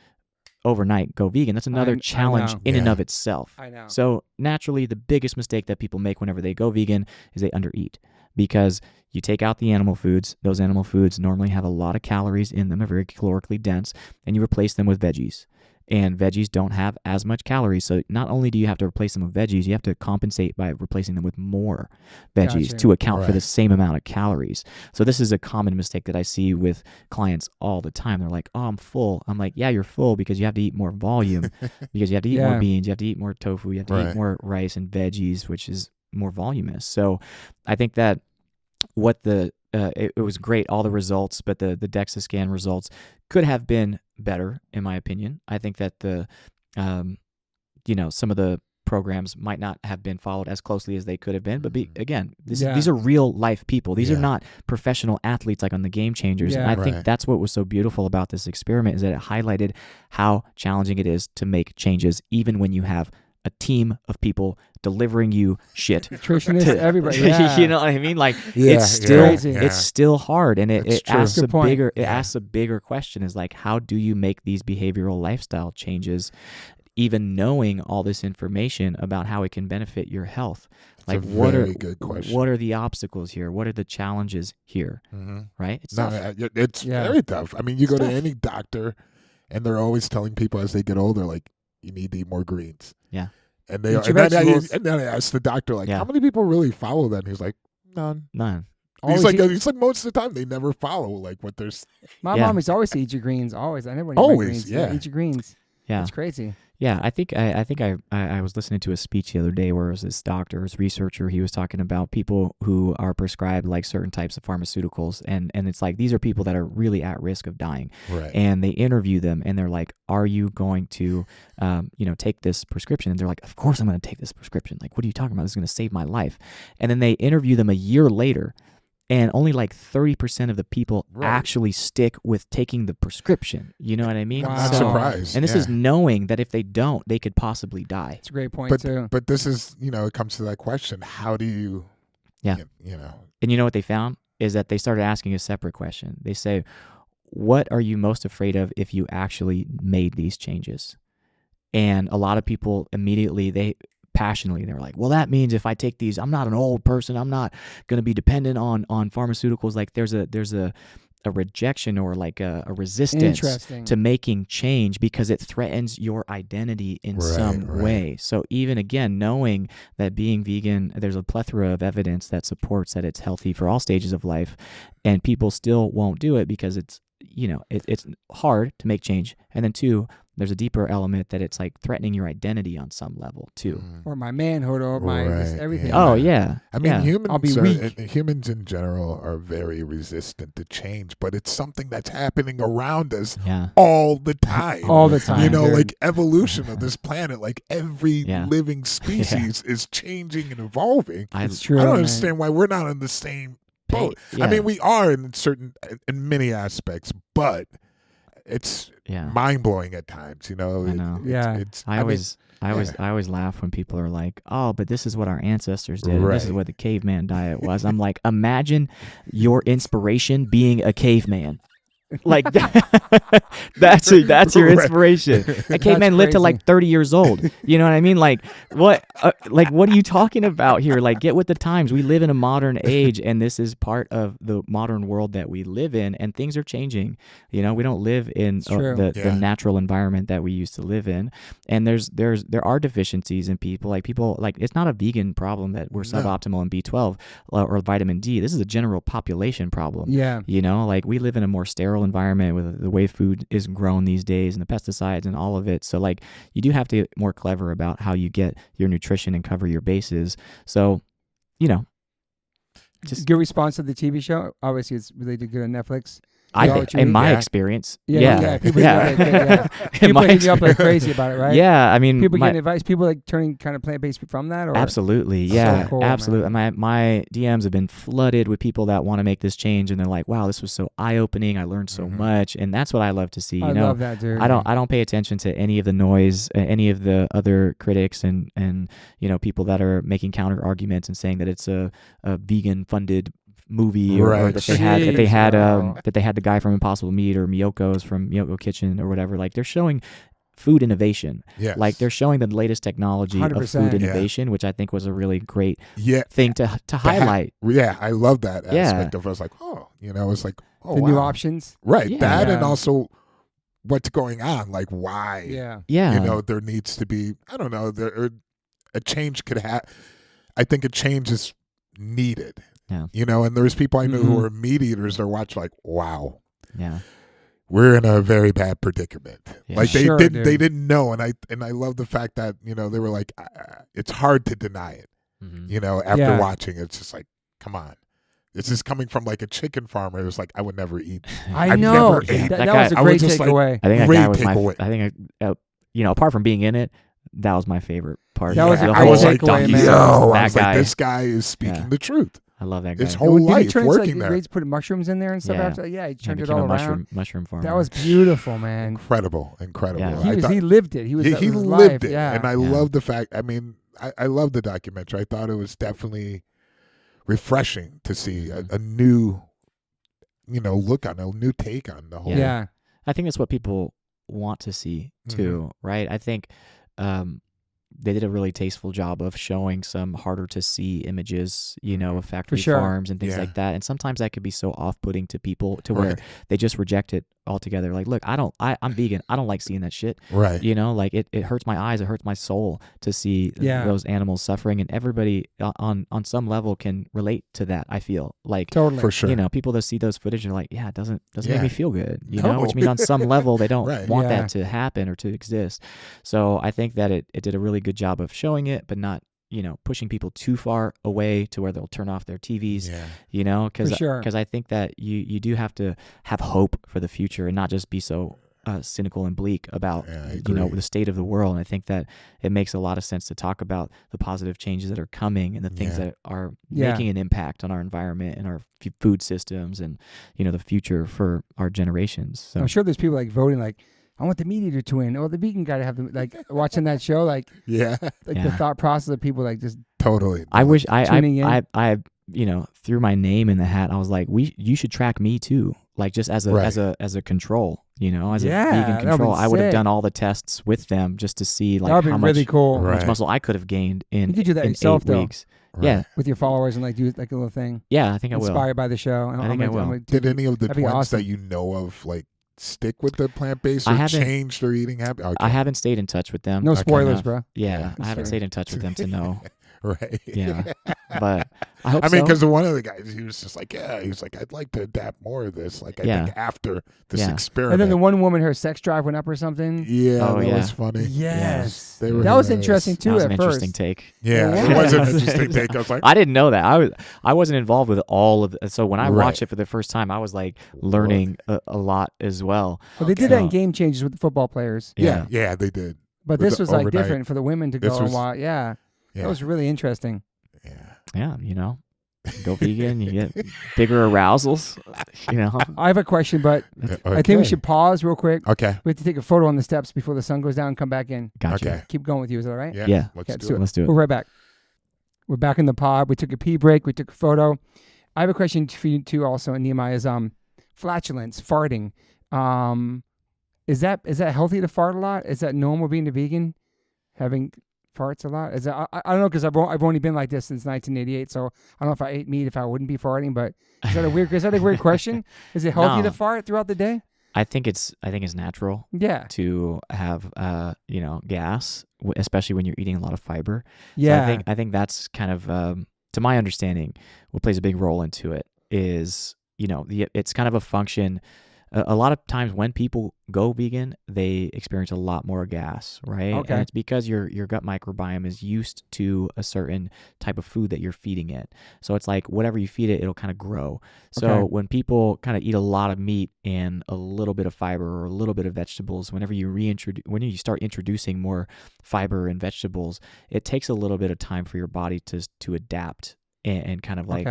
S3: overnight go vegan, that's another challenge in and of itself.
S1: I know.
S3: So naturally, the biggest mistake that people make whenever they go vegan is they undereat, because you take out the animal foods. Those animal foods normally have a lot of calories in them, are very calorically dense, and you replace them with veggies. And veggies don't have as much calories. So not only do you have to replace them with veggies, you have to compensate by replacing them with more veggies to account for the same amount of calories. So this is a common mistake that I see with clients all the time. They're like, oh, I'm full. I'm like, yeah, you're full because you have to eat more volume, because you have to eat more beans, you have to eat more tofu, you have to eat more rice and veggies, which is more voluminous. So I think that what it was great, all the results, but the DEXA scan results could have been better, in my opinion. I think that some of the programs might not have been followed as closely as they could have been. But these are real life people. These are not professional athletes like on the Game Changers. And I think that's what was so beautiful about this experiment, is that it highlighted how challenging it is to make changes, even when you have a team of people delivering you shit.
S1: Nutritionists, everybody.
S3: You know what I mean? It's still hard, and it asks asks a bigger question: is how do you make these behavioral lifestyle changes, even knowing all this information about how it can benefit your health? What are the obstacles here? What are the challenges here? Right? It's tough.
S2: It's very tough. I mean, you go to any doctor, and they're always telling people as they get older, you need to eat more greens.
S3: Yeah.
S2: And
S1: Eat your vegetables.
S2: then I asked the doctor, like,
S3: Yeah.
S2: how many people really follow that? And he's like, none.
S1: Always
S2: He's like, most of the time they never follow like what they're.
S1: My mom used to always say, eat your greens. Always. I never eat
S2: Always,
S1: my greens.
S2: yeah.
S1: Eat your greens.
S3: Yeah.
S1: It's crazy.
S3: Yeah, I think I was listening to a speech the other day where it was this doctor, this researcher, he was talking about people who are prescribed like certain types of pharmaceuticals, and it's like these are people that are really at risk of dying.
S2: Right.
S3: And they interview them and they're like, are you going to take this prescription? And they're like, of course I'm going to take this prescription. Like, what are you talking about? This is going to save my life. And then they interview them a year later, and only like 30% of the people actually stick with taking the prescription. You know what I mean?
S2: I'm not surprised.
S3: And this is knowing that if they don't, they could possibly die.
S1: It's a great point, too.
S2: But this is, it comes to that question. How do you,
S3: And you know what they found? Is that they started asking a separate question. They say, what are you most afraid of if you actually made these changes? And a lot of people immediately, passionately, they're like, well, that means if I take these, I'm not an old person, I'm not going to be dependent on pharmaceuticals. Like there's a rejection or like a resistance to making change because it threatens your identity in some way. So even again, knowing that being vegan, there's a plethora of evidence that supports that it's healthy for all stages of life, and people still won't do it because it's it's hard to make change. And then two, there's a deeper element that it's like threatening your identity on some level too.
S1: Or my manhood or my everything.
S3: Yeah. Oh yeah.
S2: I mean,
S1: I'll be weak.
S2: Humans in general are very resistant to change, but it's something that's happening around us all the time.
S1: All the time.
S2: Like evolution of this planet, like every living species is changing and evolving.
S1: It's true.
S2: I don't understand why we're not on the same boat.
S3: Yeah.
S2: I mean, we are in many aspects, but it's mind blowing at times.
S3: I know. I always laugh when people are like, "Oh, but this is what our ancestors did. And this is what the caveman diet was." I'm like, imagine your inspiration being a caveman. Like that's your inspiration. A caveman lived to like 30 years old. You know what I mean? Like what? What are you talking about here? Like, get with the times. We live in a modern age, and this is part of the modern world that we live in. And things are changing. We don't live in the natural environment that we used to live in. And there are deficiencies in people. Like it's not a vegan problem that we're suboptimal in B12 or vitamin D. This is a general population problem.
S1: Yeah.
S3: Like we live in a more sterile environment with the way food is grown these days and the pesticides and all of it. So like you do have to get more clever about how you get your nutrition and cover your bases. So,
S1: just good response to the TV show. Obviously, it's really good on Netflix.
S3: I think, in my experience,
S1: People hitting you up like crazy about it, right?
S3: Yeah, I mean,
S1: people getting advice, people like turning kind of plant-based from that, or
S3: absolutely, yeah,
S1: so cool,
S3: absolutely. My DMs have been flooded with people that want to make this change, and they're like, "Wow, this was so eye-opening. I learned so much," and that's what I love to see.
S1: I love that, dude.
S3: I don't pay attention to any of the noise, any of the other critics, and people that are making counter arguments and saying that it's a vegan-funded movie or that they had the guy from Impossible Meat or Miyoko's from Miyoko Kitchen or whatever. Like they're showing food innovation.
S2: Yes.
S3: Like they're showing the latest technology
S1: 100%.
S3: of food innovation, which I think was a really great thing to highlight.
S2: I love that aspect of it. I was like, it's like,
S1: the new options.
S2: Right. That and also what's going on. Like why?
S1: Yeah.
S2: There needs to be, I don't know, a change could happen. I think a change is needed.
S3: Yeah.
S2: And there's people I know who are meat eaters that watch like, wow.
S3: Yeah.
S2: We're in a very bad predicament.
S3: Yeah.
S2: Like they didn't know, and I love the fact that they were like, it's hard to deny it. After watching, it's just like, come on, this is coming from like a chicken farmer. It was like I would never eat.
S1: I know that was a great takeaway.
S3: I think that guy was I think apart from being in it, that was my favorite part.
S1: That was a
S2: I was like,
S1: takeaway, man.
S2: I was like, this guy is speaking the truth.
S3: I love that guy.
S2: His whole life working there.
S1: He put mushrooms in there and stuff after. Yeah, he turned it all around.
S3: Mushroom farmer.
S1: That was beautiful, man.
S2: Incredible.
S1: Yeah. He lived it. He
S2: lived it.
S1: Yeah.
S2: And I love the fact. I mean, I love the documentary. I thought it was definitely refreshing to see a new, look on a new take on the whole.
S1: Yeah.
S3: I think that's what people want to see too, right? I think. They did a really tasteful job of showing some harder to see images, of factory farms and things like that. And sometimes that could be so off-putting to people to where they just reject it altogether. Like, look, I'm vegan. I don't like seeing that shit.
S2: Right.
S3: You know, like it hurts my eyes. It hurts my soul to see those animals suffering. And everybody on some level can relate to that. I feel like
S1: Totally.
S2: For sure.
S3: You know, people that see those footage are like, yeah, it doesn't make me feel good. You know, which means on some level they don't want that to happen or to exist. So I think that it did a really good job of showing it, but not, you know, pushing people too far away to where they'll turn off their TVs, you know, because I think that you do have to have hope for the future and not just be so cynical and bleak about, you know, the state of the world. And I think that it makes a lot of sense to talk about the positive changes that are coming and the things that are making an impact on our environment and our food systems and, you know, the future for our generations. So
S1: I'm sure there's people like voting like, I want the meat eater to win, or the vegan guy to have the, like watching that show, like the thought process of people like just
S2: totally.
S3: I wish
S1: tuning in.
S3: I you know, threw my name in the hat. I was like, you should track me too, like just as a control, you know, as a vegan control. I would have done all the tests with them just to see like how much,
S1: really cool.
S3: how much muscle I could have gained in.
S1: You could do that yourself
S3: 8 weeks. Yeah,
S1: with your followers and like do like a little thing.
S3: Yeah, I think I will.
S1: Inspired by the show.
S3: I think I will.
S2: Did any of the
S1: That'd be
S2: ones
S1: awesome.
S2: that you know of like stick with the plant-based or change their eating habit? Okay.
S3: I haven't stayed in touch with them.
S1: No spoilers, bro.
S3: Yeah, I haven't stayed in touch with them to know.
S2: Right.
S3: Yeah. But I hope
S2: I mean,
S3: so.
S2: because one of the guys, he was just like, he was like, I'd like to adapt more of this. Like, I think after this experiment.
S1: And then the one woman, her sex drive went up or something.
S2: Yeah, that was funny.
S1: Yes.
S2: That
S1: was interesting too.
S3: That was
S1: at
S3: an
S1: first.
S3: interesting take.
S2: Yeah, it was an interesting take. I was like,
S3: I didn't know that. I wasn't involved with all of it. So when I watched it for the first time, I was like learning a lot as well.
S1: Well, they did that in Game Changers with the football players.
S2: Yeah, they did.
S1: But this was like different for the women to go and watch. Yeah. That was really interesting.
S3: Yeah, you know, go vegan, you get bigger arousals, you know.
S1: I have a question, but I think we should pause real quick.
S2: Okay.
S1: We have to take a photo on the steps before the sun goes down and come back in.
S3: Gotcha.
S2: Okay.
S1: Keep going with you. Is that all right?
S3: Yeah.
S2: Let's do it.
S3: Let's do it.
S1: We're right back. We're back in the pod. We took a pee break. We took a photo. I have a question for you too also, and Nimai, is flatulence, farting. Is that healthy to fart a lot? Is that normal being a vegan? Having farts a lot? Is that, I don't know, because I've only been like this since 1988, so I don't know if I ate meat if I wouldn't be farting. But is that a weird question? Is it healthy to fart throughout the day?
S3: I think it's natural.
S1: Yeah.
S3: To have you know, gas, especially when you're eating a lot of fiber.
S1: Yeah.
S3: So I think that's kind of to my understanding, what plays a big role into it is, you know, it's kind of a function. A lot of times when people go vegan, they experience a lot more gas, right?
S1: Okay.
S3: And it's because your gut microbiome is used to a certain type of food that you're feeding it. So it's like whatever you feed it, it'll kind of grow. So when people kind of eat a lot of meat and a little bit of fiber or a little bit of vegetables, when you start introducing more fiber and vegetables, it takes a little bit of time for your body to adapt and kind of like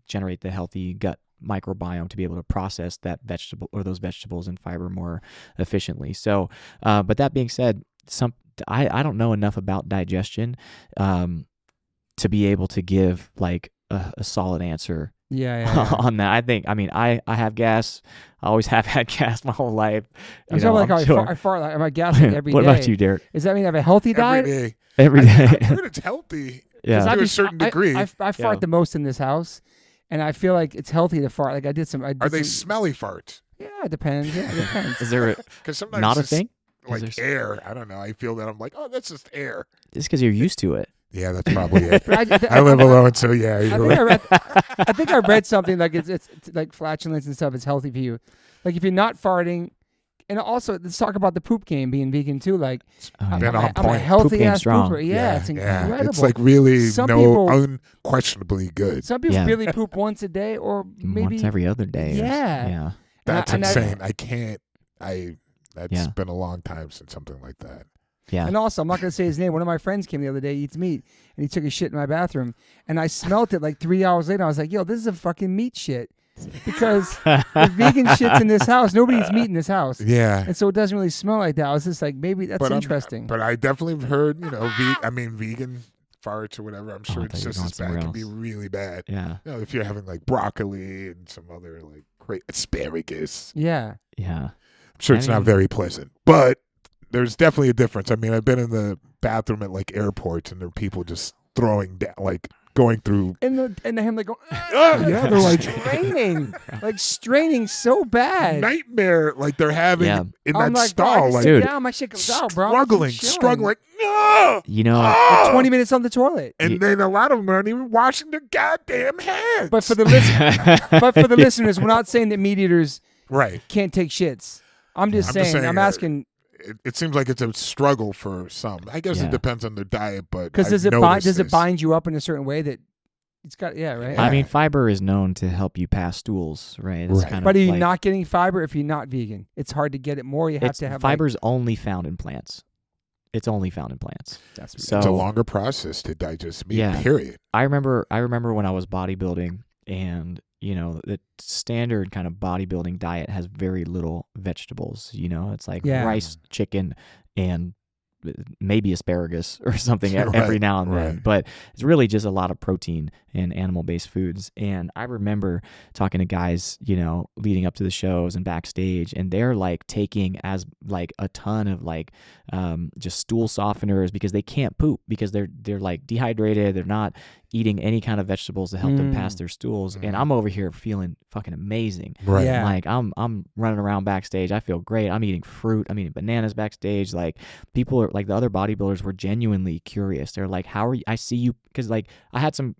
S3: generate the healthy gut microbiome to be able to process that vegetable or those vegetables and fiber more efficiently. So, but that being said, I don't know enough about digestion to be able to give like a solid answer on that. I have gas. I always have had gas my whole life.
S1: I fart like I'm gas like every day.
S3: What about you, Derek?
S1: Does that mean I have a healthy diet?
S3: Every day.
S2: I've heard it's healthy to a certain degree.
S1: I fart the most in this house. And I feel like it's healthy to fart. Like I did
S2: Are they smelly farts?
S1: Yeah, it depends. Yeah, it depends.
S3: Is there
S2: sometimes
S3: not a thing?
S2: Like air. I don't know. I feel that I'm like, oh, that's just air.
S3: It's because you're used to it.
S2: Yeah, that's probably it. I live alone, so yeah.
S1: I think I read something like it's like flatulence and stuff is healthy for you. Like if you're not farting, and also let's talk about the poop game being vegan too. Like I'm a healthy ass pooper. Yeah, it's incredible.
S2: It's like really unquestionably good.
S1: Some people really poop once a day or maybe
S3: once every other day.
S1: Yeah.
S2: That's insane. I can't. That's been a long time since something like that.
S3: Yeah.
S1: And also, I'm not going to say his name. One of my friends came the other day, he eats meat, and he took a shit in my bathroom. And I smelt it like 3 hours later. I was like, yo, this is a fucking meat shit. Because the vegan shit's in this house. Nobody eats meat in this house.
S2: Yeah.
S1: And so it doesn't really smell like that. I was just like, maybe that's interesting.
S2: But I definitely have heard, vegan farts or whatever. I'm sure it's just as bad. It can be really bad.
S3: Yeah.
S2: You know, if you're having like broccoli and some other like great asparagus.
S1: Yeah.
S3: Yeah.
S2: I'm sure it's not very pleasant. But there's definitely a difference. I mean, I've been in the bathroom at like airports and there are people just throwing down like going through.
S1: And him like going,
S2: Yeah, they're like
S1: straining so bad.
S2: Nightmare, like they're having in
S1: I'm
S2: that
S1: like,
S2: stall,
S1: like,
S2: dude,
S1: down, my shit comes out, bro.
S2: struggling, like, no!
S3: You know,
S1: Like 20 minutes on the toilet.
S2: And then a lot of them aren't even washing their goddamn hands.
S1: But for the listeners, we're not saying that meat eaters can't take shits. I'm just saying, I'm asking.
S2: It seems like it's a struggle for some. I guess it depends on their diet, but
S1: because does it bind you up in a certain way that it's got? Yeah, right.
S3: I mean, fiber is known to help you pass stools, right? It's kind
S1: but
S3: of
S1: are you not getting fiber if you're not vegan? It's hard to get it more. You have to have
S3: fiber's only found in plants. It's only found in plants. So
S2: it's a longer process to digest meat.
S3: Yeah.
S2: Period.
S3: I remember when I was bodybuilding, and the standard kind of bodybuilding diet has very little vegetables. It's like rice, chicken, and maybe asparagus or something every now and then. But it's really just a lot of protein and animal-based foods. And I remember talking to guys, leading up to the shows and backstage, and they're like taking as like a ton of like just stool softeners because they can't poop because they're like dehydrated. They're not eating any kind of vegetables to help them pass their stools. And I'm over here feeling fucking amazing.
S2: Right.
S1: Yeah.
S3: Like I'm running around backstage. I feel great. I'm eating fruit. I'm eating bananas backstage. Like people are like, the other bodybuilders were genuinely curious. They're like, how are you? I see you. Cause like I had some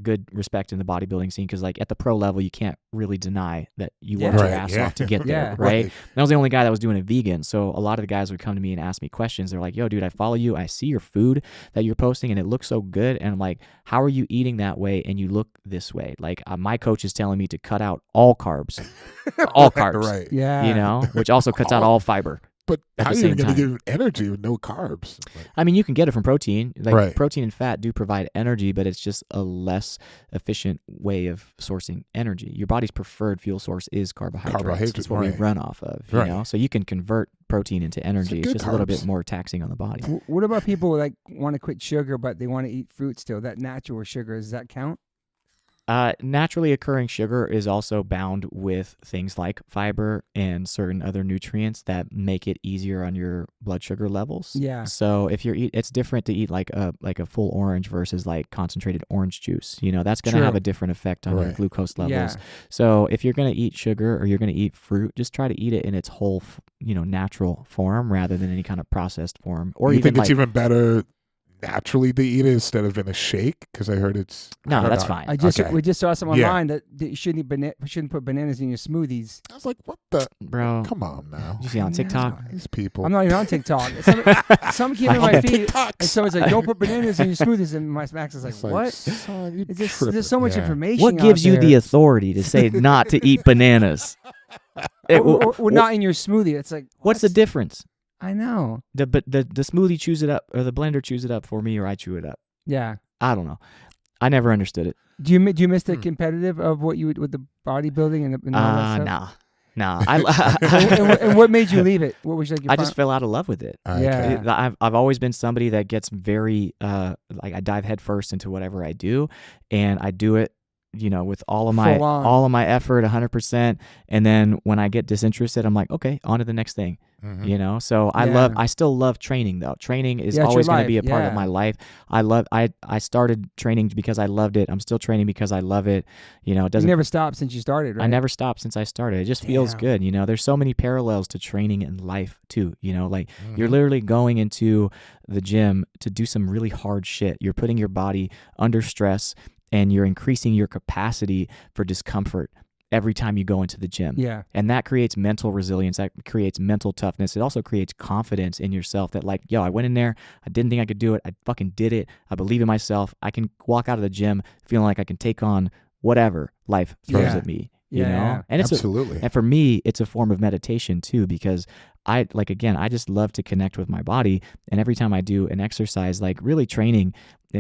S3: good respect in the bodybuilding scene. Cause like at the pro level, you can't really deny that you worked your ass off to get there. Right. And I was the only guy that was doing it vegan. So a lot of the guys would come to me and ask me questions. They're like, yo, dude, I follow you. I see your food that you're posting and it looks so good. And I'm like, how are you eating that way? And you look this way. Like my coach is telling me to cut out all carbs, all carbs,
S2: Right.
S1: Yeah.
S3: Which also cuts out all fiber.
S2: But how are you going to give energy with no carbs?
S3: I mean, you can get it from protein. Like protein and fat do provide energy, but it's just a less efficient way of sourcing energy. Your body's preferred fuel source is carbohydrates. That's what we run off of, you know? So you can convert protein into energy. It's just a little bit more taxing on the body.
S1: What about people who like want to quit sugar, but they want to eat fruit still? That natural sugar, does that count?
S3: Naturally occurring sugar is also bound with things like fiber and certain other nutrients that make it easier on your blood sugar levels.
S1: Yeah.
S3: So if it's different to eat like a full orange versus like concentrated orange juice. That's going to have a different effect on your glucose levels.
S1: Yeah.
S3: So if you're going to eat sugar or you're going to eat fruit, just try to eat it in its whole, natural form rather than any kind of processed form. Or
S2: you think it's even better naturally to eat it instead of in a shake? Because I heard it's
S3: that's fine.
S1: We just saw something online that you shouldn't put bananas in your smoothies.
S2: I was like, what the
S3: bro?
S2: Come on now.
S3: Did you see on TikTok?
S2: These people.
S1: I'm not even on TikTok. Some came in my feed, and someone's like, "Don't put bananas in your smoothies." And my Max is like, "What?
S2: Son,
S1: there's so much information."
S3: What gives you
S1: there.
S3: the authority to say not to eat bananas?
S1: or not in your smoothie? It's like,
S3: what's the difference?
S1: I know.
S3: The smoothie chews it up, or the blender chews it up for me, or I chew it up.
S1: Yeah.
S3: I don't know. I never understood it.
S1: Do you miss the competitive of what you would with the bodybuilding and all that stuff?
S3: Nah.
S1: And what made you leave it? What was like?
S3: I just fell out of love with it.
S1: Yeah.
S3: I've always been somebody that gets very like I dive headfirst into whatever I do, and I do it with all of my effort, 100%. And then when I get disinterested, I'm like, okay, on to the next thing. Mm-hmm. So I still love training though. Training is always going to be a part of my life. I started training because I loved it. I'm still training because I love it. It doesn't.
S1: You never stopped since you started, right?
S3: I never stopped since I started. It just feels good. There's so many parallels to training in life too. Like you're literally going into the gym to do some really hard shit. You're putting your body under stress, and you're increasing your capacity for discomfort every time you go into the gym.
S1: Yeah.
S3: And that creates mental resilience. That creates mental toughness. It also creates confidence in yourself that like, yo, I went in there. I didn't think I could do it. I fucking did it. I believe in myself. I can walk out of the gym feeling like I can take on whatever life throws at me. And it's
S2: absolutely.
S3: And for me, it's a form of meditation too, because I just love to connect with my body. And every time I do an exercise, like really training,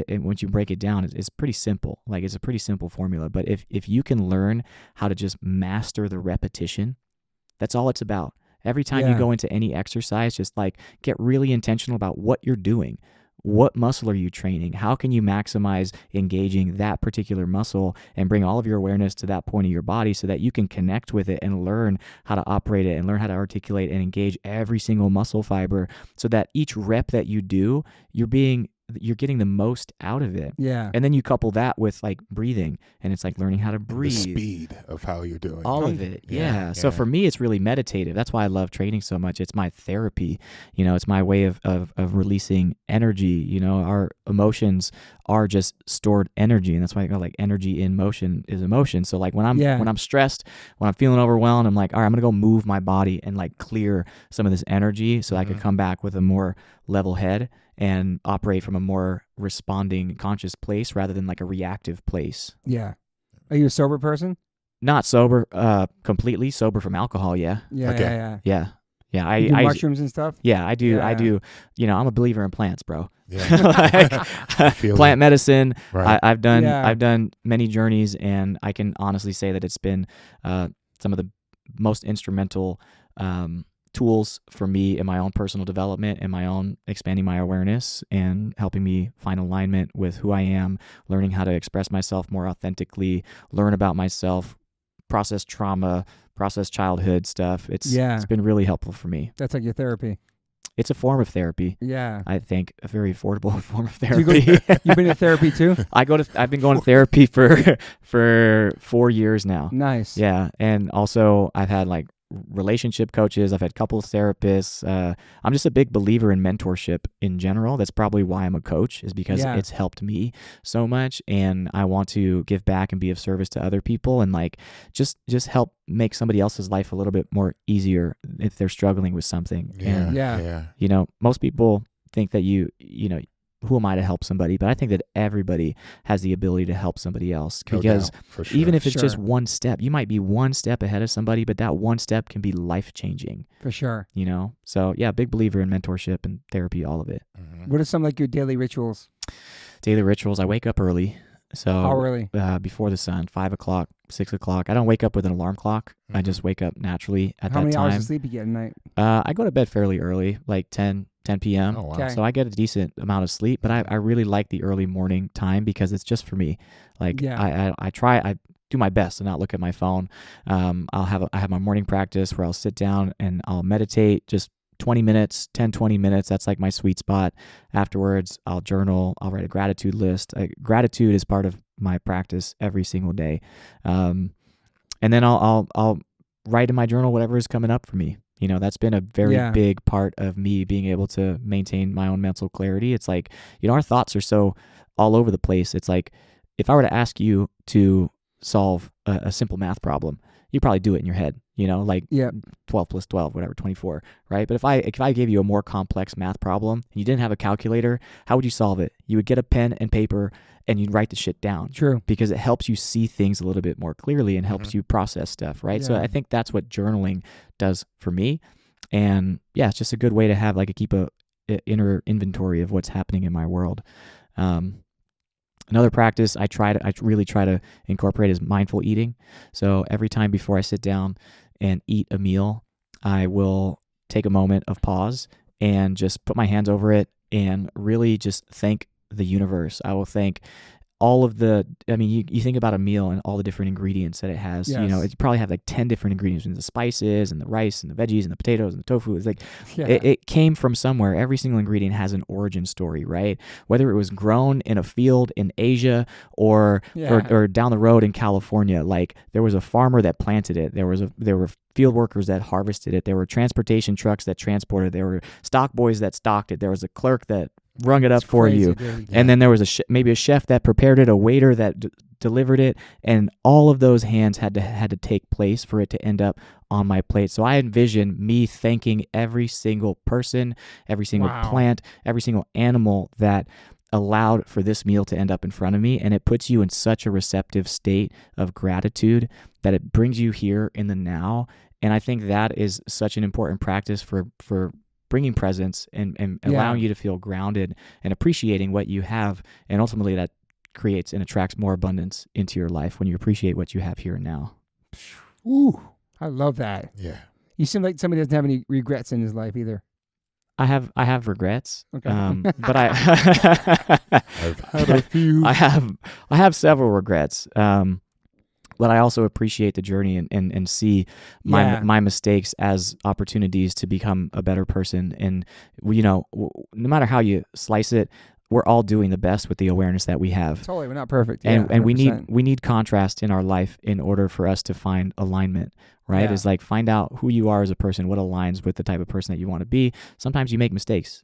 S3: and once you break it down, it's pretty simple. Like it's a pretty simple formula. But if you can learn how to just master the repetition, that's all it's about. Every time you go into any exercise, just like get really intentional about what you're doing. What muscle are you training? How can you maximize engaging that particular muscle and bring all of your awareness to that point of your body so that you can connect with it and learn how to operate it and learn how to articulate and engage every single muscle fiber so that each rep that you do, you're being you're getting the most out of it.
S1: Yeah.
S3: And then you couple that with like breathing, and it's like learning how to breathe.
S2: The speed of how you're doing
S3: all of it. Yeah. So for me, it's really meditative. That's why I love training so much. It's my therapy. You know, it's my way of releasing energy. You know, our emotions are just stored energy, and that's why I go like energy in motion is emotion. So like when I'm stressed, when I'm feeling overwhelmed, I'm like, all right, I'm gonna go move my body and like clear some of this energy so I could come back with a more level head and operate from a more responding conscious place rather than like a reactive place.
S1: Yeah. Are you a sober person?
S3: Not sober, completely sober from alcohol. Yeah.
S1: Yeah.
S2: Okay.
S1: Yeah.
S3: Yeah.
S1: You do mushrooms and stuff?
S3: Yeah, I do.
S1: Yeah.
S3: I do. You know, I'm a believer in plants, bro.
S2: Yeah.
S3: Plant medicine.
S2: Right.
S3: I've done many journeys, and I can honestly say that it's been some of the most instrumental tools for me in my own personal development and my own expanding my awareness and helping me find alignment with who I am, learning how to express myself more authentically, learn about myself, process trauma, process childhood stuff. It's been really helpful for me.
S1: That's like your therapy.
S3: It's a form of therapy.
S1: Yeah.
S3: I think a very affordable form of therapy.
S1: You've been to therapy too?
S3: I've been going to therapy for 4 years now.
S1: Nice.
S3: Yeah. And also I've had like relationship coaches. I've had couples therapists. I'm just a big believer in mentorship in general. That's probably why I'm a coach, is because it's helped me so much, and I want to give back and be of service to other people, and like just help make somebody else's life a little bit more easier if they're struggling with something.
S2: Yeah.
S3: You know, most people think that you know, who am I to help somebody? But I think that everybody has the ability to help somebody else, because even if it's just one step, you might be one step ahead of somebody, but that one step can be life-changing.
S1: For sure.
S3: You know? So yeah, big believer in mentorship and therapy, all of it.
S1: What are some like your daily rituals?
S3: Daily rituals, I wake up early. So
S1: how early?
S3: Before the sun, 5 o'clock, 6 o'clock. I don't wake up with an alarm clock. I just wake up naturally at that time.
S1: How many hours of sleep you get at night?
S3: I go to bed fairly early, like 10 p.m.
S2: Oh, wow.
S1: Okay.
S3: So I get a decent amount of sleep, but I really like the early morning time because it's just for me. Like I do my best to not look at my phone. I have my morning practice where I'll sit down and I'll meditate just 20 minutes, 20 minutes. That's like my sweet spot. Afterwards, I'll journal. I'll write a gratitude list. Gratitude is part of my practice every single day. And then I'll write in my journal whatever is coming up for me. You know, that's been a very big part of me being able to maintain my own mental clarity. It's like, you know, our thoughts are so all over the place. It's like, if I were to ask you to solve a simple math problem, you probably do it in your head, you know, like 12 plus 12, whatever, 24, right? But if I gave you a more complex math problem and you didn't have a calculator, how would you solve it? You would get a pen and paper and you'd write the shit down.
S1: True.
S3: Because it helps you see things a little bit more clearly and helps you process stuff, right? So I think that's what journaling does for me. And yeah, it's just a good way to have like keep a inner inventory of what's happening in my world. Another practice I really try to incorporate is mindful eating. So every time before I sit down and eat a meal, I will take a moment of pause and just put my hands over it and really just thank the universe. I will thank all of you think about a meal and all the different ingredients that it has.
S1: Yes.
S3: You know, it probably have like 10 different ingredients, and the spices and the rice and the veggies and the potatoes and the tofu. It's like it came from somewhere. Every single ingredient has an origin story, right? Whether it was grown in a field in Asia or down the road in California, like there was a farmer that planted it. There were field workers that harvested it. There were transportation trucks that transported it. There were stock boys that stocked it. There was a clerk that rung it up for you. And then there was maybe a chef that prepared it, a waiter that delivered it, and all of those hands had to take place for it to end up on my plate. So I envision me thanking every single person, every single plant, every single animal that allowed for this meal to end up in front of me. And it puts you in such a receptive state of gratitude that it brings you here in the now. And I think that is such an important practice for bringing presence and allowing you to feel grounded and appreciating what you have. And ultimately that creates and attracts more abundance into your life when you appreciate what you have here and now.
S1: Ooh, I love that.
S2: Yeah.
S1: You seem like somebody doesn't have any regrets in his life either.
S3: I have regrets,
S1: okay.
S3: But I've
S2: had a few.
S3: I have several regrets. But I also appreciate the journey and see my mistakes as opportunities to become a better person. And, you know, no matter how you slice it, we're all doing the best with the awareness that we have.
S1: Totally, we're not perfect.
S3: And
S1: Yeah,
S3: and we
S1: 100%.
S3: need contrast in our life in order for us to find alignment, right?
S1: Yeah.
S3: It's like find out who you are as a person, what aligns with the type of person that you want to be. Sometimes you make mistakes,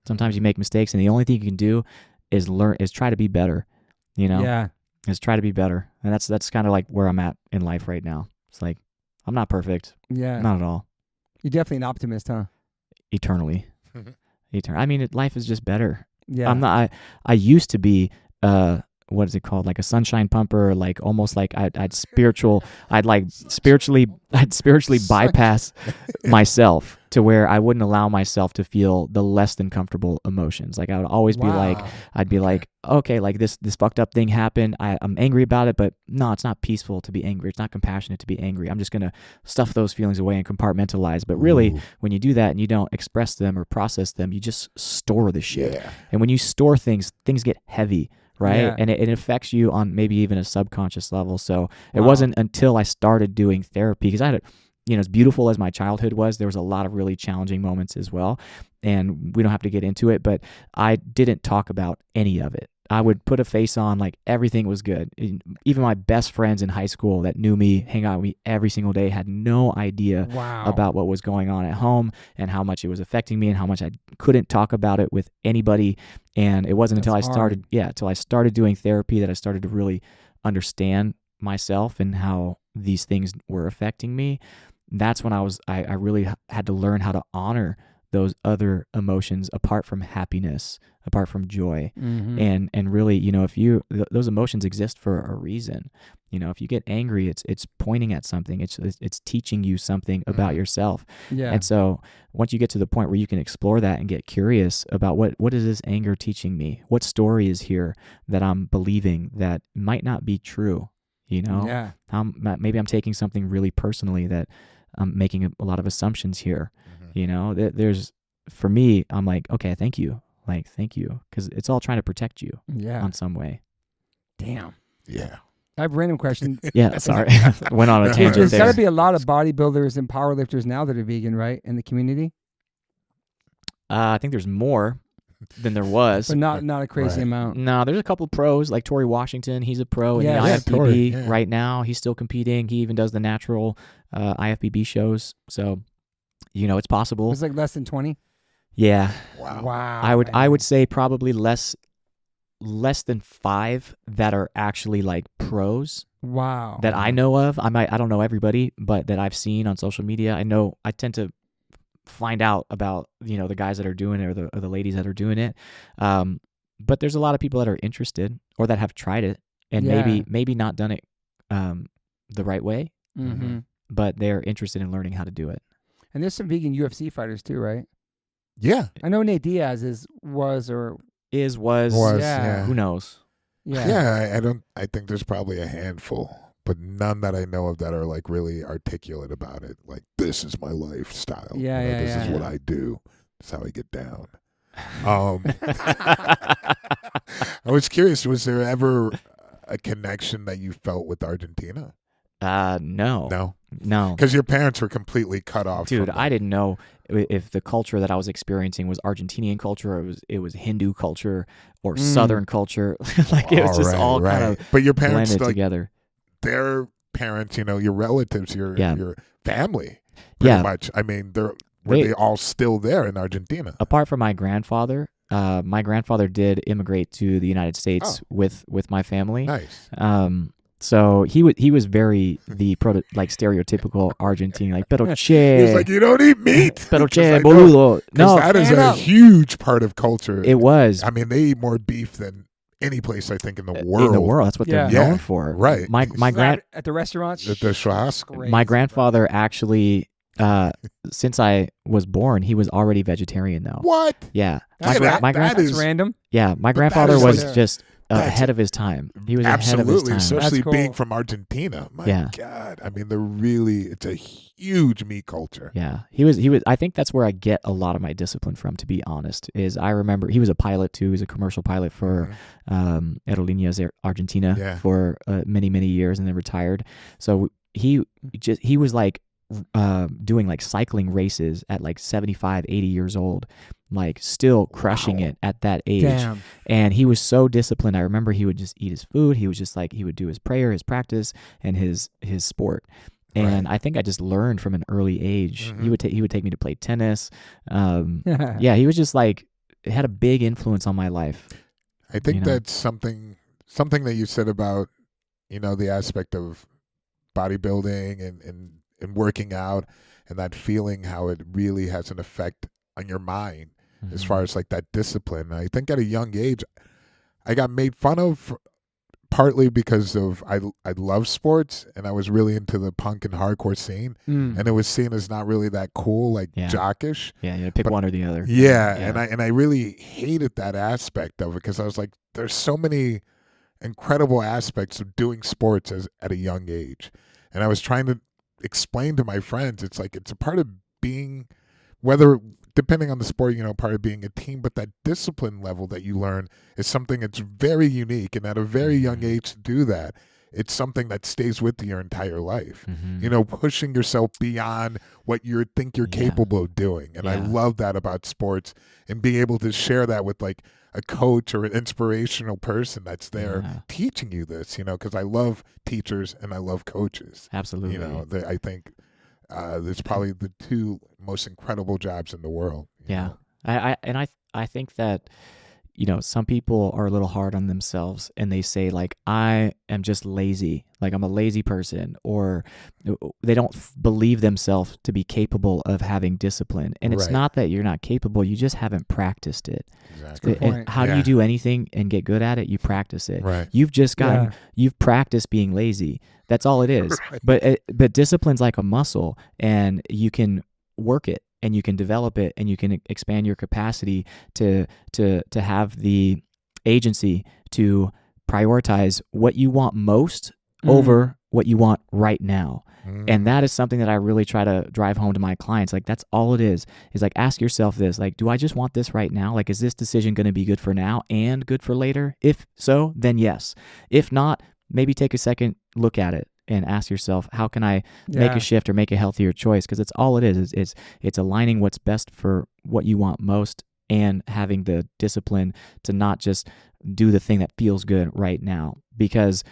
S3: sometimes you make mistakes, and the only thing you can do is try to be better,
S1: Yeah.
S3: is try to be better. And that's kind of like where I'm at in life right now. It's like, I'm not perfect.
S1: Yeah.
S3: Not at all.
S1: You're definitely an optimist, huh?
S3: Eternally. I mean, life is just better.
S1: Yeah.
S3: I'm not. I used to be. What is it called? Like a sunshine pumper. Like almost like I'd spiritually bypass myself to where I wouldn't allow myself to feel the less than comfortable emotions. Like I would always be like, okay, like this fucked up thing happened. I'm angry about it, but no, it's not peaceful to be angry. It's not compassionate to be angry. I'm just gonna stuff those feelings away and compartmentalize. But really, when you do that and you don't express them or process them, you just store the shit.
S2: Yeah.
S3: And when you store things get heavy. Right.
S1: Yeah.
S3: And it affects you on maybe even a subconscious level. So it wasn't until I started doing therapy, because I had, as beautiful as my childhood was, there was a lot of really challenging moments as well. And we don't have to get into it, but I didn't talk about any of it. I would put a face on like everything was good. Even my best friends in high school that knew me, hang out with me every single day, had no idea about what was going on at home and how much it was affecting me and how much I couldn't talk about it with anybody. And it wasn't until I started doing therapy that I started to really understand myself and how these things were affecting me. That's when I really had to learn how to honor those other emotions apart from happiness, apart from joy. And really, if those emotions exist for a reason. If you get angry, it's pointing at something. It's teaching you something about yourself.
S1: Yeah.
S3: And so once you get to the point where you can explore that and get curious about what is this anger teaching me? What story is here that I'm believing that might not be true?
S1: Yeah.
S3: Maybe I'm taking something really personally that I'm making a lot of assumptions here. There's, for me, I'm like, okay, thank you. Like, thank you. Because it's all trying to protect you on some way.
S1: Damn.
S2: Yeah.
S1: I have a random question.
S3: Yeah, sorry. Went on a tangent
S1: There's
S3: there.
S1: got to be a lot of bodybuilders and powerlifters now that are vegan, right, in the community?
S3: I think there's more than there was.
S1: But not a crazy amount.
S3: No, there's a couple pros, like Tory Washington. He's a pro in the IFBB
S2: Tory,
S3: right now. He's still competing. He even does the natural IFBB shows. So, it's possible.
S1: It's like less than 20?
S3: Yeah.
S1: Wow.
S3: I would say probably less than 5 that are actually like pros.
S1: Wow.
S3: That I know of. I don't know everybody, but that I've seen on social media. I tend to find out about, the guys that are doing it or the ladies that are doing it. But there's a lot of people that are interested or that have tried it and maybe not done it the right way, but they're interested in learning how to do it.
S1: And there's some vegan UFC fighters too, right?
S2: Yeah.
S1: I know Nate Diaz was.
S3: Yeah. Who knows?
S1: Yeah.
S2: Yeah, I think there's probably a handful, but none that I know of that are like really articulate about it. Like, this is my lifestyle. This is what I do. This is how I get down. I was curious, was there ever a connection that you felt with Argentina?
S3: No.
S2: Because your parents were completely cut off.
S3: Dude, I didn't know if the culture that I was experiencing was Argentinian culture or it was Hindu culture or Southern culture. Like it was just all kind of
S2: but your parents
S3: blended together.
S2: Their parents, your relatives, your family, pretty much. I mean, were they all still there in Argentina?
S3: Apart from my grandfather did immigrate to the United States with my family.
S2: Nice.
S3: So he was very the stereotypical Argentine, like pero che.
S2: He was like, you don't eat meat.
S3: Pero che, boludo.
S2: No, that is a huge part of culture.
S3: It was.
S2: I mean, they eat more beef than any place I think in the world.
S3: In the world, that's what they're known for.
S2: Right.
S1: My at the restaurants.
S2: At the churrasco.
S3: My grandfather actually, since I was born, he was already vegetarian though.
S2: What?
S3: Yeah.
S1: That's random.
S3: Yeah, my grandfather was just ahead of his time. He was ahead of his time.
S2: Especially being from Argentina. My God. I mean, it's a huge meat culture.
S3: Yeah. He was I think that's where I get a lot of my discipline from, to be honest, is I remember he was a pilot too. He was a commercial pilot for Aerolíneas Argentina for many, many years and then retired. So he was like doing like cycling races at like 75, 80 years old, like still crushing it at that age.
S1: Damn.
S3: And he was so disciplined. I remember he would just eat his food. He was just like, he would do his prayer, his practice, and his sport. And I think I just learned from an early age. He would take me to play tennis. Yeah, he was just like, it had a big influence on my life.
S2: I think that's something that you said about, the aspect of bodybuilding and working out, and that feeling, how it really has an effect on your mind as far as like that discipline. I think at a young age, I got made fun of partly because of I love sports, and I was really into the punk and hardcore scene, and it was seen as not really that cool, like jockish.
S3: Yeah, you had to pick one or the other.
S2: Yeah, and I really hated that aspect of it, because I was like, there's so many incredible aspects of doing sports at a young age, and I was trying to explain to my friends, it's like, it's a part of being, whether depending on the sport, part of being a team, but that discipline level that you learn is something that's very unique. And at a very young age to do that, it's something that stays with you your entire life. Pushing yourself beyond what you think you're capable of doing. And I love that about sports, and being able to share that with like a coach or an inspirational person that's there teaching you this, because I love teachers and I love coaches.
S3: Absolutely.
S2: I think there's probably the two most incredible jobs in the world.
S3: Yeah. I think that, some people are a little hard on themselves, and they say like, I am just lazy. Like, I'm a lazy person, or they don't believe themselves to be capable of having discipline. And it's not that you're not capable. You just haven't practiced it.
S2: Exactly.
S1: point.
S3: How do you do anything and get good at it? You practice it.
S2: Right.
S3: You've just you've practiced being lazy. That's all it is. But discipline's like a muscle, and you can work it, and you can develop it, and you can expand your capacity to have the agency to prioritize what you want most over what you want right now. And that is something that I really try to drive home to my clients. Like, that's all it is like, ask yourself this, like, do I just want this right now? Like, is this decision going to be good for now and good for later? If so, then yes. If not, maybe take a second look at it and ask yourself, how can I make a shift or make a healthier choice? Because it's all it is. It's aligning what's best for what you want most, and having the discipline to not just do the thing that feels good right now. Because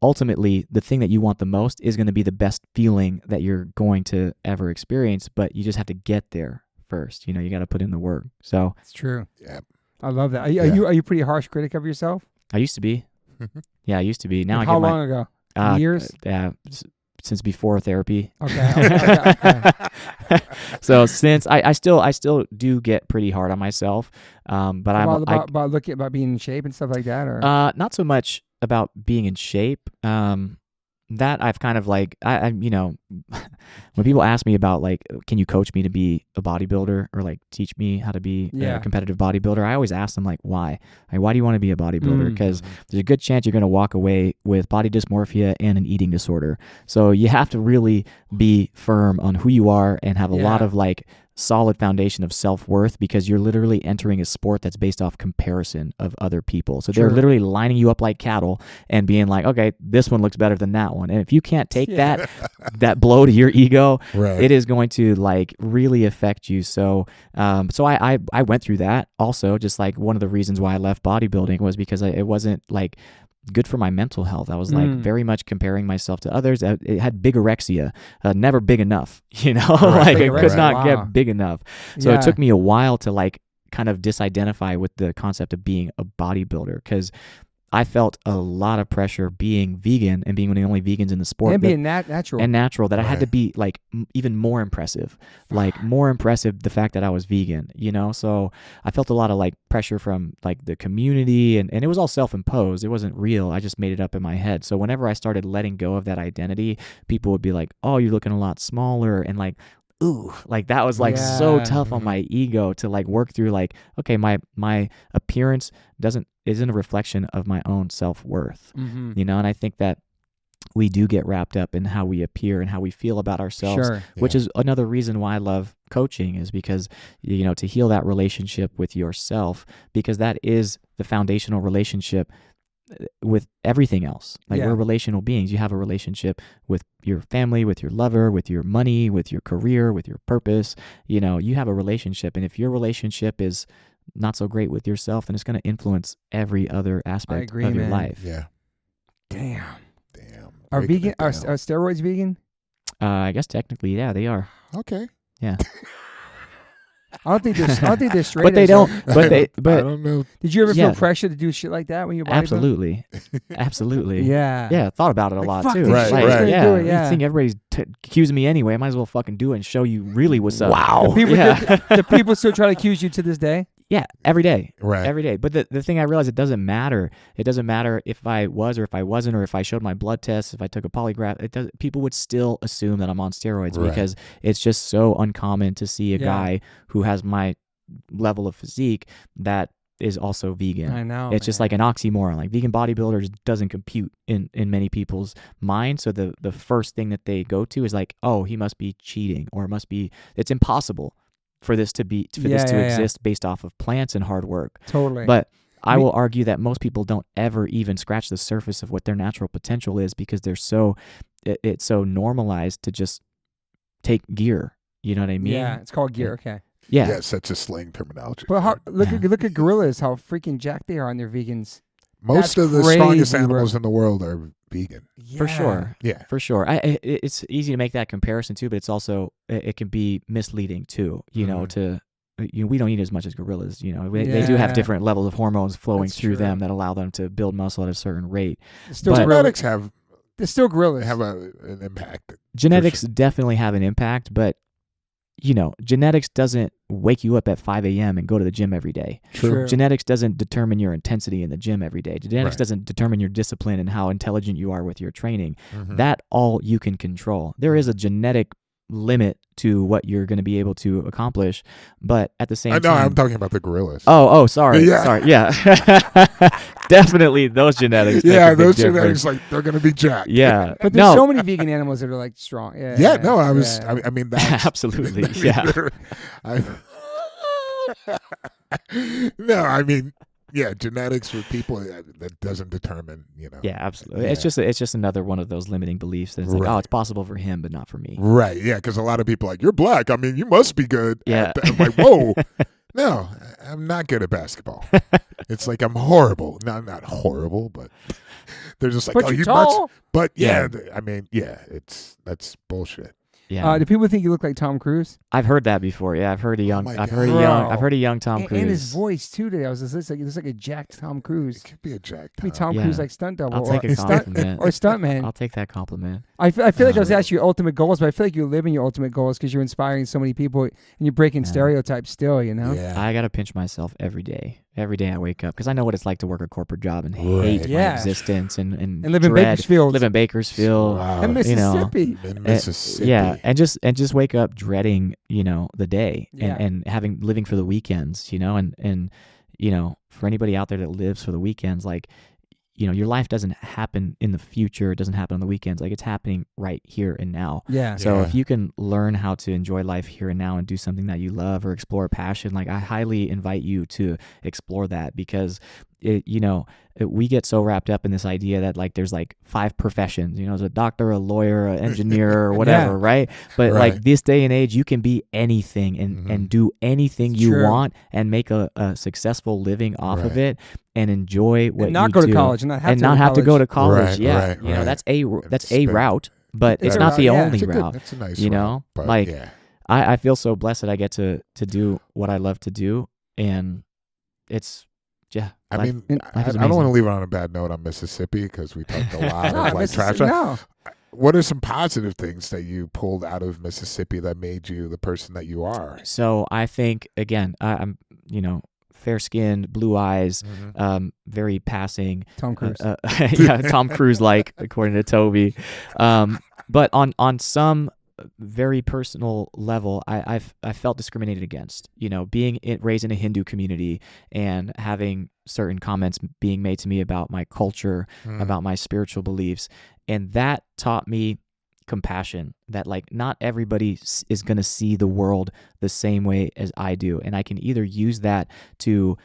S3: ultimately, the thing that you want the most is going to be the best feeling that you're going to ever experience, but you just have to get there first. You got to put in the work. So
S1: it's true.
S2: Yeah.
S1: I love that. Are you a pretty harsh critic of yourself?
S3: I used to be. Yeah, I used to be. Now
S1: How long ago? Years?
S3: Yeah, since before therapy.
S1: Okay.
S3: So since I still do get pretty hard on myself, but
S1: about being in shape and stuff like that, or
S3: not so much about being in shape. That I've kind of like, I when people ask me about like, can you coach me to be a bodybuilder, or like teach me how to be a competitive bodybuilder, I always ask them like, why? Like, why do you want to be a bodybuilder? Because there's a good chance you're going to walk away with body dysmorphia and an eating disorder. So you have to really be firm on who you are and have a lot of like solid foundation of self-worth, because you're literally entering a sport that's based off comparison of other people. So they're literally lining you up like cattle and being like, okay, this one looks better than that one. And if you can't take that blow to your ego, it is going to like really affect you. So I went through that also. Just like, one of the reasons why I left bodybuilding was because it wasn't like good for my mental health. I was like very much comparing myself to others. It had bigorexia, never big enough, like I could not get big enough. So it took me a while to like kind of disidentify with the concept of being a bodybuilder, because I felt a lot of pressure being vegan and being one of the only vegans in the sport.
S1: And being natural.
S3: That I had to be like even more impressive, the fact that I was vegan, So I felt a lot of like pressure from like the community, and it was all self-imposed. It wasn't real. I just made it up in my head. So whenever I started letting go of that identity, people would be like, oh, you're looking a lot smaller. And like, ooh, like that was like so tough on my ego to like work through, like, okay, my appearance isn't a reflection of my own self-worth, and I think that we do get wrapped up in how we appear and how we feel about ourselves, which is another reason why I love coaching, is because, to heal that relationship with yourself, because that is the foundational relationship with everything else. Like
S1: Yeah.
S3: we're relational beings. You have a relationship with your family, with your lover, with your money, with your career, with your purpose. You know, you have a relationship, and if your relationship is not so great with yourself, then it's going to influence every other aspect
S1: agree,
S3: of your
S1: man.
S3: life.
S2: Yeah.
S1: Damn. Are
S2: Breaking
S1: vegan?
S2: it
S1: Are
S2: down.
S1: steroids vegan?
S3: I guess technically, yeah, they are.
S2: Okay.
S3: Yeah.
S1: I don't think they're straight.
S3: But they
S1: edge,
S3: don't.
S1: though.
S3: But they.
S2: I
S3: But
S2: don't know.
S1: Did you ever
S3: Yeah.
S1: feel pressure to do shit like that when you were bodybuilding?
S3: absolutely, absolutely.
S1: Yeah.
S3: Yeah, thought about it a
S1: Like,
S3: lot
S1: fuck
S3: too.
S1: this
S2: Right,
S3: Like,
S2: shit, right.
S3: Yeah,
S1: do it, yeah.
S3: You think everybody's accusing me anyway? I might as well fucking do it and show you really what's up.
S2: Wow.
S1: The people still try to accuse you to this day.
S3: Yeah, every day.
S2: Right.
S3: Every day. But the thing I realized, it doesn't matter. It doesn't matter if I was or if I wasn't, or if I showed my blood tests, if I took a polygraph. People would still assume that I'm on steroids
S2: Right.
S3: because it's just so uncommon to see a
S1: Yeah.
S3: guy who has my level of physique that is also vegan.
S1: I know.
S3: It's just like an oxymoron. Like vegan bodybuilders doesn't compute in many people's minds. So the first thing that they go to is like, oh, he must be cheating, or it's impossible for this to exist based off of plants and hard work.
S1: Totally.
S3: But I will argue that most people don't ever even scratch the surface of what their natural potential is because they're it's so normalized to just take gear. You know what I mean?
S1: yeah, it's called gear. Okay.
S3: Yeah.
S2: Yeah, such a slang terminology.
S1: But look
S3: Yeah.
S1: at gorillas, how freaking jacked they are, and they're vegans.
S2: Most
S1: that's
S2: of the
S1: crazy,
S2: strongest
S1: bro.
S2: animals in the world are vegan.
S3: For sure.
S2: Yeah.
S3: For sure. It's easy to make that comparison too, but it's also, it can be misleading too, we don't eat as much as gorillas, they do have
S1: Yeah.
S3: different levels of hormones flowing
S1: That's
S3: through
S1: true.
S3: them that allow them to build muscle at a certain rate.
S1: They're still
S3: But-
S1: gorillas.
S2: Genetics have
S1: They're still gorillas.
S2: an impact.
S3: Genetics definitely have an impact, but genetics doesn't wake you up at 5 a.m. and go to the gym every day.
S1: True.
S3: Genetics doesn't determine your intensity in the gym every day. Genetics
S2: Right.
S3: doesn't determine your discipline and how intelligent you are with your training.
S2: Mhm.
S3: That all you can control. There is a genetic limit to what you're going to be able to accomplish, but at the same
S2: No,
S3: time,
S2: I'm talking about the gorillas.
S3: sorry,
S2: Yeah.
S3: sorry, yeah, definitely those genetics. make
S2: yeah,
S3: a big
S2: those
S3: difference.
S2: genetics, like, they're going to be jacked.
S3: Yeah,
S1: But there's
S3: no,
S1: so many vegan animals that are like strong. Yeah.
S2: Yeah, no, I was.
S1: yeah.
S2: I mean, that's
S3: absolutely,
S2: I mean,
S3: yeah.
S2: no, I mean, yeah, genetics with people that doesn't determine,
S3: Yeah, absolutely.
S2: Yeah.
S3: It's just another one of those limiting beliefs that it's like,
S2: Right.
S3: oh, it's possible for him, but not for me.
S2: Right? Yeah, because a lot of people are like, you're black. I mean, you must be good.
S3: Yeah.
S2: I'm like, whoa, no, I'm not good at basketball. It's like I'm horrible. No, I'm not horrible, but they're just like,
S1: But
S2: oh,
S1: you're
S2: you must.
S1: tall.
S2: But yeah,
S3: Yeah.
S2: I mean, yeah, that's bullshit.
S3: Yeah,
S1: Do people think you look like Tom Cruise?
S3: I've heard that before. Yeah, I've heard a young,
S2: my
S3: I've heard a
S1: God.
S3: young,
S1: Bro.
S3: I've heard a young Tom Cruise.
S1: And his voice too. Today, I was just it's like a jacked Tom Cruise.
S2: It could be a jack.
S1: Could be Tom
S3: Yeah.
S1: Cruise like stunt double
S3: I'll take
S1: or
S3: a
S1: stunt
S3: compliment.
S1: or stuntman.
S3: I'll take that compliment.
S1: I feel like I was asking your ultimate goals, but I feel like you're living your ultimate goals because you're inspiring so many people and you're breaking
S3: Yeah.
S1: stereotypes still.
S2: Yeah.
S3: I gotta pinch myself every day. Every day I wake up because I know what it's like to work a corporate job and hate
S2: Right.
S3: my
S1: Yeah.
S3: existence and
S1: live in
S3: dread-
S1: Bakersfield.
S3: Live in Bakersfield.
S2: Wow.
S1: in
S3: you know,
S1: Mississippi.
S2: In Mississippi.
S3: Yeah, and just wake up dreading, the day
S1: Yeah.
S3: and living for the weekends, and for anybody out there that lives for the weekends, like, your life doesn't happen in the future. It doesn't happen on the weekends. Like, it's happening right here and now.
S1: Yeah.
S3: So
S2: Yeah.
S3: if you can learn how to enjoy life here and now and do something that you love or explore a passion, like, I highly invite you to explore that because we get so wrapped up in this idea that like there's like 5 professions, as a doctor, a lawyer, an engineer, or whatever,
S1: Yeah.
S3: right? But
S2: Right.
S3: like this day and age, you can be anything and do anything
S1: It's
S3: you
S1: true.
S3: want and make a successful living off of
S2: Right.
S3: it and enjoy what
S1: And not
S3: you
S1: go
S3: do.
S1: to college and not have
S3: and
S1: to
S3: not have to go to college.
S2: Right,
S3: Yeah,
S2: right,
S3: right.
S2: right.
S3: That's a
S2: It's
S3: route, but
S1: It's
S3: it's
S1: a
S3: not
S1: route,
S3: the
S1: yeah.
S3: only
S2: It's a good,
S3: route.
S2: that's a nice
S3: you
S2: route,
S3: know?
S2: but
S3: Like,
S2: yeah.
S3: I feel so blessed that I get to do what I love to do, and it's
S2: I
S3: life-
S2: mean,
S3: life
S2: I
S3: is
S2: don't want to
S3: amazing.
S2: leave it on a bad note on Mississippi because we talked a lot
S1: No,
S2: of like trash.
S1: no.
S2: What are some positive things that you pulled out of Mississippi that made you the person that you are?
S3: So I think again, I'm fair skinned, blue eyes, very passing.
S1: Tom Cruise.
S3: Yeah, Tom Cruise like, according to Toby. But on some very personal level, I felt discriminated against. Being raised in a Hindu community and having certain comments being made to me about my culture, about my spiritual beliefs, and that taught me compassion. That like not everybody is going to see the world the same way as I do, and I can either use that to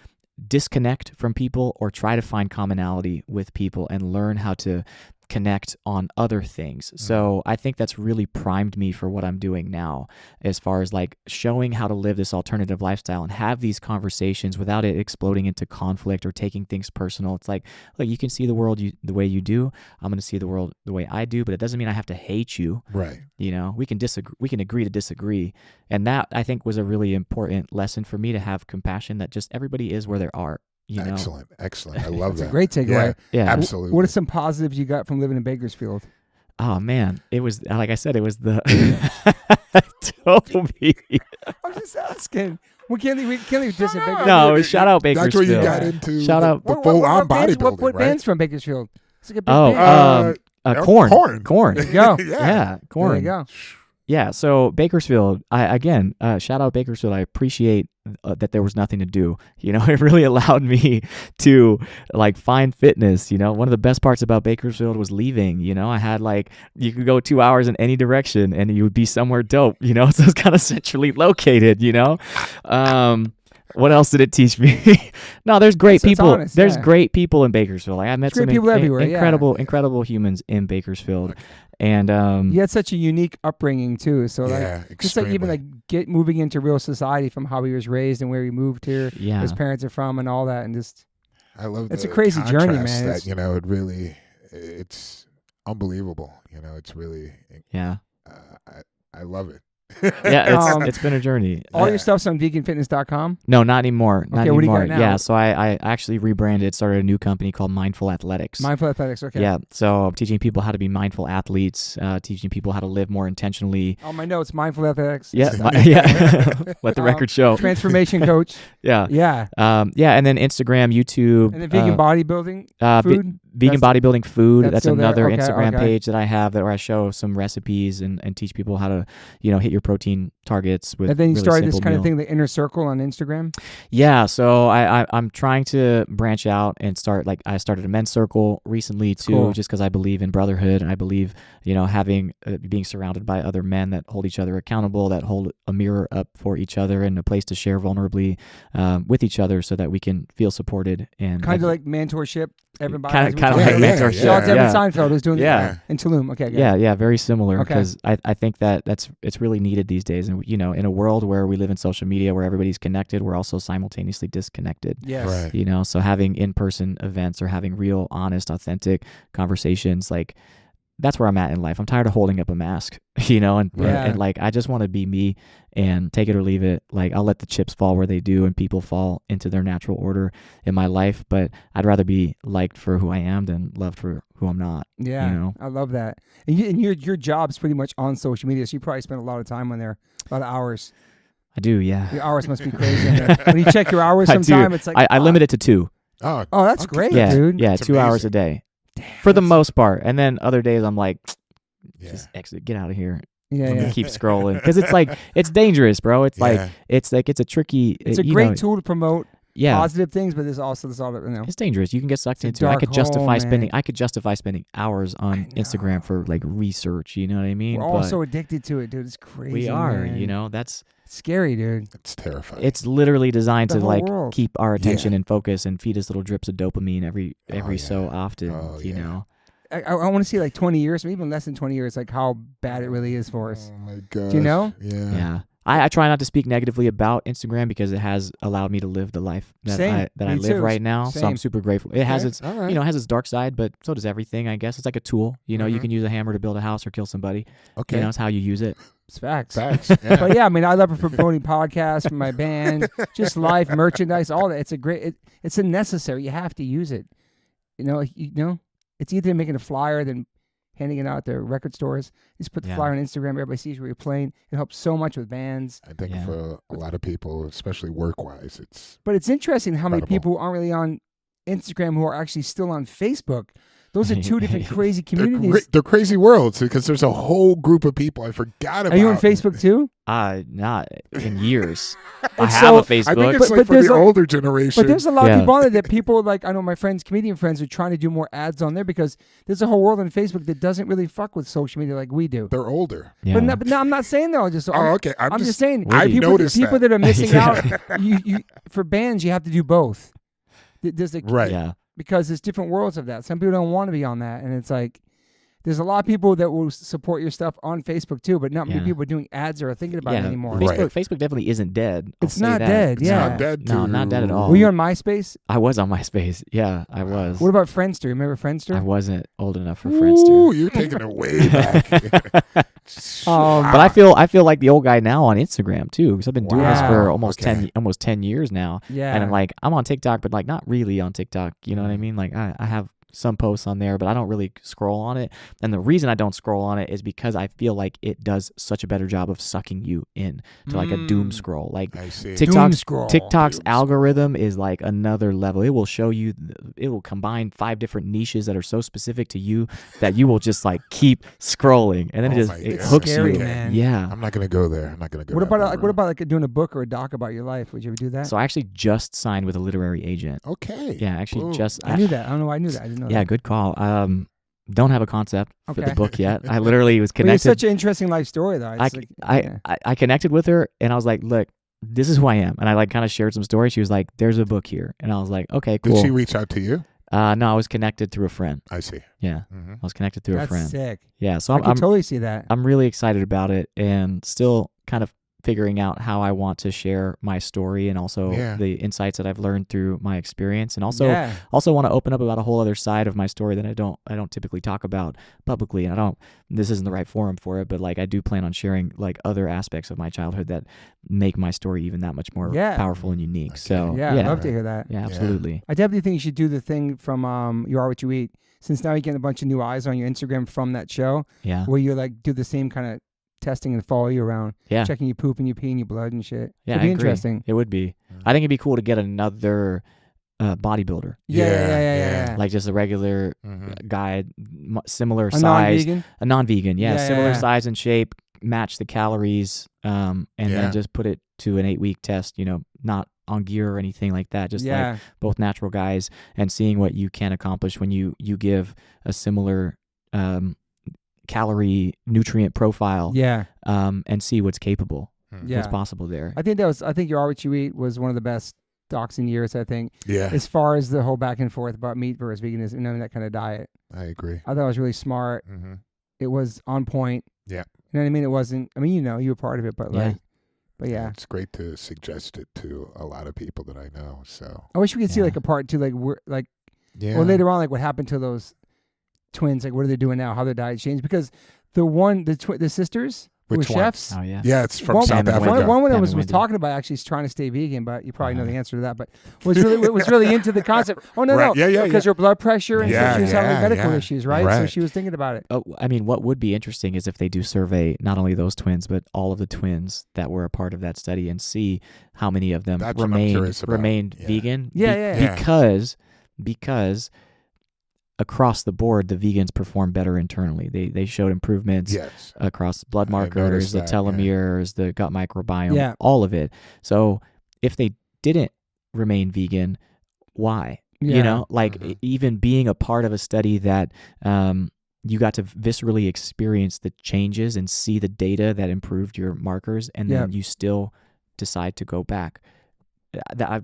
S3: disconnect from people or try to find commonality with people and learn how to connect on other things. So I think that's really primed me for what I'm doing now, as far as like showing how to live this alternative lifestyle and have these conversations without it exploding into conflict or taking things personal. It's like, look, you can see the world the way you do. I'm going to see the world the way I do, but it doesn't mean I have to hate you.
S2: Right.
S3: You know, we can disagree. We can agree to disagree. And that, I think, was a really important lesson for me, to have compassion that just everybody is where they are. You know?
S2: Excellent. I love that.
S1: That's a great takeaway.
S3: Yeah.
S2: Absolutely.
S1: What are some positives you got from living in Bakersfield?
S3: Oh man, it was, like I said, it was the Toby.
S1: I'm just asking. We can't leave this in Bakersfield.
S3: No, shout out Bakersfield.
S2: That's where you got into
S3: Shout out.
S2: the full-on bodybuilding,
S1: What
S2: right?
S1: band's from Bakersfield? It's like a big band.
S3: Corn.
S1: There you go.
S3: Yeah, corn.
S1: There you go.
S3: Yeah, so Bakersfield, again, shout out Bakersfield. I appreciate that there was nothing to do. You know, it really allowed me to like find fitness. You know, one of the best parts about Bakersfield was leaving. You know, I had like, you could go 2 hours in any direction and you would be somewhere dope. You know, so it's kind of centrally located. You know, what else did it teach me? No, there's great people.
S1: Honest,
S3: there's great people in Bakersfield. Like, I met some
S1: people everywhere,
S3: incredible humans in Bakersfield. And
S1: you had such a unique upbringing too. So like, just like even like moving into real society from how he was raised and where he moved here, his parents are from, and all that, and just
S2: I love.
S1: It's a crazy journey, man.
S2: That, you know, it's unbelievable. You know, it's really I love it.
S3: Yeah, it's been a journey.
S1: All your stuff's on veganfitness.com?
S3: No, not anymore. Not anymore.
S1: What do you got now?
S3: Yeah, so I actually rebranded, started a new company called Mindful Athletics.
S1: Mindful Athletics, okay.
S3: Yeah, so I'm teaching people how to be mindful athletes, teaching people how to live more intentionally.
S1: On my notes, Mindful Athletics.
S3: Yeah, yeah. Let the record show.
S1: Transformation coach.
S3: Yeah.
S1: Yeah.
S3: Yeah, and then Instagram, YouTube.
S1: And then vegan bodybuilding food?
S3: Vegan bodybuilding food. That's another
S1: okay,
S3: Instagram page that I have, where I show some recipes and teach people how to, hit your protein targets with.
S1: And then you
S3: really
S1: started this
S3: simple
S1: kind of
S3: meal.
S1: thing, the inner circle on Instagram.
S3: Yeah, so I'm trying to branch out and start, like, I started a men's circle recently too, just because I believe in brotherhood, and I believe having being surrounded by other men that hold each other accountable, that hold a mirror up for each other, and a place to share vulnerably with each other, so that we can feel supported and
S1: kind of like mentorship. Everybody
S3: kind of like mentorship.
S1: Shout out to Evan Seinfeld who's doing that in Tulum. Okay,
S3: yeah, very similar, because I think that it's really needed these days, and in a world where we live in social media, where everybody's connected, we're also simultaneously disconnected.
S1: Yes,
S2: right.
S3: So having in-person events or having real, honest, authentic conversations, like, that's where I'm at in life. I'm tired of holding up a mask, and like, I just want to be me and take it or leave it. Like, I'll let the chips fall where they do and people fall into their natural order in my life, but I'd rather be liked for who I am than loved for who I'm not.
S1: Yeah, I love that. And your job's pretty much on social media, so you probably spend a lot of time on there, a lot of hours.
S3: I do, yeah.
S1: Your hours must be crazy. When you check your hours sometime, it's like...
S3: I limit it to 2.
S2: Oh,
S1: that's great, dude.
S3: Yeah,
S2: that's
S3: 2 hours
S2: amazing.
S3: a day.
S1: Damn,
S3: for the most part. And then other days I'm like, just exit, get out of here.
S1: Yeah.
S3: Keep scrolling, because it's like, it's dangerous, bro. It's like it's a tricky.
S1: It's a great tool to promote positive things, but there's also this all.
S3: It's dangerous. You can get sucked into it. I could justify spending hours on Instagram for like research. You know what I mean?
S1: We're all so addicted to it, dude. It's crazy.
S3: We are.
S1: Man.
S3: That's
S1: scary, dude.
S2: It's terrifying.
S3: It's literally designed to like
S1: world.
S3: keep our attention and focus and feed us little drips of dopamine every so often. You know.
S1: I want to see like 20 years, maybe even less than 20 years, like how bad it really is for us.
S2: Oh my god!
S1: Do you know?
S3: Yeah. I try not to speak negatively about Instagram, because it has allowed me to live the life that I live right now. So I'm super grateful. It has its has its dark side, but so does everything, I guess. It's like a tool. You can use a hammer to build a house or kill somebody.
S2: Okay.
S3: It's how you use it.
S1: It's facts.
S2: Yeah.
S1: But yeah, I mean, I love it for promoting podcasts, for my band, just life, merchandise, all that. It's a great. It's a necessary. You have to use it. It's either making a flyer than handing it out at the record stores. Just put the flyer on Instagram. Everybody sees where you're playing. It helps so much with bands.
S2: I think for a lot of people, especially work-wise, it's...
S1: But it's interesting how many people aren't really on Instagram who are actually still on Facebook. Those are two different crazy communities.
S2: They're crazy worlds, because there's a whole group of people I forgot about.
S1: Are you on Facebook too?
S3: Not in years. I
S1: so,
S3: have a Facebook.
S2: I think it's like for the older generation.
S1: But there's a lot of people on there that people like. I know my friends, comedian friends, are trying to do more ads on there, because there's a whole world on Facebook that doesn't really fuck with social media like we do.
S2: They're older.
S3: Yeah.
S1: But no, I'm not saying they're all just.
S2: okay.
S1: I'm just saying.
S2: I've noticed
S1: people that are missing out. You for bands, you have to do both. There's
S2: Right.
S3: Yeah.
S1: because there's different worlds of that. Some people don't want to be on that, and it's like there's a lot of people that will support your stuff on Facebook too, but not many
S3: Yeah.
S1: people are doing ads or thinking about it anymore.
S2: Right.
S3: Facebook definitely isn't dead. I'll
S1: It's
S3: say
S1: not
S3: that.
S1: dead.
S2: It's
S1: Yeah.
S2: not dead.
S3: No, not dead at all.
S1: Were you on MySpace?
S3: I was on MySpace. Yeah, I was.
S1: What about Friendster? Remember Friendster?
S3: I wasn't old enough for
S2: Ooh,
S3: Friendster.
S2: you're taking it way back.
S3: But I feel like the old guy now on Instagram too, because I've been doing this for
S1: Wow.
S3: almost 10 years now.
S1: Yeah.
S3: And I'm on TikTok, but like not really on TikTok. You know what I mean? Like I have some posts on there, but I don't really scroll on it. And the reason I don't scroll on it is because I feel like it does such a better job of sucking you in to like a doom scroll. Like
S2: I see.
S1: Doom scroll.
S3: TikTok's
S2: Doom
S3: algorithm is like another level. It will show you, it will combine 5 different niches that are so specific to you that you will just like keep scrolling, and then
S2: Oh
S3: it
S2: my
S3: it
S2: God.
S3: hooks
S1: Scary,
S3: you.
S1: man.
S3: Yeah.
S2: I'm not gonna go there. I'm not gonna go.
S1: What
S2: down
S1: about
S2: that
S1: what
S2: road.
S1: about like doing a book or a doc about your life? Would you ever do that?
S3: So I actually just signed with a literary agent.
S2: Okay.
S3: Yeah, actually
S2: Boom.
S3: just.
S1: I knew that. I don't know why I knew that. I didn't know
S3: Yeah,
S1: that.
S3: good call. Don't have a concept for
S1: Okay.
S3: the book yet. I literally was
S1: But it's
S3: connected.
S1: such an interesting life story, though.
S3: I,
S1: It's like,
S3: I,
S1: yeah.
S3: I connected with her, and I was like, look, this is who I am. And I like kind of shared some stories. She was like, there's a book here. And I was like, okay, cool.
S2: Did she reach out to you?
S3: No, I was connected through a friend.
S2: I see.
S3: Yeah.
S2: Mm-hmm.
S3: I was connected through a
S1: That's
S3: friend.
S1: sick.
S3: Yeah. So
S1: I
S3: I'm
S1: can totally see that.
S3: I'm really excited about it, and still kind of figuring out how I want to share my story, and also
S2: Yeah.
S3: the insights that I've learned through my experience, and also
S1: yeah.
S3: also want to open up about a whole other side of my story that I don't typically talk about publicly, and this isn't the right forum for it, but like I do plan on sharing like other aspects of my childhood that make my story even that much more
S1: Yeah.
S3: powerful and unique.
S2: Okay.
S3: So
S1: Yeah, I'd love to hear that.
S3: yeah, absolutely.
S1: I definitely think you should do the thing from You Are What You Eat. Since now you're getting a bunch of new eyes on your Instagram from that show,
S3: Yeah.
S1: where you like do the same kind of testing and follow you around,
S3: Yeah.
S1: checking your poop and your pee and your blood and shit.
S3: Yeah,
S1: It'd be
S3: I agree.
S1: interesting.
S3: It would be. I think it'd be cool to get another bodybuilder.
S1: Yeah.
S3: Like just a regular
S2: Mm-hmm.
S3: guy, similar
S1: A
S3: size,
S1: non-vegan.
S3: a non-vegan, similar
S1: Yeah.
S3: size and shape, match the calories, and
S2: Yeah.
S3: then just put it to an 8-week test. Not on gear or anything like that. Just like both natural guys, and seeing what you can accomplish when you give a similar calorie nutrient profile, and see what's capable, what's possible there.
S1: I think You Are What You Eat was one of the best docs in years, I think,
S2: Yeah,
S1: as far as the whole back and forth about meat versus veganism and that kind of diet.
S2: I agree.
S1: I thought it was really smart.
S2: Mm-hmm.
S1: It was on point.
S2: Yeah.
S1: You know what I mean? It wasn't, you were part of it, but but yeah.
S2: It's great to suggest it to a lot of people that I know. So
S1: I wish we could see
S3: Yeah.
S1: like a part 2, like
S2: yeah,
S1: or later on, like what happened to those twins, like what are they doing now, how their diet changed, because the sisters were
S2: Which ones?
S1: chefs.
S3: Oh yeah.
S2: yeah, it's from
S1: One-
S2: South
S3: Sam and
S2: Africa.
S1: One of them
S3: Sam
S1: was
S3: and Wendy.
S1: talking about actually trying to stay vegan, but you probably know the answer to that. But was really into the concept. Oh no,
S2: Right. Yeah,
S1: because her blood pressure and
S2: Yeah,
S1: so she was having
S2: yeah,
S1: medical
S2: yeah.
S1: issues, right? So
S2: Right.
S1: she was thinking about it.
S3: Oh, I mean, what would be interesting is if they do survey not only those twins, but all of the twins that were a part of that study, and see how many of them
S2: That's what I'm curious about.
S3: remained
S2: Yeah.
S3: vegan.
S1: Yeah.
S3: Because across the board, the vegans perform better internally. They showed improvements
S2: Yes.
S3: across blood
S2: I
S3: markers,
S2: noticed
S3: the
S2: that, yeah.
S3: telomeres, the gut microbiome,
S1: Yeah.
S3: all of it. So if they didn't remain vegan, why?
S1: Yeah.
S2: Mhm.
S3: Even being a part of a study that you got to viscerally experience the changes and see the data that improved your markers, and then you still decide to go back. I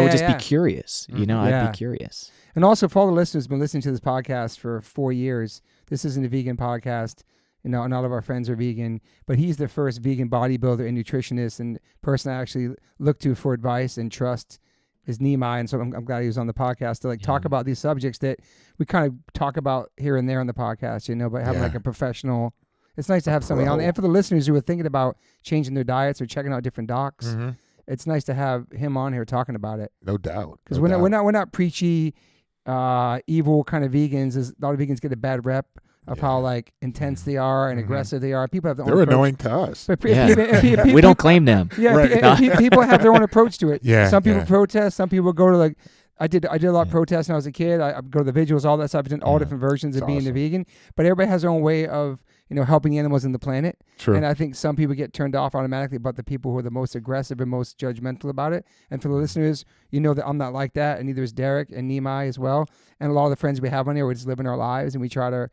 S3: would just be curious. I'd be curious.
S1: And also, for all the listeners who've been listening to this podcast for 4 years, this isn't a vegan podcast. And all of our friends are vegan, but he's the first vegan bodybuilder and nutritionist, and person I actually look to for advice and trust is Nimai. And so I'm glad he was on the podcast to talk about these subjects that we kind of talk about here and there on the podcast, but having like a professional. It's nice to have somebody on there. And for the listeners who are thinking about changing their diets or checking out different docs,
S2: Mm-hmm.
S1: it's nice to have him on here talking about it.
S2: No doubt.
S1: Because we're not preachy, evil kind of vegans. A lot of vegans get a bad rep of how intense they are and aggressive they are. People have their own
S2: They're
S1: approach.
S2: annoying to us.
S1: But
S3: We don't claim them.
S1: Yeah,
S2: Right.
S1: people have their own approach to it.
S2: Yeah,
S1: Some people
S2: yeah.
S1: protest. Some people go to I did a lot of protests when I was a kid. I go to the vigils, all that stuff. I've done all different versions of
S2: It's
S1: being
S2: awesome.
S1: a vegan. But everybody has their own way of helping the animals and the planet.
S2: True.
S1: And I think some people get turned off automatically about the people who are the most aggressive and most judgmental about it. And for the listeners, that I'm not like that, and neither is Derek and Nimai as well. And a lot of the friends we have on here, we're just living our lives, and we try to,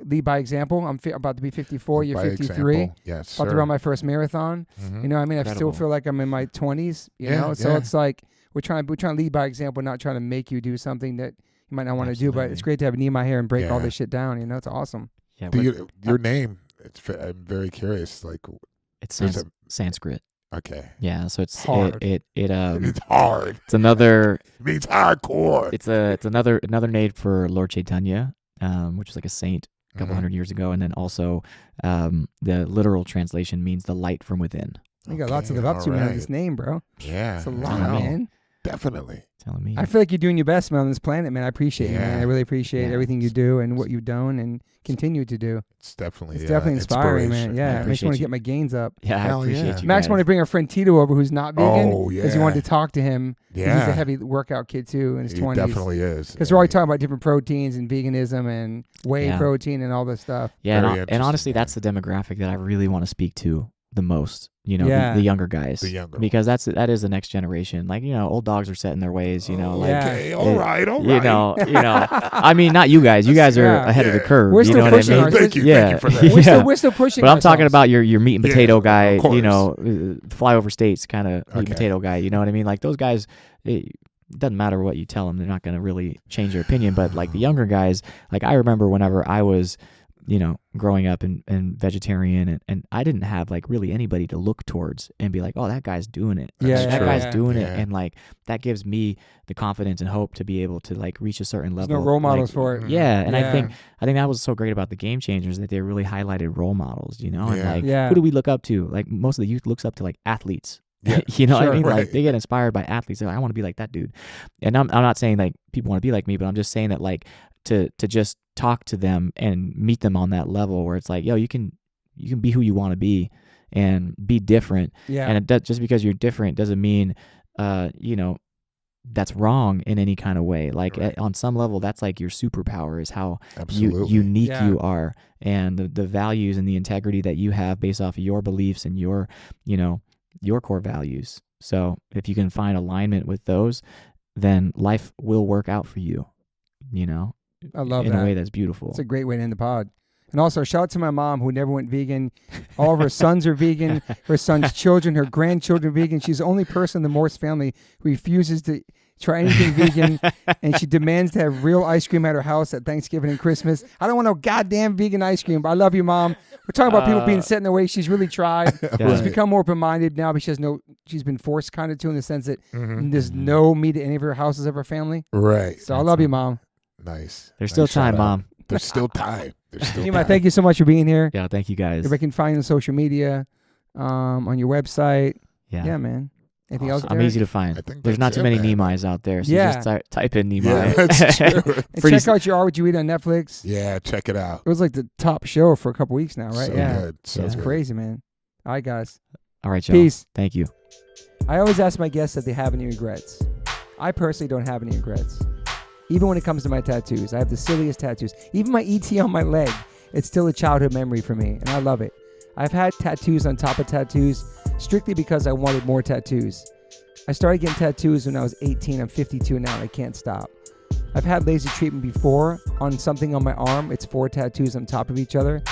S1: lead by example. I'm about to be 54. You're
S2: By
S1: 53.
S2: example. Yes,
S1: About to
S2: sir.
S1: run my first marathon.
S2: Mhm.
S1: I still
S3: Incredible.
S1: feel like I'm in my 20s.
S2: Yeah,
S1: So
S2: yeah.
S1: it's like we're trying to lead by example, not trying to make you do something that you might not want to do. But it's great to have Nimai here and break all this shit down. It's awesome.
S3: Yeah.
S2: Your name, I'm very curious. Like,
S3: it's Sanskrit.
S2: Okay.
S3: Yeah, so it's
S1: hard.
S2: It's hard.
S3: It's another.
S2: It means hardcore.
S3: It's another name for Lord Chaitanya, which is like a saint a couple hundred years ago, and then also the literal translation means the light from within.
S1: You got lots to live up to, man. This name, bro.
S2: Yeah,
S1: it's a lot, man.
S2: Definitely.
S3: Telling me.
S1: I feel like you're doing your best, man, on this planet, man. I appreciate you, man. I really appreciate everything you do and what you've done and continue to do.
S2: It's definitely
S1: inspiring, man. Yeah, it makes me want to get my gains up.
S3: Yeah, I appreciate you.
S1: Max wanted to bring our friend Tito over, who's not vegan, because he wanted to talk to him.
S2: Yeah,
S1: he's a heavy workout kid too in his 20s.
S2: He definitely is.
S1: Because we're always talking about different proteins and veganism and whey protein and all this stuff.
S3: Yeah, and honestly, that's the demographic that I really want to speak to the most. The younger guys. Because that is the next generation. Like, old dogs are set in their ways,
S2: Okay, all right.
S3: I mean, not you guys. You guys are ahead of the curve.
S1: We're still pushing
S3: what I mean?
S2: Thank you for that.
S1: We're still pushing.
S3: But I'm talking about your meat and potato guy, flyover states kind of meat and potato guy, you know what I mean? Like those guys, it doesn't matter what you tell them, they're not going to really change their opinion. But like the younger guys, like I remember whenever I was growing up and vegetarian and I didn't have like really anybody to look towards and be like, oh, that guy's doing it. That guy's doing it. And like, that gives me the confidence and hope to be able to like reach a certain level.
S1: There's no role models for it.
S3: Yeah. And I think that was so great about the Game Changers, that they really highlighted role models, and like, who do we look up to? Like most of the youth looks up to like athletes.
S2: Yeah,
S3: what I mean? Right. Like they get inspired by athletes. They're like, I want to be like that dude. And I'm not saying like people want to be like me, but I'm just saying that like to just talk to them and meet them on that level where it's like, yo, you can be who you want to be and be different. Yeah. And just because you're different doesn't mean, that's wrong in any kind of way. Like on some level, that's like your superpower, is how unique you are, and the values and the integrity that you have based off of your beliefs and your core values. So if you can find alignment with those, then life will work out for you,
S1: I love
S3: in
S1: that.
S3: a way that's beautiful.
S1: It's a great way to end the pod. And also, shout out to my mom, who never went vegan. All of her sons are vegan. Her son's children, her grandchildren are vegan. She's the only person in the Morse family who refuses to try anything vegan, and she demands to have real ice cream at her house at Thanksgiving and Christmas. I don't want no goddamn vegan ice cream, but I love you, Mom. We're talking about people being set in their way. She's really tried. She's become more open-minded now, but she's been forced kind of to, in the sense that there's no meat at any of her houses of her family.
S2: Right.
S1: So I love you, Mom.
S2: Nice.
S3: There's still time, Mom.
S2: There's still time.
S1: Nimai, thank you so much for being here.
S3: Yeah, thank you guys.
S1: Everybody can find you on social media, on your website.
S3: Yeah,
S1: man. Anything else?
S3: I'm easy to find. There's not too many Nimais out there, so just type in Nimai.
S2: Yeah, that's true.
S1: And check out Your Art What You Eat on Netflix.
S2: Yeah, check it out.
S1: It was like the top show for a couple weeks now, right?
S2: So good.
S1: It's crazy, man. All right, guys.
S3: All right, y'all.
S1: Peace.
S3: Thank you.
S1: I always ask my guests if they have any regrets. I personally don't have any regrets. Even when it comes to my tattoos, I have the silliest tattoos. Even my ET on my leg, it's still a childhood memory for me, and I love it. I've had tattoos on top of tattoos strictly because I wanted more tattoos. I started getting tattoos when I was 18. I'm 52 now, and I can't stop. I've had laser treatment before on something on my arm. It's 4 tattoos on top of each other.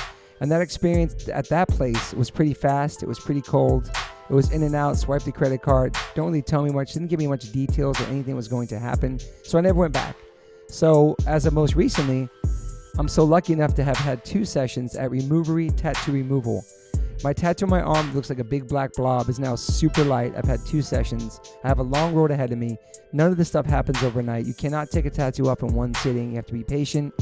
S1: And that experience at that place was pretty fast. It was pretty cold. It was in and out, swipe the credit card. Don't really tell me much. Didn't give me much details or anything was going to happen. So I never went back. So as of most recently, I'm so lucky enough to have had 2 sessions at Removery Tattoo Removal. My tattoo on my arm looks like a big black blob. Is now super light. I've had 2 sessions. I have a long road ahead of me. None of this stuff happens overnight. You cannot take a tattoo up in one sitting. You have to be patient.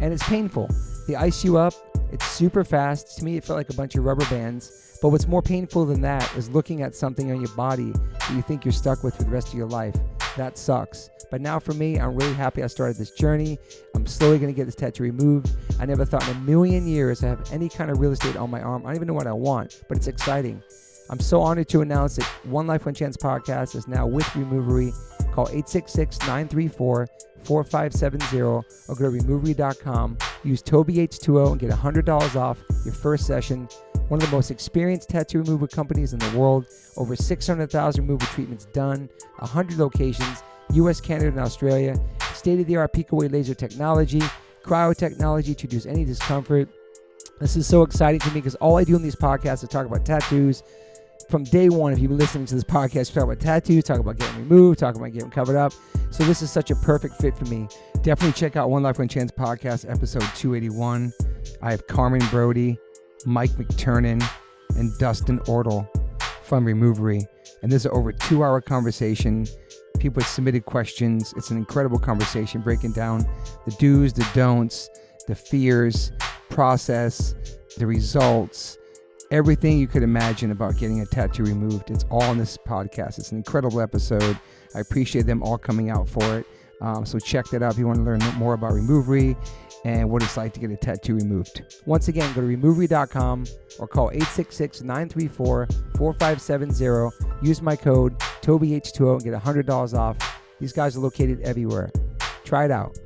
S1: And it's painful. They ice you up. It's super fast. To me, it felt like a bunch of rubber bands. But what's more painful than that is looking at something on your body that you think you're stuck with for the rest of your life. That sucks. But now for me, I'm really happy I started this journey. I'm slowly going to get this tattoo removed. I never thought in a million years I have any kind of real estate on my arm. I don't even know what I want, but it's exciting. I'm so honored to announce that One Life, One Chance podcast is now with Removery. Call 866-934-4570 or go to removery.com. Use TobyH20 and get $100 off your first session. One of the most experienced tattoo removal companies in the world. Over 600,000 removal treatments done. 100 locations. US, Canada, and Australia. State-of-the-art peak-away laser technology. Cryotechnology to reduce any discomfort. This is so exciting to me because all I do in these podcasts is talk about tattoos, from day one, if you've been listening to this podcast, talk about tattoos, talk about getting removed, talk about getting covered up. So this is such a perfect fit for me. Definitely check out One Life, One Chance podcast, episode 281. I have Carmen Brody, Mike McTurnan, and Dustin Ortle from Removery. And this is over a 2-hour conversation. People submitted questions. It's an incredible conversation breaking down the do's, the don'ts, the fears, process, the results, everything you could imagine about getting a tattoo removed. It's all in this podcast. It's an incredible episode. I appreciate them all coming out for it. So check that out if you want to learn more about Removery and what it's like to get a tattoo removed. Once again, go to removery.com or call 866-934-4570. Use my code TobyH20 and get $100 off. These guys are located everywhere. Try it out.